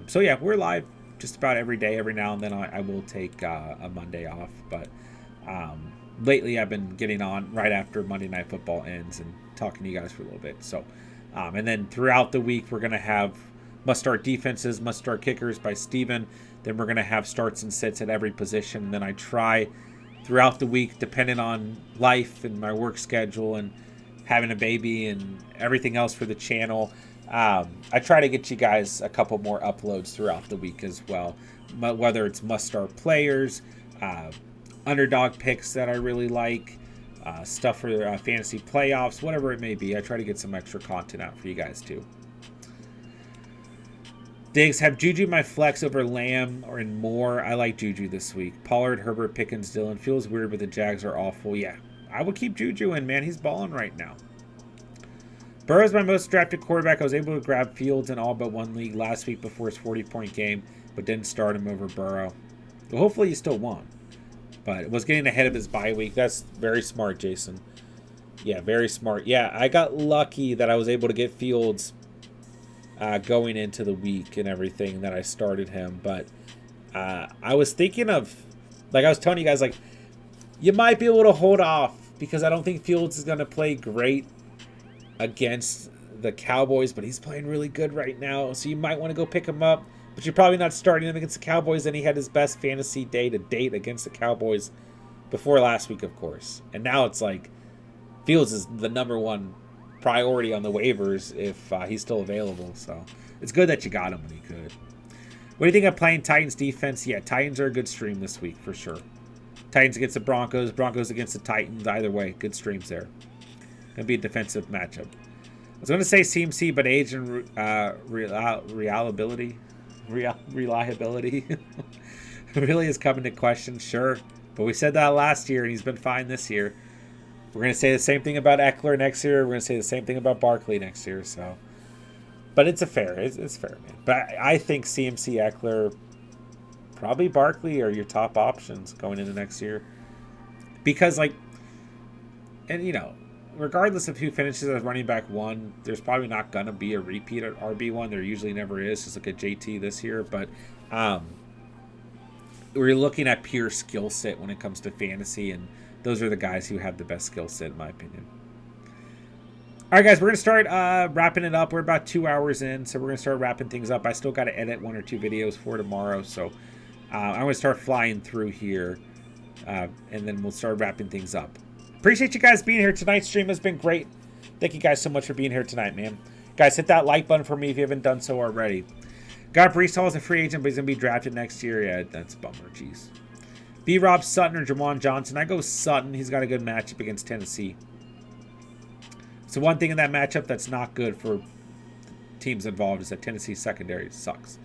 So yeah, we're live just about every day. Every now and then I will take a Monday off, but lately I've been getting on right after Monday Night Football ends and talking to you guys for a little bit. So and then throughout the week we're going to have must-start defenses, must-start kickers by Steven. Then we're going to have starts and sits at every position. And then I try throughout the week, depending on life and my work schedule and having a baby and everything else for the channel, I try to get you guys a couple more uploads throughout the week as well. Whether it's must-start players, underdog picks that I really like, stuff for fantasy playoffs, whatever it may be. I try to get some extra content out for you guys too. Diggs, have Juju my flex over Lamb or in more. I like Juju this week. Pollard, Herbert, Pickens, Dillon. Feels weird, but the Jags are awful. Yeah, I would keep Juju in, man. He's balling right now. Burrow's my most drafted quarterback. I was able to grab Fields in all but one league last week before his 40-point game, but didn't start him over Burrow. Well, hopefully he still won. But it was getting ahead of his bye week. That's very smart, Jason. Yeah, very smart. Yeah, I got lucky that I was able to get Fields going into the week and everything that I started him. But I was thinking of, like I was telling you guys, like, you might be able to hold off because I don't think Fields is going to play great against the Cowboys, but he's playing really good right now. So you might want to go pick him up, but you're probably not starting him against the Cowboys. And he had his best fantasy day to date against the Cowboys before last week, of course. And now it's like Fields is the number one priority on the waivers if he's still available. So it's good that you got him when you could. What do you think of playing Titans defense? Yeah, Titans are a good stream this week for sure. Titans against the Broncos, Broncos against the Titans. Either way, good streams there. Gonna be a defensive matchup. I was gonna say CMC, but age and reliability really is coming to question. Sure, but we said that last year, and he's been fine this year. We're going to say the same thing about Eckler next year. We're going to say the same thing about Barkley next year. So, but it's fair, man. But I think CMC, Eckler, probably Barkley are your top options going into next year. Because, like, and, you know, regardless of who finishes as running back one, there's probably not going to be a repeat at RB1. There usually never is. Just look at JT this year. But we're looking at pure skill set when it comes to fantasy, and those are the guys who have the best skill set, in my opinion. All right, guys, we're going to start wrapping it up. We're about 2 hours in, so we're going to start wrapping things up. I still got to edit 1 or 2 videos for tomorrow, so I'm going to start flying through here, and then we'll start wrapping things up. Appreciate you guys being here. Tonight's stream has been great. Thank you guys so much for being here tonight, man. Guys, hit that like button for me if you haven't done so already. Got Brees Hall as a free agent, but he's going to be drafted next year. Yeah, that's a bummer. Jeez. B-Rob, Sutton, or Jawan Johnson. I go Sutton. He's got a good matchup against Tennessee. So one thing in that matchup that's not good for teams involved is that Tennessee secondary sucks.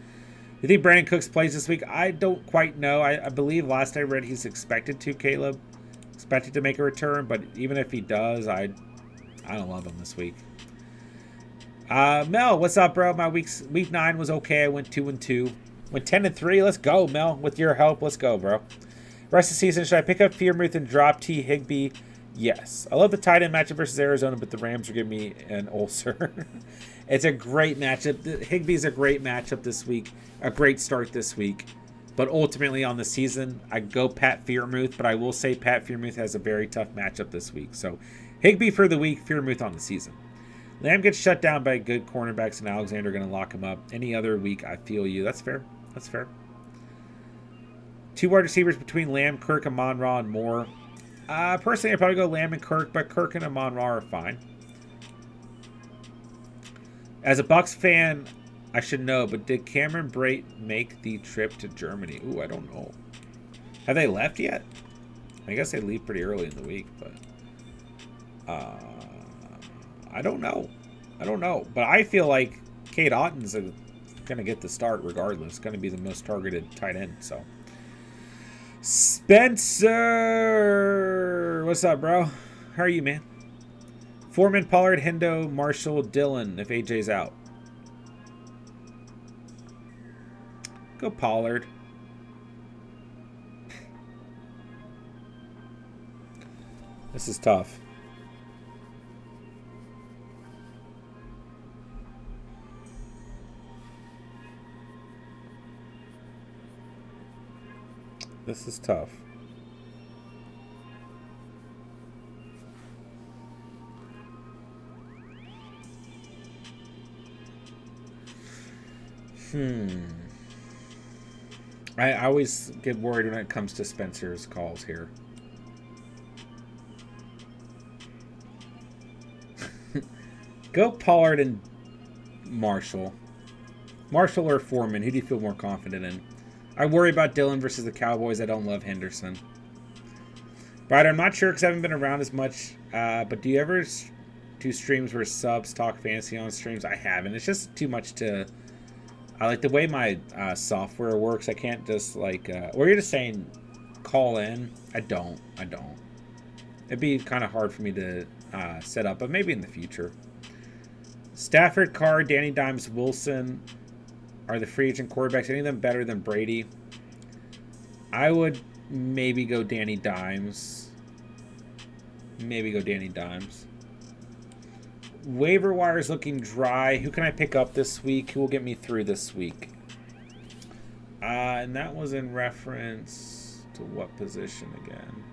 You think Brandon Cooks plays this week? I don't quite know. I believe last I read he's expected to, Caleb. Expected to make a return, but even if he does, I don't love him this week. Mel, what's up, bro? My week 9 was okay. I went 2-2. Went 10-3. Let's go, Mel. With your help, let's go, bro. Rest of the season, should I pick up Fearmouth and drop T. Higbee? Yes. I love the tight end matchup versus Arizona, but the Rams are giving me an ulcer. It's a great matchup. Higbee's a great matchup this week. A great start this week. But ultimately on the season, I go Pat Fearmouth, but I will say Pat Fearmouth has a very tough matchup this week. So Higbee for the week, Fearmouth on the season. Lamb gets shut down by good cornerbacks, and Alexander going to lock him up. Any other week, I feel you. That's fair. That's fair. 2 wide receivers between Lamb, Kirk, Amon-Ra, and Moore. Personally, I'd probably go Lamb and Kirk, but Kirk and Amon-Ra are fine. As a Bucs fan, I should know, but did Cameron Brate make the trip to Germany? Ooh, I don't know. Have they left yet? I guess they leave pretty early in the week, but I don't know. I don't know. But I feel like Cade Otton's going to get the start regardless. Going to be the most targeted tight end, so. Spencer! What's up, bro? How are you, man? Foreman, Pollard, Hendo, Marshall, Dillon if AJ's out. Go Pollard. This is tough. This is tough. I always get worried when it comes to Spencer's calls here. Go Pollard and Marshall. Marshall or Foreman, who do you feel more confident in? I worry about Dillon versus the Cowboys. I don't love Henderson. But I'm not sure because I haven't been around as much. But do you ever do streams where subs talk fantasy on streams? I haven't. It's just too much to... I like the way my software works. I can't just like... or you're just saying call in. I don't. It'd be kind of hard for me to set up. But maybe in the future. Stafford, Carr, Danny Dimes, Wilson... are the free agent quarterbacks, any of them better than Brady? I would maybe go Danny Dimes. Waiver wire is looking dry. Who can I pick up this week? Who will get me through this week? And that was in reference to what position again?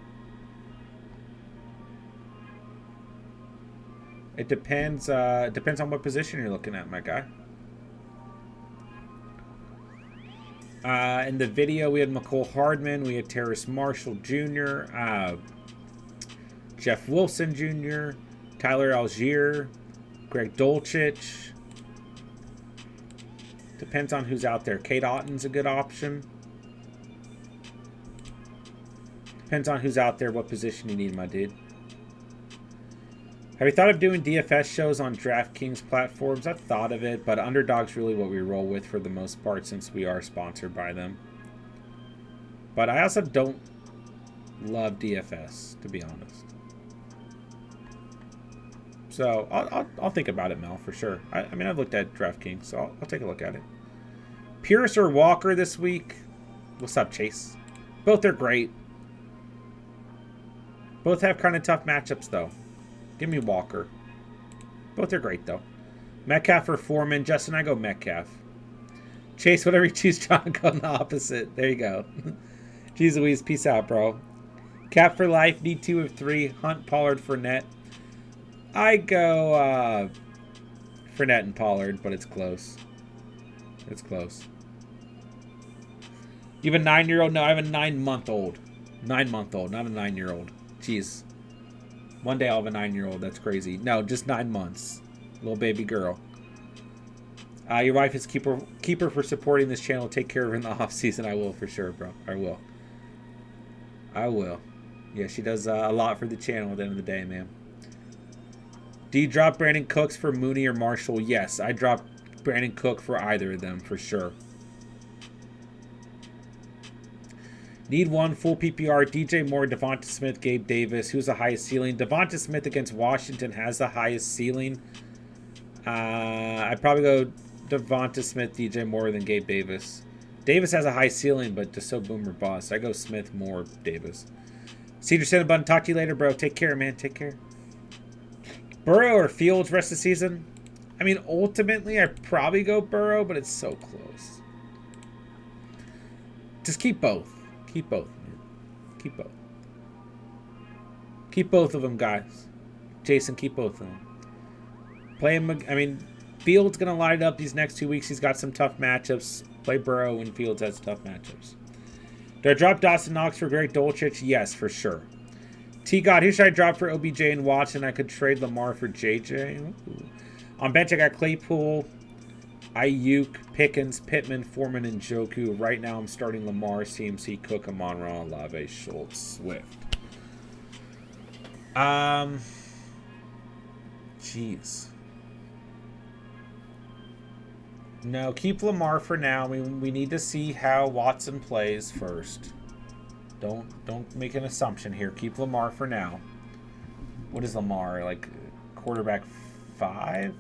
It depends. Depends on what position you're looking at, my guy. In the video, we had McCole Hardman, we had Terrace Marshall Jr., Jeff Wilson Jr., Tyler Algier, Greg Dulcich. Depends on who's out there. Cade Otton's a good option. Depends on who's out there, what position you need, my dude. Have you thought of doing DFS shows on DraftKings platforms? I've thought of it, but Underdog's really what we roll with for the most part since we are sponsored by them. But I also don't love DFS, to be honest. So I'll think about it, Mel, for sure. I mean, I've looked at DraftKings, so I'll take a look at it. Pierce or Walker this week? What's up, Chase? Both are great. Both have kind of tough matchups, though. Give me Walker. Both are great, though. Metcalf or Foreman. Justin, I go Metcalf. Chase, whatever you choose, John, go on the opposite. There you go. Jeez Louise, peace out, bro. Cap for life, need 2 of 3. Hunt, Pollard, Fournette. I go Fournette and Pollard, but it's close. It's close. You have a 9-year-old? No, I have a 9-month-old. 9-month-old, not a 9-year-old. Jeez. One day I'll have a 9-year-old. That's crazy. No, just 9 months. Little baby girl. Your wife is keeper for supporting this channel. Take care of her in the off season. I will for sure, bro. I will. Yeah, she does a lot for the channel at the end of the day, man. Do you drop Brandon Cooks for Mooney or Marshall? Yes, I dropped Brandon Cook for either of them, for sure. Need one full PPR. DJ Moore, Devonta Smith, Gabe Davis. Who's the highest ceiling? Devonta Smith against Washington has the highest ceiling. I'd probably go Devonta Smith, DJ Moore, than Gabe Davis. Davis has a high ceiling, but just so boomer bust. I go Smith, Moore, Davis. Cedar Cinnabon, talk to you later, bro. Take care, man. Take care. Burrow or Fields rest of the season? I mean, ultimately, I'd probably go Burrow, but it's so close. Just keep both. Keep both, man. Keep both. Keep both of them, guys. Jason, keep both of them. Play him. I mean, Fields going to light it up these next 2 weeks. He's got some tough matchups. Play Burrow when Fields has tough matchups. Do I drop Dawson Knox for Greg Dulcich? Yes, for sure. T-God, who should I drop for OBJ and Watson? I could trade Lamar for JJ. Ooh. On bench, I got Claypool, Ayuk, Pickens, Pittman, Foreman, and Njoku. Right now, I'm starting Lamar, CMC, Cook, Amon-Ra, Olave, Schultz, Swift. Jeez. No, keep Lamar for now. We need to see how Watson plays first. Don't make an assumption here. Keep Lamar for now. What is Lamar? Like quarterback 5?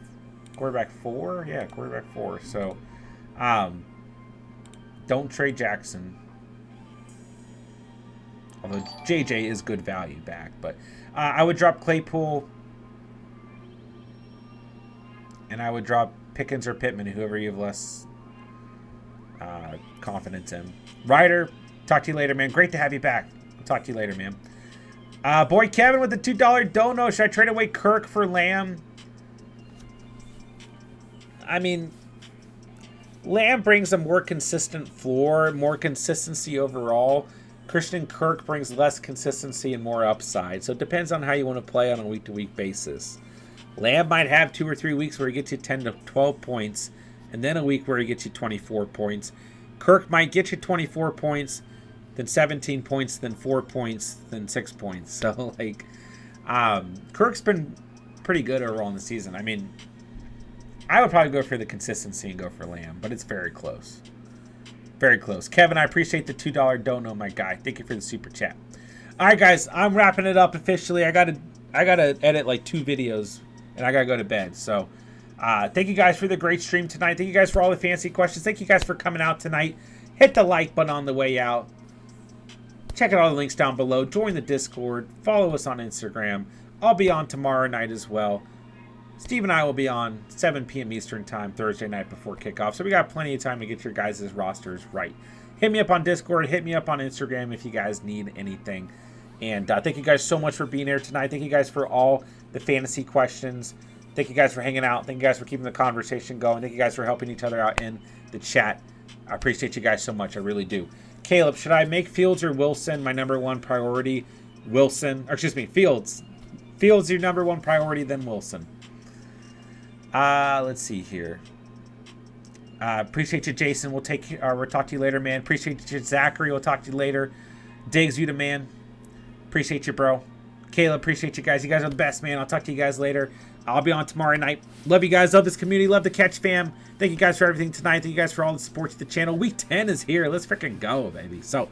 Quarterback 4? Yeah, quarterback 4. So, don't trade Jackson. Although JJ is good value back. But I would drop Claypool. And I would drop Pickens or Pittman, whoever you have less confidence in. Ryder, talk to you later, man. Great to have you back. I'll talk to you later, man. Boy Kevin with the $2 dono. Should I trade away Kirk for Lamb? I mean, Lamb brings a more consistent floor, more consistency overall. Christian Kirk brings less consistency and more upside. So it depends on how you want to play on a week-to-week basis. Lamb might have 2 or 3 weeks where he gets you 10 to 12 points, and then a week where he gets you 24 points. Kirk might get you 24 points, then 17 points, then 4 points, then 6 points. So, like, Kirk's been pretty good overall in the season. I mean, I would probably go for the consistency and go for Lamb, but it's very close. Very close. Kevin, I appreciate the $2 dono, my guy. Thank you for the super chat. All right, guys, I'm wrapping it up officially. I gotta edit like 2 videos. And I got to go to bed. So, thank you guys for the great stream tonight. Thank you guys for all the fancy questions. Thank you guys for coming out tonight. Hit the like button on the way out. Check out all the links down below. Join the Discord. Follow us on Instagram. I'll be on tomorrow night as well. Steve and I will be on 7 p.m. Eastern time Thursday night before kickoff. So we got plenty of time to get your guys' rosters right. Hit me up on Discord. Hit me up on Instagram if you guys need anything. And thank you guys so much for being here tonight. Thank you guys for all the fantasy questions. Thank you guys for hanging out. Thank you guys for keeping the conversation going. Thank you guys for helping each other out in the chat. I appreciate you guys so much. I really do. Caleb, should I make Fields or Wilson my number 1 priority? Fields. Fields your number 1 priority, then Wilson. Let's see here. Appreciate you, Jason. We'll talk to you later, man. Appreciate you, Zachary. We'll talk to you later. Diggs, you the man. Appreciate you, bro. Caleb, appreciate you guys. You guys are the best, man. I'll talk to you guys later. I'll be on tomorrow night. Love you guys. Love this community. Love the Catch fam. Thank you guys for everything tonight. Thank you guys for all the support to the channel. Week 10 is here. Let's freaking go, baby. So,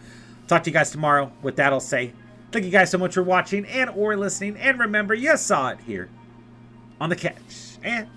talk to you guys tomorrow. With that, I'll say thank you guys so much for watching and or listening. And remember, you saw it here on the Catch. And